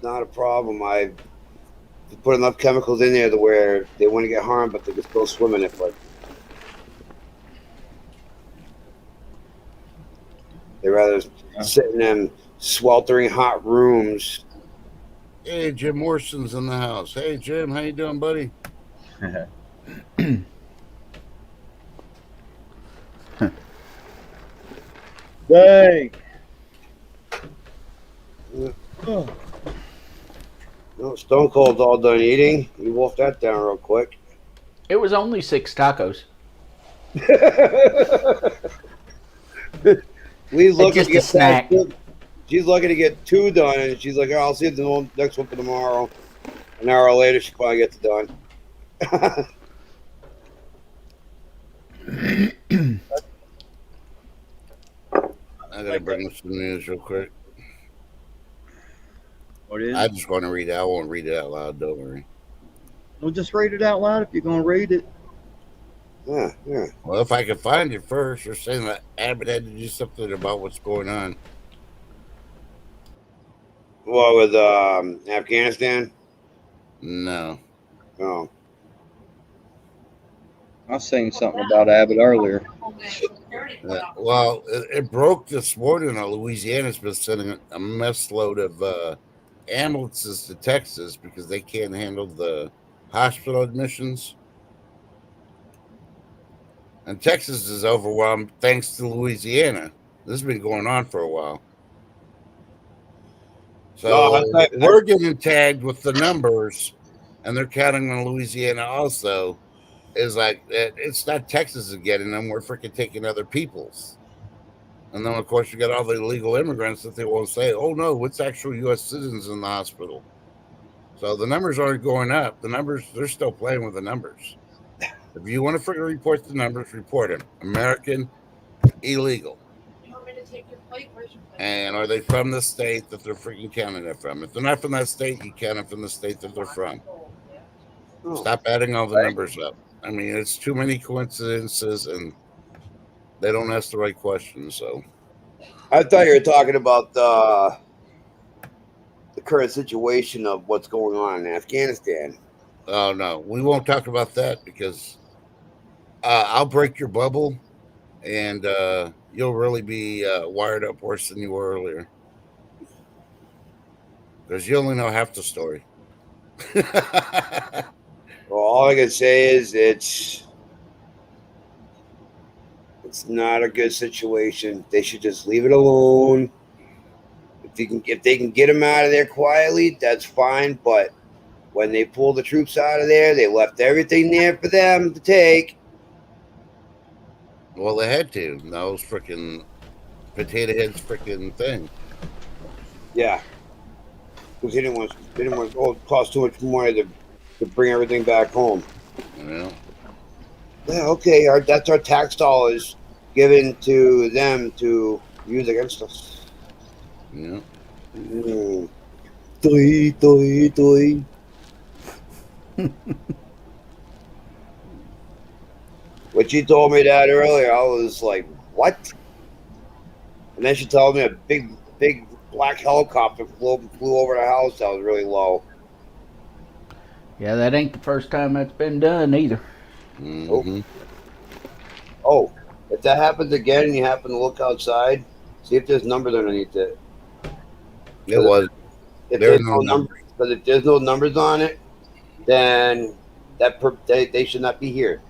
not a problem. I put enough chemicals in there to where they wouldn't get harmed, but they could still swim in it. But they rather sit in them sweltering hot rooms. Hey, Jim Morson's in the house. Hey, Jim, how you doing, buddy? Dang. No, Stone Cold's all done eating. You wolfed that down real quick. It was only 6 tacos. Lee's looking just to get a snack. She's lucky to get 2 done, and she's like, "Oh, I'll see the next one for tomorrow." An hour later, she finally gets it done. I gotta bring up some news real quick. What is I it? just want to read it. I won't read it out loud. Don't worry. Well, just read it out loud if you're going to read it. Yeah. Well, if I can find it first, you're saying that Abbott had to do something about what's going on. What with Afghanistan? No. Oh. I seen something about Abbott earlier. Well, it broke this morning. Louisiana's been sending a mess load of ambulances to Texas because they can't handle the hospital admissions. And Texas is overwhelmed thanks to Louisiana. This has been going on for a while. So we're getting tagged with the numbers, and they're counting on Louisiana also. Is like it's not Texas is getting them. We're freaking taking other people's. And then, of course, you got all the illegal immigrants that they won't say, "Oh no, it's actual U.S. citizens in the hospital." So the numbers aren't going up. The numbers, they're still playing with the numbers. If you want to freaking report the numbers, report them. American, illegal. You want me to take your plate? Where's your plate? And are they from the state that they're freaking counting it from? If they're not from that state, you count them from the state that they're from. Stop adding all the numbers up. I mean, it's too many coincidences, and they don't ask the right questions. So, I thought you were talking about the current situation of what's going on in Afghanistan. Oh no, we won't talk about that because I'll break your bubble, and you'll really be wired up worse than you were earlier. Because you only know half the story. Well, all I can say is it's not a good situation. They should just leave it alone. If they can get him out of there quietly, that's fine. But when they pull the troops out of there, they left everything there for them to take. Well, they had to. That was freaking Potato Head's freaking thing. Yeah, because they didn't want it cost too much money to bring everything back home. Yeah. Yeah, okay. That's our tax dollars given to them to use against us. Yeah. Doi. When she told me that earlier, I was like, "What?" And then she told me a big black helicopter flew over the house that was really low. Yeah, that ain't the first time that's been done either. Mm-hmm. Oh, if that happens again and you happen to look outside, see if there's numbers underneath it. It was. If There there's are no numbers, because if there's no numbers on it, then they should not be here.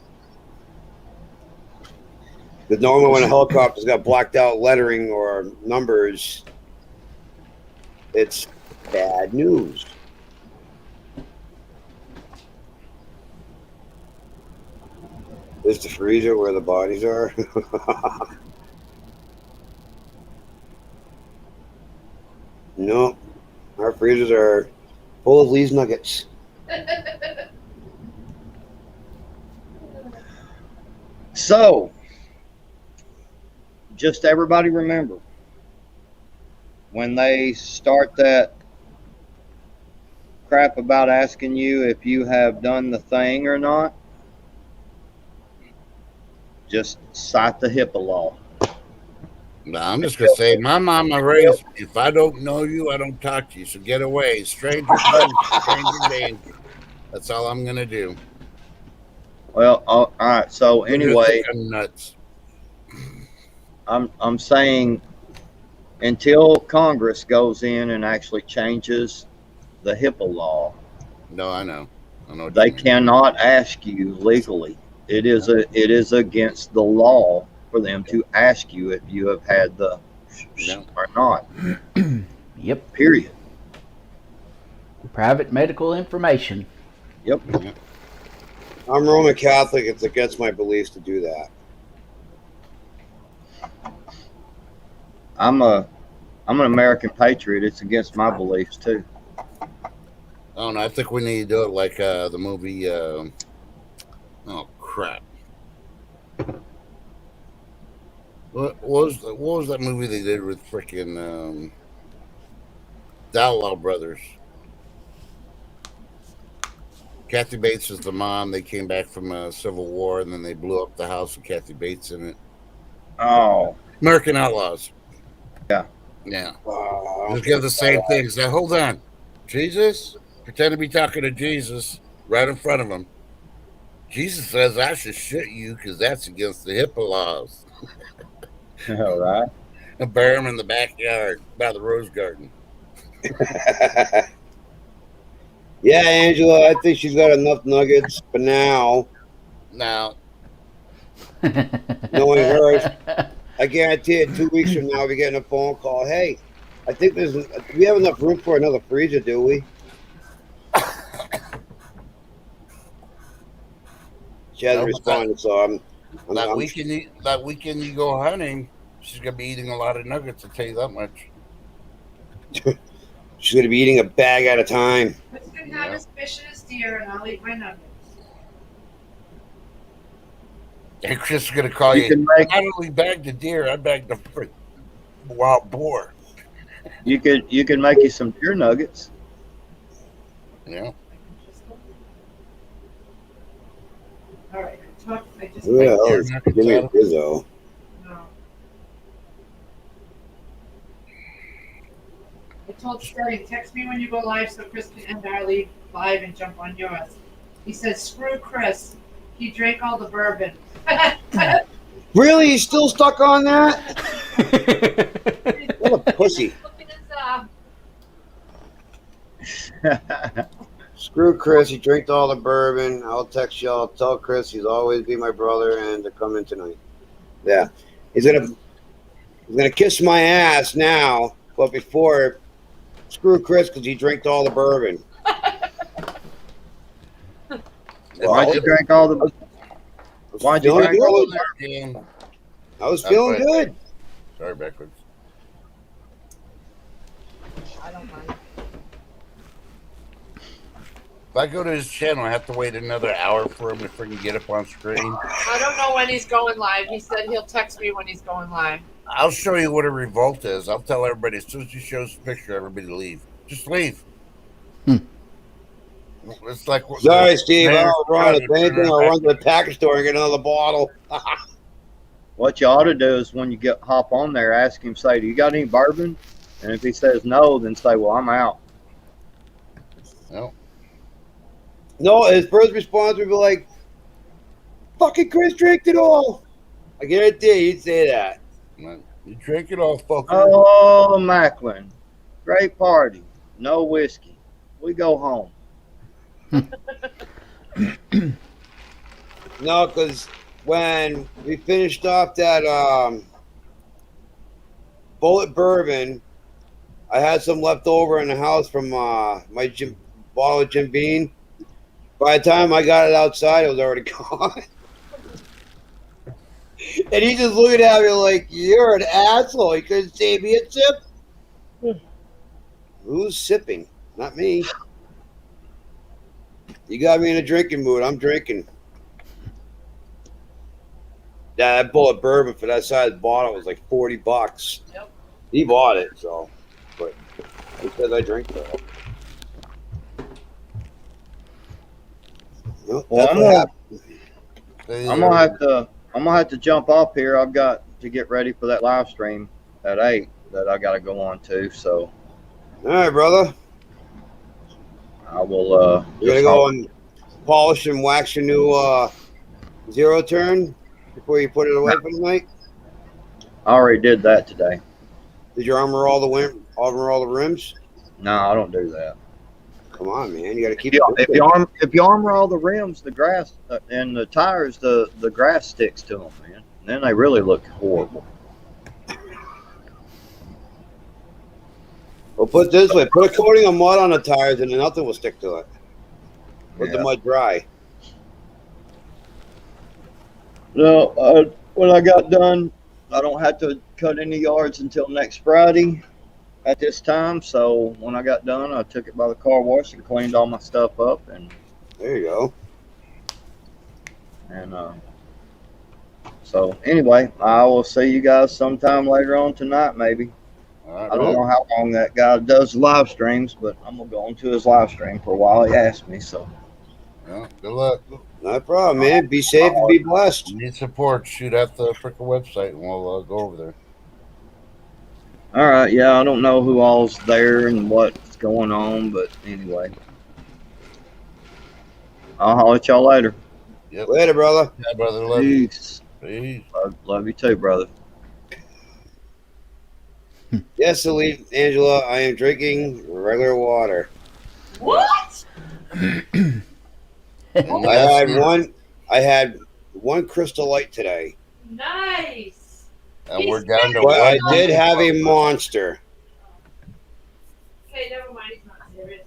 Because normally when a helicopter's got blacked out lettering or numbers, it's bad news. Is the freezer where the bodies are? No, our freezers are full of Lee's nuggets. So, just everybody remember, when they start that crap about asking you if you have done the thing or not, just cite the HIPAA law. No, I'm just gonna say my mama raised me. If I don't know you, I don't talk to you. So get away, stranger danger. That's all I'm gonna do. Well, all right. So anyway, I'm nuts. I'm saying until Congress goes in and actually changes the HIPAA law, No, I know. What they you mean. cannot ask you legally. It is against the law for them to ask you if you have had the No. or not. Yep. Period. Private medical information. Yep. I'm Roman Catholic. It's against my beliefs to do that. I'm an American patriot. It's against my beliefs too. Oh no, I think we need to do it like the movie. Oh crap! What was that movie they did with freaking the Outlaw Brothers? Kathy Bates is the mom. They came back from a Civil War, and then they blew up the house with Kathy Bates in it. Oh, American Outlaws. Yeah. Yeah. Just give the same thing. Say, hold on, Jesus. Pretend to be talking to Jesus right in front of him. Jesus says I should shoot you because that's against the HIPAA laws. all right. And bury him in the backyard by the rose garden. Yeah, Angela, I think she's got enough nuggets for now. Now, Knowing her, I guarantee it. 2 weeks from now, we'll be getting a phone call. Hey, I think we have enough room for another freezer, do we? She hasn't responded, so I'm that weekend you go hunting, she's gonna be eating a lot of nuggets. I'll tell you that much. She's gonna be eating a bag at a time. Chris can have his fish and his deer, and I'll eat my nuggets. And Chris is gonna call you. I not only bagged the deer, I bagged the wild boar. You could make you some deer nuggets. Yeah. All right, I just Who the hell is give me a Rizzo? No. I told Sterling, text me when you go live so Chris can end our live and jump on yours. He says, screw Chris. He drank all the bourbon. Really? He's still stuck on that? What a pussy. Screw Chris. He drank all the bourbon. I'll text y'all. Tell Chris he's always be my brother and to come in tonight. Yeah, he's gonna kiss my ass now, but before, screw Chris because he drank all the bourbon. Why'd you drink all the? Why'd you drink all the? Damn. I was feeling good. Sorry, backwards. I don't mind. If I go to his channel, I have to wait another hour for him to freaking get up on screen. I don't know when he's going live. He said he'll text me when he's going live. I'll show you what a revolt is. I'll tell everybody as soon as he shows the picture, everybody leave. Just leave. It's like Sorry, Steve. I don't run. If anything, I'll run to the package store and get another bottle. What you ought to do is when you hop on there, ask him, say, "Do you got any bourbon?" And if he says no, then say, "Well, I'm out." No. No, his first response would be like, "Fucking Chris drank it all." I guarantee he'd say that. You drink it all, fucker. Oh, Macklin, great party, no whiskey. We go home. No, because when we finished off that bullet bourbon, I had some left over in the house from my bottle of Jim Beam. By the time I got it outside, it was already gone. And he just looking at me like, "You're an asshole. You couldn't save me a sip." Who's sipping? Not me. You got me in a drinking mood. I'm drinking. Yeah, that bullet bourbon for that size bottle was like $40. Yep. He bought it, so. But he says I drink that. Well, I'm gonna have to jump off here. I've got to get ready for that live stream at 8 that I got to go on to. So, all right, brother. I will. You gotta go and polish and wax your new zero turn before you put it away for the night. I already did that today. Did you armor all the rims? No, I don't do that. Come on, man. You got to keep If you armor all the rims, the grass and the tires, the grass sticks to them, man. Then they really look horrible. Well, put it this way: put a coating of mud on the tires, and then nothing will stick to it. Let the mud dry. No, when I got done, I don't have to cut any yards until next Friday at this time. So when I got done, I took it by the car wash and cleaned all my stuff up. And there you go. And so anyway, I will see you guys sometime later on tonight, maybe. Right, I don't know how long that guy does live streams, but I'm gonna go into his live stream for a while. He asked me, so. Yeah, good luck. No problem, man. Be safe and be blessed. You need support, shoot at the freaking website and we'll go over there. All right, yeah, I don't know who all's there and what's going on, but anyway. I'll holler at y'all later. Yep. Later, brother. Yeah, brother. Love Peace. you. Peace. Love you too, brother. Yes, Elite Angela, I am drinking regular water. What? I had one Crystal Light today. Nice. And we're down to But I one. did have a Monster, Okay, never mind. He's not serious.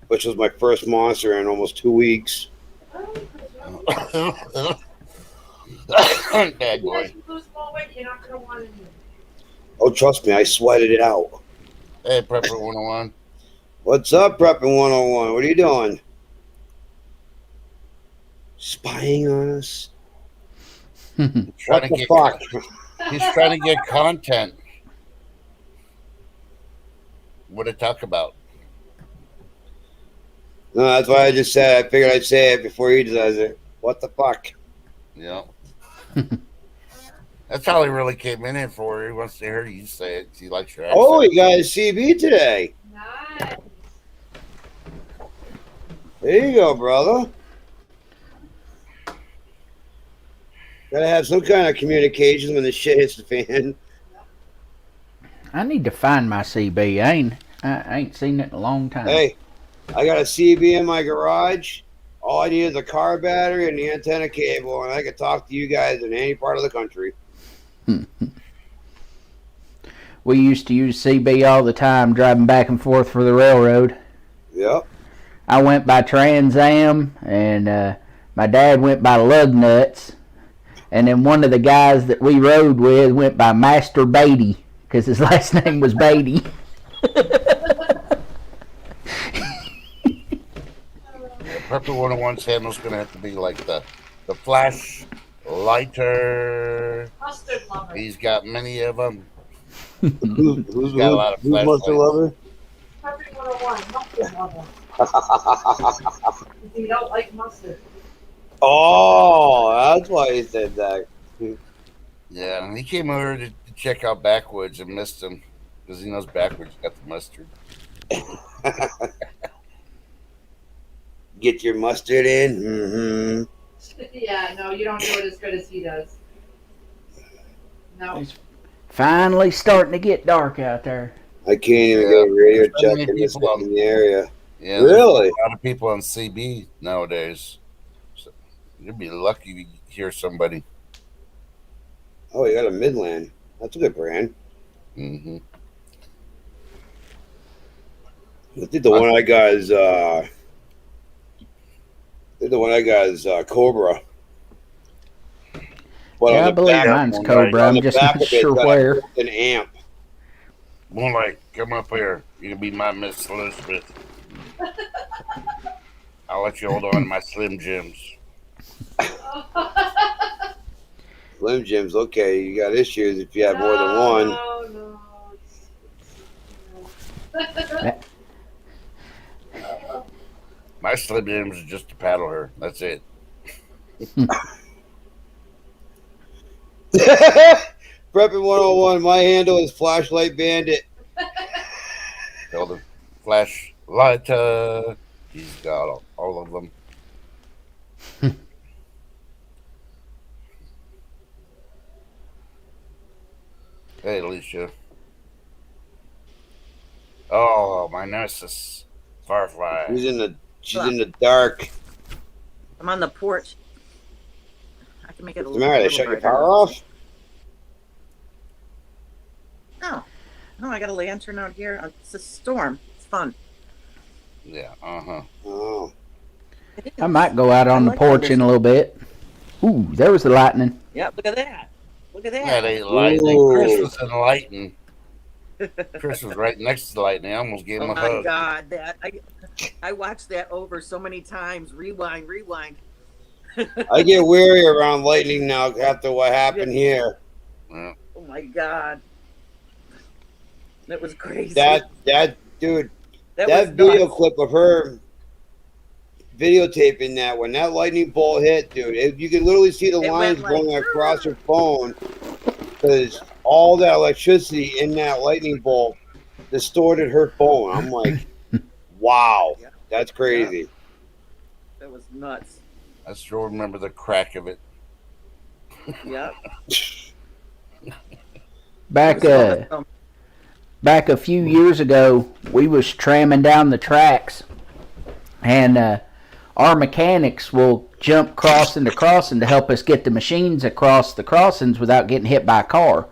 which was my first Monster in almost 2 weeks. Bad boy. You lose more weight, you're not gonna want to do it. Oh, trust me, I sweated it out. Hey, Prepper 101. What's up, Prepping 101? What are you doing? Spying on us? Trying What to the get, fuck? he's trying to get content. What to talk about? No, that's why I just said. I figured I'd say it before he does it. What the fuck? Yeah. That's all he really came in here for. He wants to hear you say it. He likes your accent. Oh, you got a CB today. Nice. There you go, brother. Gotta have some kind of communication when the shit hits the fan. I need to find my CB. I ain't seen it in a long time. Hey, I got a CB in my garage. All I need is a car battery and the antenna cable, and I can talk to you guys in any part of the country. We used to use CB all the time driving back and forth for the railroad. Yep. I went by Trans Am, and my dad went by Lug Nuts, and then one of the guys that we rode with went by Master Beatty because his last name was Beatty. Purple 101 sandal's gonna have to be like the Flash Lighter. Mustard lover. He's got many of them. Who's got a lot of who's mustard flashlights. lover? Puppy 101, mustard lover. If you don't like mustard. Oh, that's why he said that. Yeah, and he came over to check out Backwoods and missed him because he knows Backwoods got the mustard. Get your mustard in. Mm-hmm. Yeah, no, you don't do it as good as he does. No. It's finally starting to get dark out there. I can't even Yeah. get a radio There's so check many in this people on- fucking area. Yeah, Really? there's a lot of people on CB nowadays. So you'd be lucky to hear somebody. Oh, you got a Midland. That's a good brand. Mm-hmm. I think the one I got is Cobra. But Yeah, on I the believe back- mine's on Cobra. on I'm the just back not of it, sure got a where. built-in amp. More like, come up here. You can be my Miss Elizabeth. I'll let you hold on to my Slim Jims. Slim Jims, okay, you got issues if you have more than one. No. My Slim Jims is just to paddle her. That's it. Prepping 101, my handle is Flashlight Bandit. Tell the flashlight. He's got all of them. Hey, Alicia. Oh, my nemesis, Firefly. She's in the dark. I'm on the porch. I can make it a What's the little, matter? They little shut your brighter. power off? No, I got a lantern out here. It's a storm. It's fun. Yeah, uh-huh. Oh. It is. I might go out on I the like porch how in a little bit. Ooh, there was the lightning. Yep, look at that. Look at that. Yeah, they lightning. Ooh. Chris was in lightning. Chris was right next to the lightning. I almost gave him Oh a my hug. God, I watched that over so many times. Rewind. I get weary around lightning now after what happened here. Yeah. Oh my God, that was crazy. That dude, that that was video nuts. clip of her videotaping that when that lightning bolt hit, dude, you could literally see the It lines went like, going across her phone because all that electricity in that lightning bolt distorted her phone. I'm like, wow, Yeah. that's crazy. That was nuts. I still remember the crack of it. Yep. Back It was back a few years ago, we was tramming down the tracks, and our mechanics will jump crossing to crossing to help us get the machines across the crossings without getting hit by a car,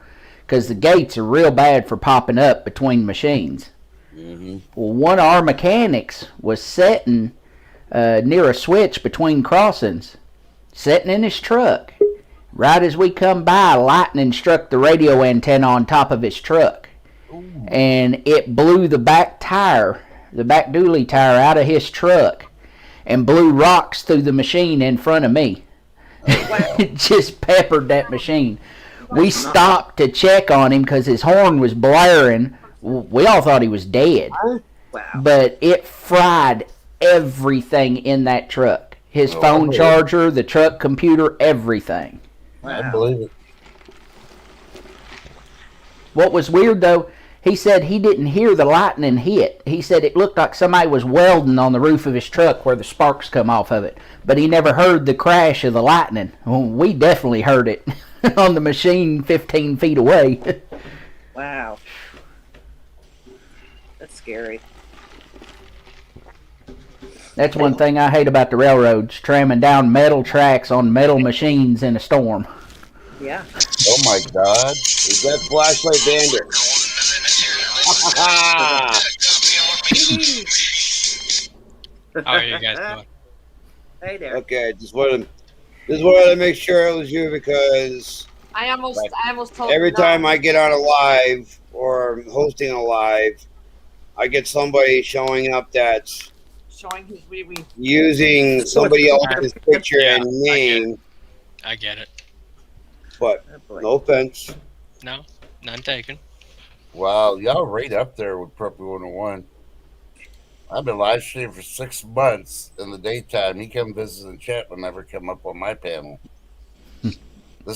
because the gates are real bad for popping up between machines. Mm-hmm. Well, one of our mechanics was sitting near a switch between crossings, sitting in his truck. Right as we come by, lightning struck the radio antenna on top of his truck. And it blew the back tire, the back dually tire out of his truck and blew rocks through the machine in front of me. It just peppered that machine. We stopped to check on him because his horn was blaring. We all thought he was dead. Wow. But it fried everything in that truck. His Oh, phone okay. charger, the truck computer, everything. I Wow. believe it. What was weird though, he said he didn't hear the lightning hit. He said it looked like somebody was welding on the roof of his truck where the sparks come off of it. But he never heard the crash of the lightning. Well, we definitely heard it on the machine 15 feet away. Wow. That's scary. That's one thing I hate about the railroads, tramming down metal tracks on metal machines in a storm. Yeah. Oh my God. Is that flashlight bandit? How are you guys doing? Hey there. Okay, just wanted to make sure it was you because I almost told every you time no. I get on a live or hosting a live, I get somebody showing up that's Showing his wee wee. using somebody else's picture Yeah, and name. I get it. But Oh, boy. no offense. No, none taken. Wow, y'all right up there with Preppy 101. I've been live streaming for 6 months in the daytime. He come visit and chat but never come up on my panel. This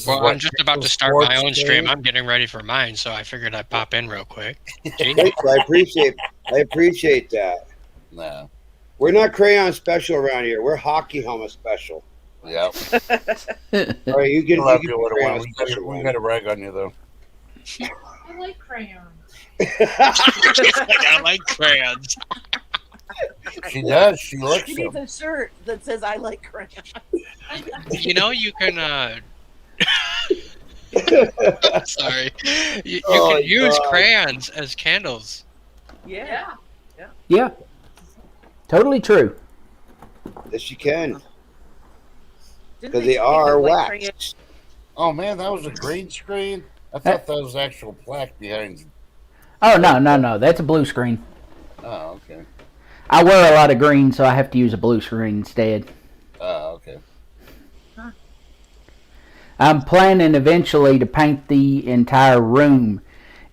Well, is what I'm just about to start my own stream. I'm getting ready for mine, so I figured I'd pop in real quick. Thanks, I appreciate that. No. We're not crayon special around here. We're hockey helmet special. Yep. All right, you can. Love You you, can crayon we special. got a rag on you, though. I like crayons. I like crayons. She does. She looks She needs them. a shirt that says "I like crayons." You know, you can. Sorry. You Oh, can use God. crayons as candles. Yeah. Yeah, totally true. Yes, you can. Didn't Because they they say are that white wax. crayons- Oh, man, that was a green screen? I thought that was actual plaque behind. Oh, no. That's a blue screen. Oh, okay. I wear a lot of green, so I have to use a blue screen instead. Oh, okay. I'm planning eventually to paint the entire room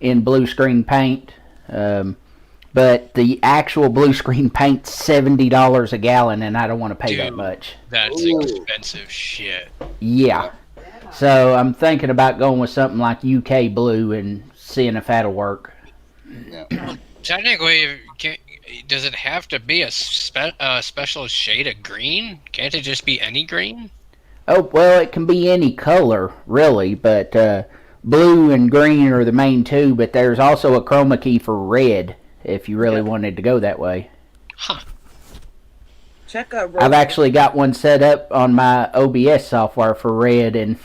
in blue screen paint. But the actual blue screen paint's $70 a gallon, and I don't want to pay that Dude. much. That's Ooh. expensive shit. Yeah. So I'm thinking about going with something like UK blue and seeing if that'll work. Technically, does it have to be a special shade of green? Can't it just be any green? Oh, well, it can be any color, really, but blue and green are the main two, but there's also a chroma key for red if you really wanted to go that way. Huh. Check out. I've actually got one set up on my OBS software for red, and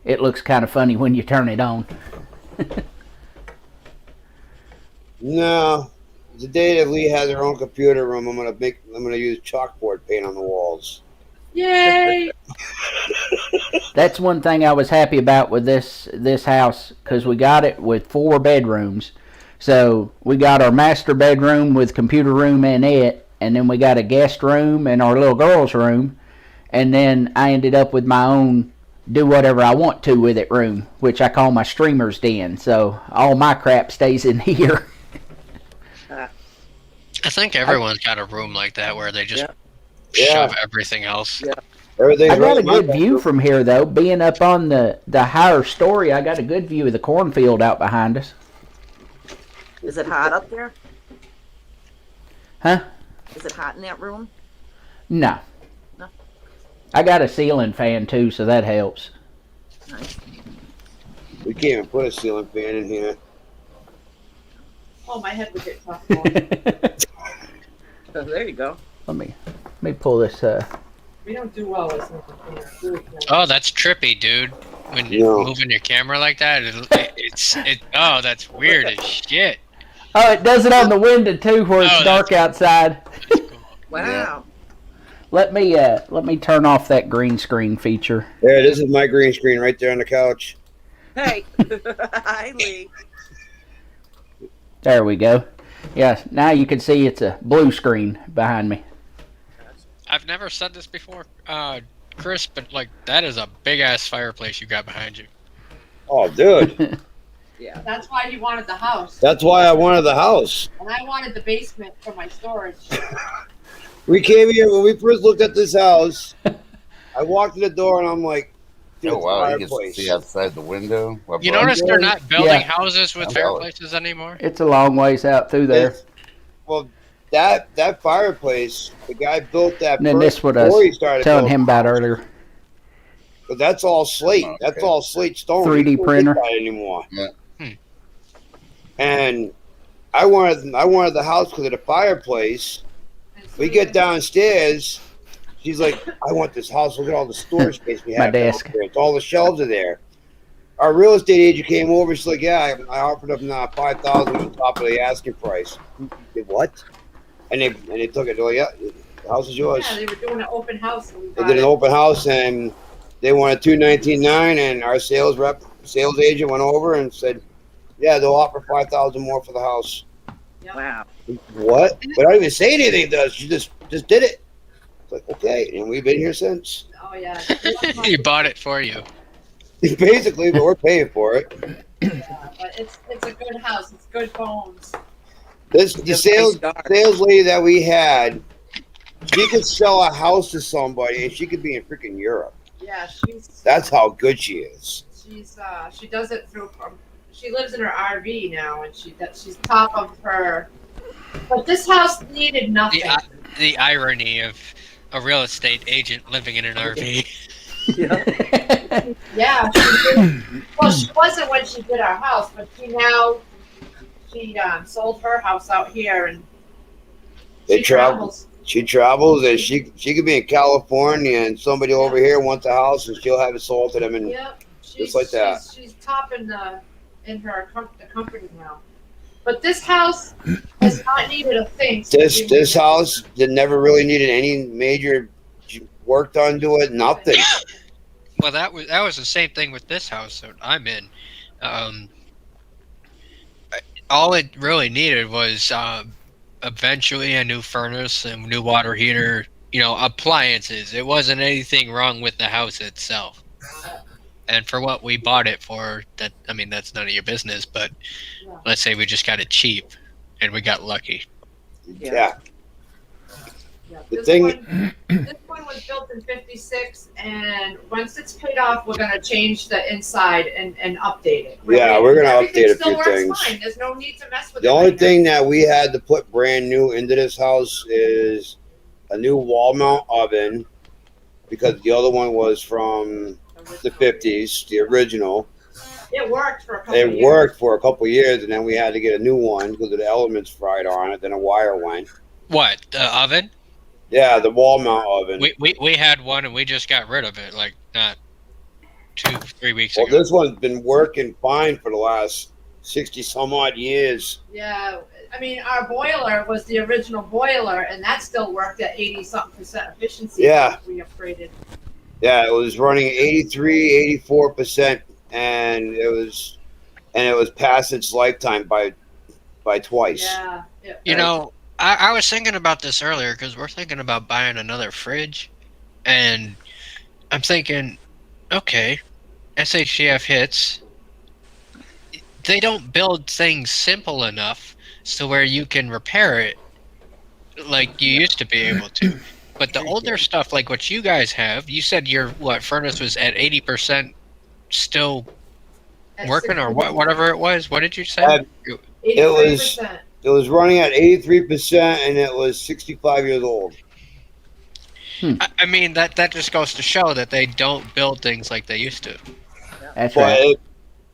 it looks kind of funny when you turn it on. No. The day that Lee has her own computer room, I'm gonna use chalkboard paint on the walls. Yay! That's one thing I was happy about with this house, because we got it with 4 bedrooms. So we got our master bedroom with computer room in it, and then we got a guest room and our little girl's room, and then I ended up with my own do whatever I want to with it room, which I call my streamer's den. So all my crap stays in here. I think everyone's got a room like that where they just Yeah. shove everything else. Yeah. Everything's I got right a in my good view from here, though. Being up on the higher story, I got a good view of the cornfield out behind us. Is it hot up there? Huh? Is it hot in that room? No. No. I got a ceiling fan, too, so that helps. Nice. We can't even put a ceiling fan in here. Oh, my head would get tough. Oh, there you go. Let me pull this. We don't do well with something. Oh, that's trippy, dude. When you're moving your camera like that, oh, that's weird as shit. Oh, it does it on the window too, where it's dark outside. Wow. Let me turn off that green screen feature. There, this is my green screen right there on the couch. Hey. Hi, Lee. There we go. Yeah, now you can see it's a blue screen behind me. I've never said this before, Chris, but like that is a big ass fireplace you got behind you. Oh, dude. Yeah. That's why you wanted the house. That's why I wanted the house. And I wanted the basement for my storage. We came here when we first looked at this house. I walked in the door and I'm like, Oh, wow. You can fireplace. see outside the window. You notice they're not building Yeah. houses with fireplaces anymore? It's a long ways out through there. Well, that fireplace, the guy built that And then first this what I before he was started telling building him about houses. earlier. But that's all slate. Oh, okay. That's all slate stone. 3D You can't printer. get that anymore. Yeah. And I I wanted the house because of the fireplace. We get downstairs. She's like, I want this house. Look at all the storage space we My have desk. downstairs. All the shelves are there. Our real estate agent came over. She's like, yeah, I offered them $5,000 on top of the asking price. They, what? And they took it. They're like, yeah, the house is yours. Yeah, they were doing an open house. And we They bought did an it. open house and they wanted $219,900, and our sales agent went over and said, yeah, they'll offer $5,000 more for the house. Yep. Wow. What? But I didn't even say anything to us. She just did it. It's like, okay, and we've been here since. Oh yeah. He bought it for you. Basically, but we're paying for it. Yeah, but it's a good house. It's good bones. The sales lady that we had, she could sell a house to somebody and she could be in freaking Europe. Yeah, That's how good she is. she does it through. She lives in her RV now, and she's top of her. But this house needed nothing. The irony of a real estate agent living in an RV. Yeah, she did. Well, she wasn't when she did our house, but she sold her house out here, and They travel. She travels and she could be in California and somebody over here wants a house and she'll have it sold to them and Yep, just like that. She's top in the company now. But this house has not needed a thing. This house never really needed any major work done to it. Nothing. Well, that was the same thing with this house that I'm in. All it really needed was eventually a new furnace and new water heater, appliances. It wasn't anything wrong with the house itself. And for what we bought it for, that's none of your business, but let's say we just got it cheap and we got lucky. Yeah. This one was built in '56, and once it's paid off, we're gonna change the inside and update it. Yeah, we're gonna Everything update a still few works things. fine. There's no need to mess with The it only right thing that we had to put brand new into this house is a new wall mount oven because the other one was from the 50s, the original. now. It worked for a couple It of years. worked for a couple of years, and then we had to get a new one because of the elements fried on it. Then a wire went. What, the oven? Yeah, the wall mount oven. We had one and we just got rid of it, like not 2-3 weeks Well, ago. this one's been working fine for the last 60 some odd years. Yeah, I mean, our boiler was the original boiler, and that still worked at 80-something% efficiency. Yeah. We upgraded. Yeah, it was running 83, 84%, and it was past its lifetime by twice. Yeah. I was thinking about this earlier because we're thinking about buying another fridge, and I'm thinking, okay, SHTF hits. They don't build things simple enough so where you can repair it like you used to be able to. But the older stuff, like what you guys have, you said your furnace was at 80% still At working, or 60%. whatever it was. What did you say? 83%. It was running at 83%, and it was 65 years old. I mean, that just goes to show that they don't build things like they used to. That's But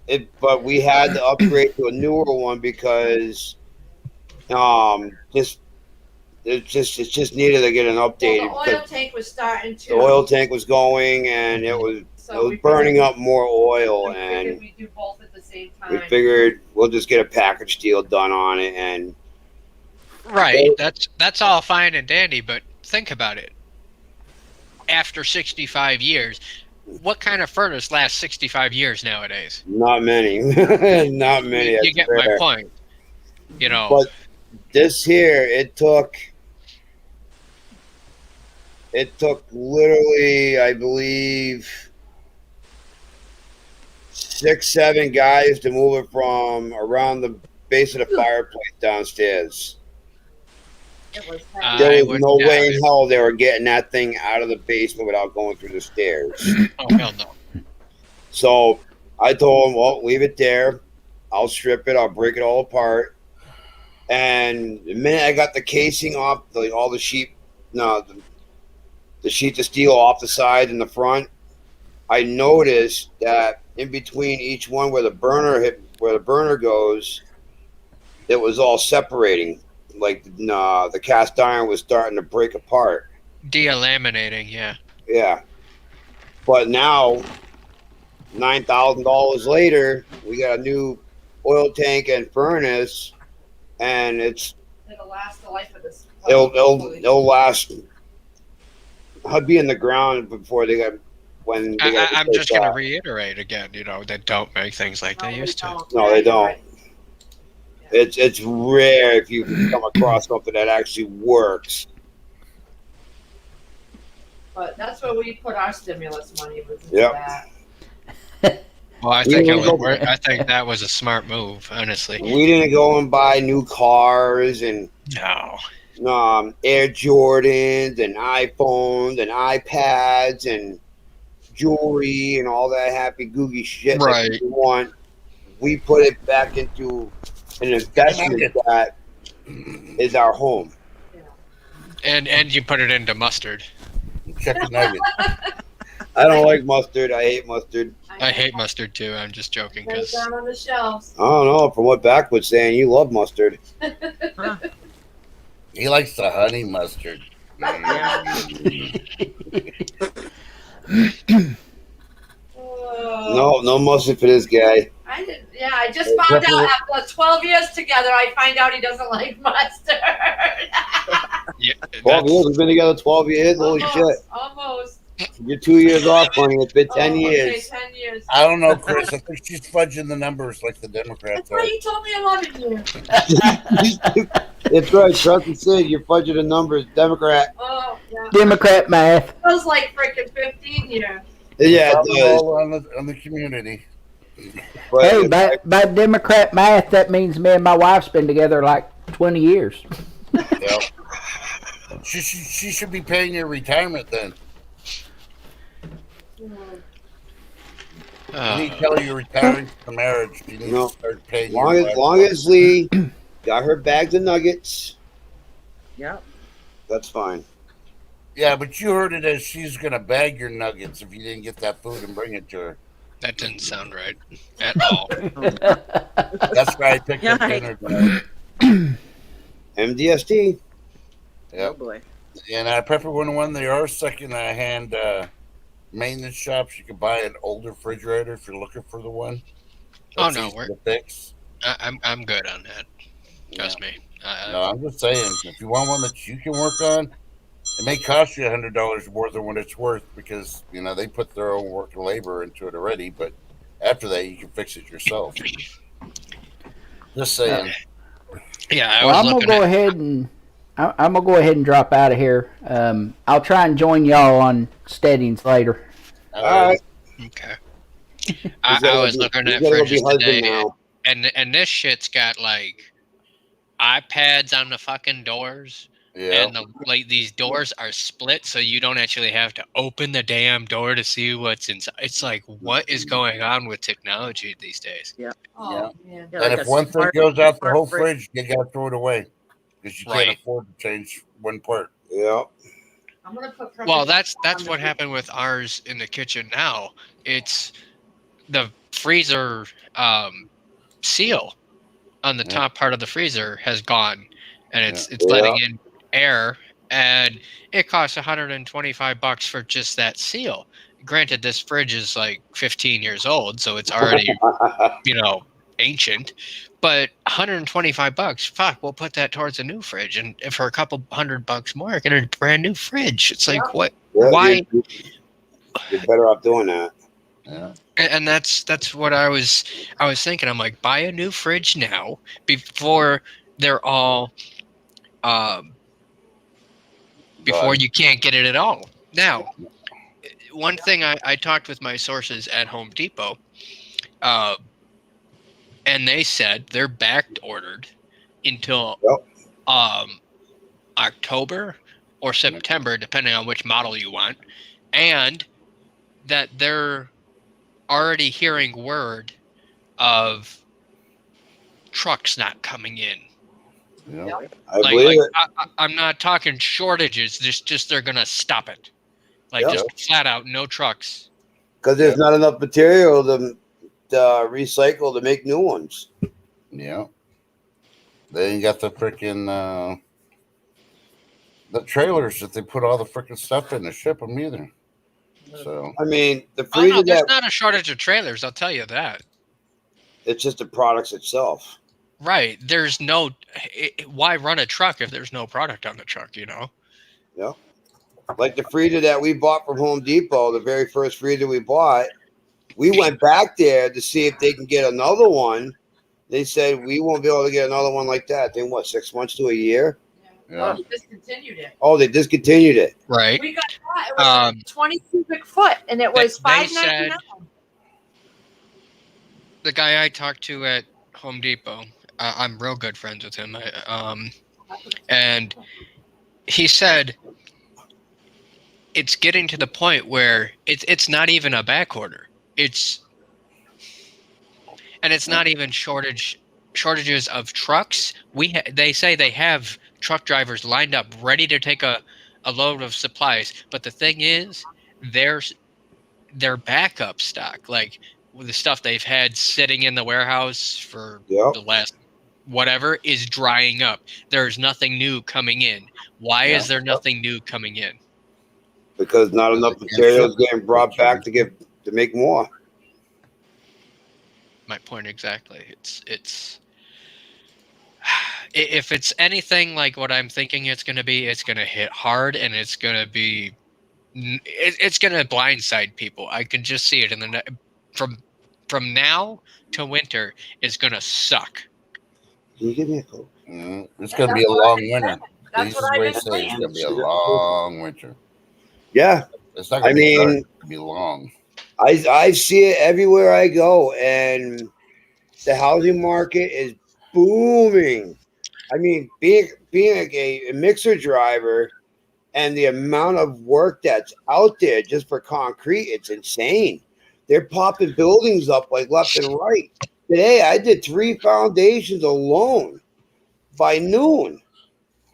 right. but we had to upgrade to a newer one because it just needed to get an update. Well, the oil tank was starting to. The oil tank was going, and it was burning up more oil, We figured and we'd do both at the same time. we figured we'll just get a package deal done on it. And Right. That's all fine and dandy, but think about it. After 65 years, what kind of furnace lasts 65 years nowadays? not many, not many. You that's get my rare. point. But this here, it took literally, I believe, 6-7 guys to move it from around the base of the fireplace downstairs. It was There was would no doubt way in it. hell they were getting that thing out of the basement without going through the stairs. Oh, hell no. So I told him, well, leave it there. I'll strip it. I'll break it all apart. And the minute I got the casing off, the sheets of steel off the side and the front, I noticed that in between each one where the burner goes, it was all separating. Like the cast iron was starting to break apart. Delaminating, yeah. Yeah. But now, $9,000 later, we got a new oil tank and furnace, and It'll last the life of this. it'll last. I'll be in the ground before they got when they got. I'm just going to reiterate again, you know, they don't make things like they used to. No, they don't. It's rare if you can come across something that actually works. But that's where we put our stimulus money. Yep. Well, I think I think that was a smart move, honestly. We didn't go and buy new cars and No. Air Jordans and iPhones and iPads and jewelry and all that happy googie shit Right. that we want. We put it back into an investment that is our home. And you put it into mustard. Chicken nugget. I don't like mustard. I hate mustard. I hate mustard too. I'm just joking Put it because down on the shelves. I don't know. From what Back was saying, you love mustard. He likes the honey mustard. No mustard for this guy. I didn't. Yeah, I just found out after 12 years together. I find out he doesn't like mustard. yeah, 12 years. We've been together 12 years. Holy shit. Almost. You're 2 years off, honey. It's been 10 years. Okay, 10 years. I don't know, Chris. I think she's fudging the numbers like the Democrats That's are. why you told me 11 years. That's right. Trust and Sid, you're fudging the numbers. Democrat. Oh, yeah. Democrat math. Feels like freaking 15 years. Yeah, it does. All on the community. But Hey, by Democrat math, that means me and my wife's been together like 20 years. Yeah. She should be paying your retirement then. You need to tell her you're retiring from the marriage. You need to start paying long as Lee got her bags of nuggets, Yeah. that's fine. Yeah, but you heard it as she's going to bag your nuggets if you didn't get that food and bring it to her. that didn't sound right at all. That's why I picked up dinner tonight. MDST. Oh Yep. boy. And Pepper 101, there are second-hand maintenance shops. You can buy an older refrigerator if you're looking for the one. Oh, That's no, easy to fix. I'm good on that. Trust me. No, I'm just saying, if you want one that you can work on, it may cost you $100 more than what it's worth because, you know, they put their own work and labor into it already, but after that, you can fix it yourself. Just saying. Yeah, Well, I'm gonna go ahead and drop out of here. I'll try and join y'all on steadings later. All right. Okay. I was looking at fridges today, and this shit's got like iPads on the fucking doors. Yeah. And these doors are split, so you don't actually have to open the damn door to see what's inside. It's like, what is going on with technology these days? Yeah. Oh, man. Yeah, And like if a one thing smart- goes out the smart whole fridge. fridge, you got to throw it away because you Right. can't afford to change one part. Yeah. I'm going to put Well, that's what happened with ours in the kitchen now. It's the freezer seal on the top part of the freezer has gone, and it's letting in air, and it costs $125 for just that seal. Granted, this fridge is like 15 years old, so it's already ancient, but $125, fuck, we'll put that towards a new fridge, and for a couple $100 more, get a brand new fridge. It's like, what? Yeah, Why? You're better off doing that. Yeah. And that's what I was thinking. I'm like, buy a new fridge now before they're all before you can't get it at all. Now, one thing I talked with my sources at Home Depot, and they said they're back ordered until October or September, depending on which model you want, and that they're already hearing word of trucks not coming in. Yeah. I believe it. I'm not talking shortages. Just they're gonna stop it, just flat out, no trucks. Because there's not enough material to recycle to make new ones. Yeah. They ain't got the freaking the trailers that they put all the freaking stuff in to ship them either. So I mean, the Oh no, freezer there's that not a shortage of trailers. I'll tell you that. it's just the products itself. Right. There's no. Why run a truck if there's no product on the truck? You know. Yeah. Like the freezer that we bought from Home Depot, the very first freezer we bought, we went back there to see if they can get another one. They said we won't be able to get another one like that. Then what, 6 months to a year? yeah. They discontinued it. Oh, they discontinued it. Right. We got that. It was 20 cubic foot, and it was They $5.99. The guy I talked to at Home Depot, I'm real good friends with him. And he said it's getting to the point where it's not even a back order. It's not even shortages of trucks. They say they have truck drivers lined up ready to take a load of supplies, but the thing is, their backup stock, like the stuff they've had sitting in the warehouse for the last whatever, is drying up. There's nothing new coming in. Why is there nothing new coming in? Because not enough materials getting brought back to make more. My point exactly. It's if it's anything like what I'm thinking it's going to be, it's going to hit hard, and it's going to be it's going to blindside people. I can just see it in the from now to winter is going to suck. Can you give me a Coke? It's going to be a long winter. That's what I've been It's saying. going to be a long winter. Yeah. It's not going to be short. It's going to be long. I see it everywhere I go, and the housing market is booming. I mean, being a mixer driver and the amount of work that's out there just for concrete, it's insane. They're popping buildings up like left and right. Today, I did 3 foundations alone by noon,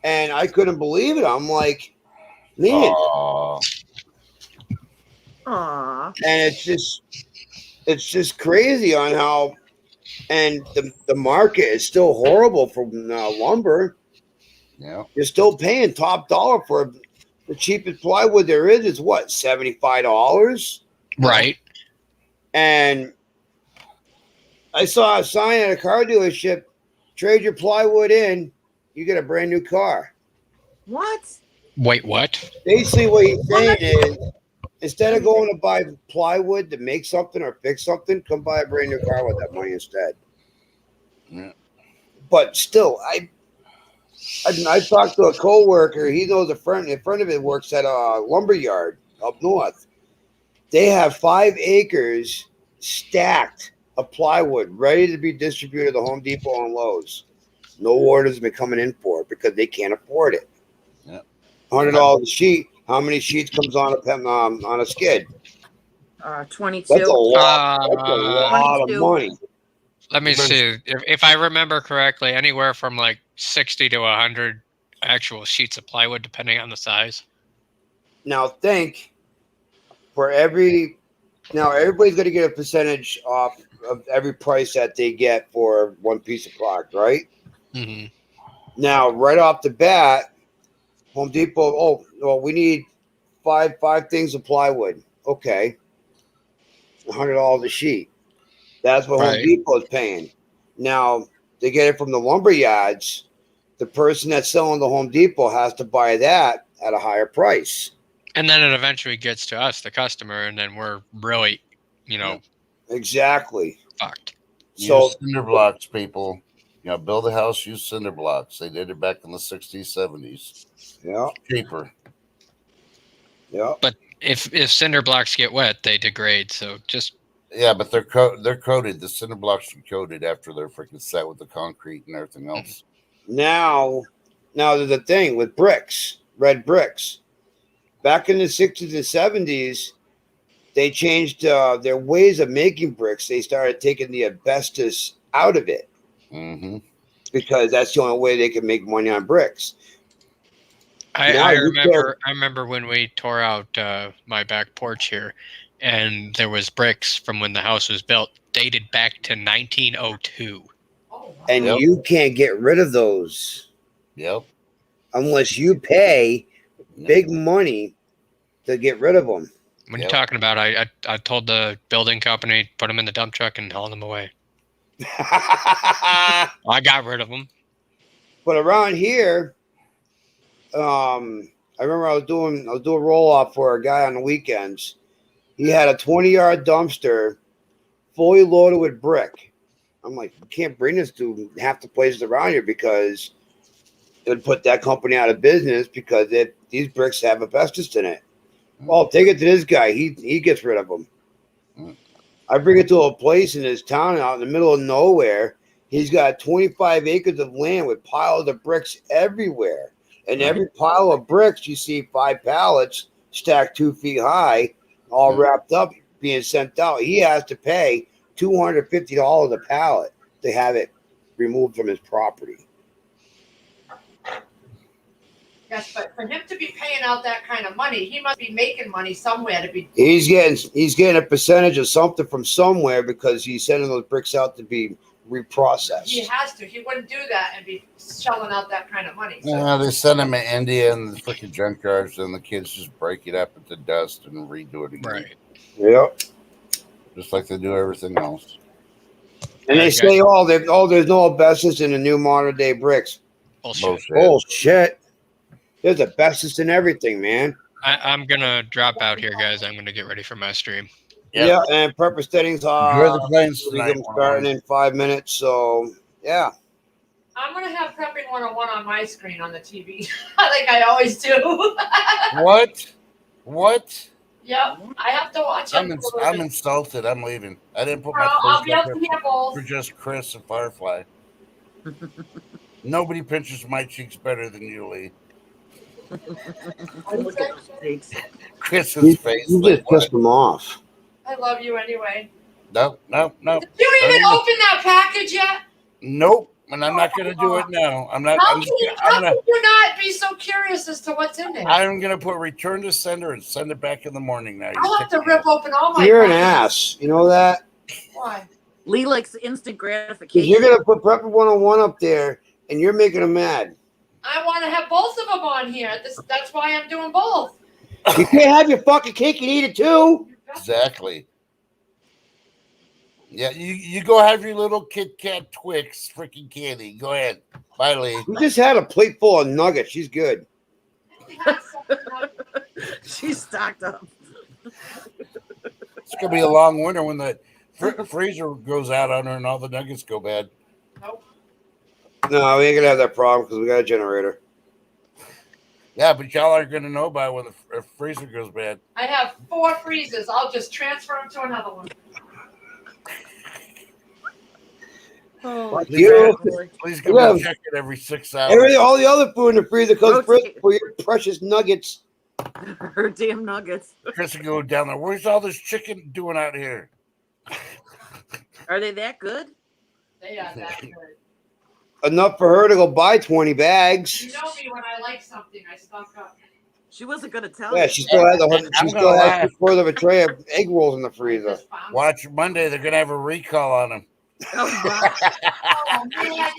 and I couldn't believe it. I'm like, man. Aww. And it's just crazy on how, and the market is still horrible for lumber. Yeah, you're still paying top dollar for the cheapest plywood there is what, $75, right? And I saw a sign at a car dealership: trade your plywood in, you get a brand new car. What? Wait, what? Basically, what he's saying is, instead of going to buy plywood to make something or fix something, come buy a brand new car with that money instead. Yeah. But still, I talked to a coworker. He knows a friend of it works at a lumber yard up north. They have 5 acres stacked of plywood ready to be distributed to Home Depot and Lowe's. No orders have been coming in for it because they can't afford it. Yeah. $100 a sheet. How many sheets comes on a skid? 22. That's a lot of money. Let me see. If I remember correctly, anywhere from like 60 to 100 actual sheets of plywood, depending on the size. Now think, everybody's going to get a percentage off of every price that they get for one piece of product, right? Mm-hmm. Now, right off the bat, Home Depot, we need five things of plywood. Okay. $100 a sheet. That's what Home Depot is paying. Now, they get it from the lumber yards. The person that's selling the Home Depot has to buy that at a higher price. And then it eventually gets to us, the customer, and then we're really, exactly fucked. So use cinder blocks, people. Build a house, use cinder blocks. They did it back in the 60s, 70s. Yeah. Cheaper. Yeah. But if cinder blocks get wet, they degrade. So just. Yeah, but they're coated. The cinder blocks are coated after they're freaking set with the concrete and everything else. Now there's a thing with bricks, red bricks. Back in the 60s and 70s, they changed their ways of making bricks. They started taking the asbestos out of it. Mm-hmm. Because that's the only way they can make money on bricks. I remember when we tore out my back porch here, and there was bricks from when the house was built, dated back to 1902. And Yep. you can't get rid of those Yep. unless you pay big money to get rid of them. When you're talking about, I told the building company, put them in the dump truck and haul them away. I got rid of them. But around here, I remember I was doing roll off for a guy on the weekends. He had a 20-yard dumpster fully loaded with brick. I'm like, you can't bring this to half the places around here because it would put that company out of business because these bricks have asbestos in it. Well, take it to this guy. He gets rid of them. I bring it to a place in this town out in the middle of nowhere. He's got 25 acres of land with piles of bricks everywhere. And every pile of bricks, you see 5 pallets stacked 2 feet high, all wrapped up, being sent out. He has to pay $250 a pallet to have it removed from his property. Yes, but for him to be paying out that kind of money, he must be making money somewhere to be. He's getting a percentage of something from somewhere because he's sending those bricks out to be reprocessed. He has to. He wouldn't do that and be shelling out that kind of money. So. Yeah, they send them to India and the freaking junkyards, and the kids just break it up into dust and redo it again. Right. Yep. Just like they do everything else. And they say, there's no asbestos in the new modern day bricks. Bullshit. There's asbestos in everything, man. I'm gonna drop out here, guys. I'm gonna get ready for my stream. Yeah, and prepper settings Enjoy the planes tonight. Starting in 5 minutes, so yeah. I'm gonna have prepping 101 on my screen on the TV, like I always do. What? Yep, I have to watch it. I'm insulted. I'm leaving. I didn't put my I'll be face up up to hear both. for just Chris and Firefly. Nobody pinches my cheeks better than you, Lee. Look at those cheeks. Chris's face. You just pissed him off. I love you anyway. No. Did you even open that package yet? Nope. And I'm not going to do it now. I'm not. How can you not be so curious as to what's in there? I'm going to put return to sender and send it back in the morning now. I'll have to rip open all my. You're an ass. You know that? Why? Lee likes instant Because gratification. you're going to put Prepper 101 up there, and you're making him mad. I want to have both of them on here. That's why I'm doing both. You can't have your fucking cake and eat it too. Exactly. Yeah, you go have your little Kit Kat Twix freaking candy. Go ahead. Bye, Lee. You just had a plate full of nuggets. She's good. She's stocked up. It's going to be a long winter when the freezer goes out on her and all the nuggets go bad. Nope. No, we ain't going to have that problem because we got a generator. Yeah, but y'all aren't going to know about when the freezer goes bad. I have 4 freezers. I'll just transfer them to another one. Oh, Please go check it every 6 hours. All the other food in the freezer comes for your precious nuggets. Her damn nuggets. Chris will go down there. Where's all this chicken doing out here? Are they that good? They are that good. Enough for her to go buy 20 bags. You know me, when I like something, I stock up. She wasn't gonna tell Yeah, you. she still has a fourth of a tray of egg rolls in the freezer. Watch Monday. They're going to have a recall on them.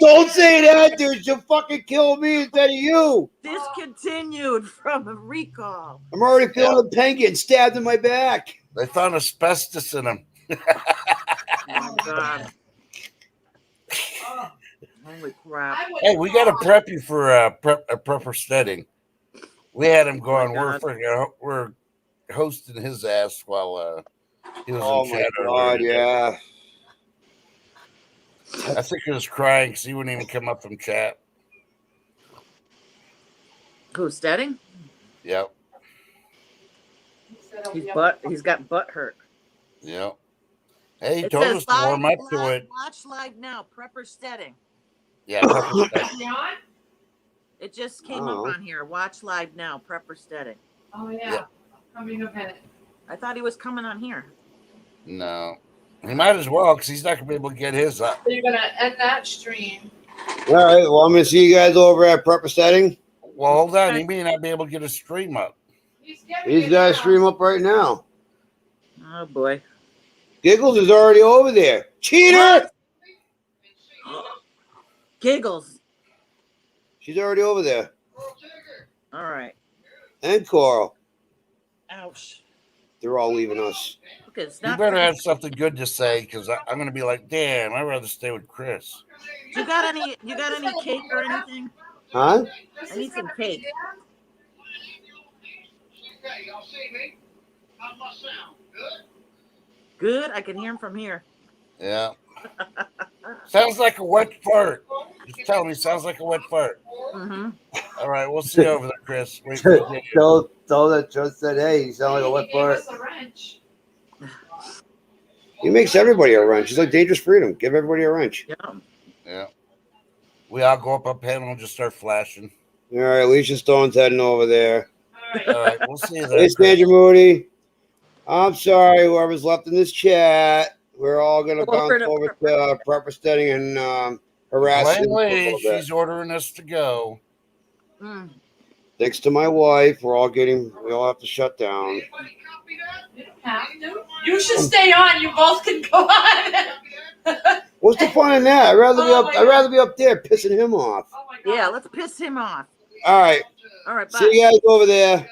Don't say that, dude. She'll fucking kill me instead of you. Discontinued from a recall. I'm already feeling the pain getting stabbed in my back. They found asbestos in them. Oh, God. Holy crap. Hey, we got to prep you for a prepper steading. We had him going. We're hosting his ass while he was in chat. Oh, my God, yeah. I think he was crying because he wouldn't even come up from chat. Who's steading? Yep. He's got butt hurt. Yep. Hey, he It told says us to warm up to it. Watch live now. Prepper steading. Yeah, prepper steading. It just came up on here. Watch live now. Prepper steading. Oh, yeah. Coming a minute. I thought he was coming on here. No. He might as well because he's not going to be able to get his up. So you're going to end that stream. All right, well, I'm going to see you guys over at Prepper Setting. Well, hold on. He may not be able to get a stream up. He's got a stream up right now. Oh, boy. Giggles is already over there. Cheater! Giggles. She's already over there. All right. And Coral. Ouch. They're all leaving us. Okay, it's You not. better have something good to say because I'm going to be like, damn, I'd rather stay with Chris. You got any cake or anything? Huh? I need some cake. Good. I can hear him from here. Yeah. Sounds like a wet fart. Just tell me, sounds like a wet fart. Mm-hmm. All right, we'll see you over there, Chris. Wait for you. Tell that just said, hey, you sound like a wet fart. He makes everybody a wrench. He's like Dangerous Freedom. Give everybody a wrench. Yeah. Yeah. We all go up a panel and just start flashing. All right, Alicia Stone's heading over there. All right, we'll see you there. Hey, Sandra Moody. I'm sorry, whoever's left in this chat. We're all going to bounce over to Prepper Steading and harass him. Plainly, she's ordering us to go. Mm. Thanks to my wife, we all have to shut down. You don't have to. You should stay on. You both can go on. What's the fun in that? I'd rather be up there pissing him off. Yeah, let's piss him off. All right. All right, bye. See you guys over there.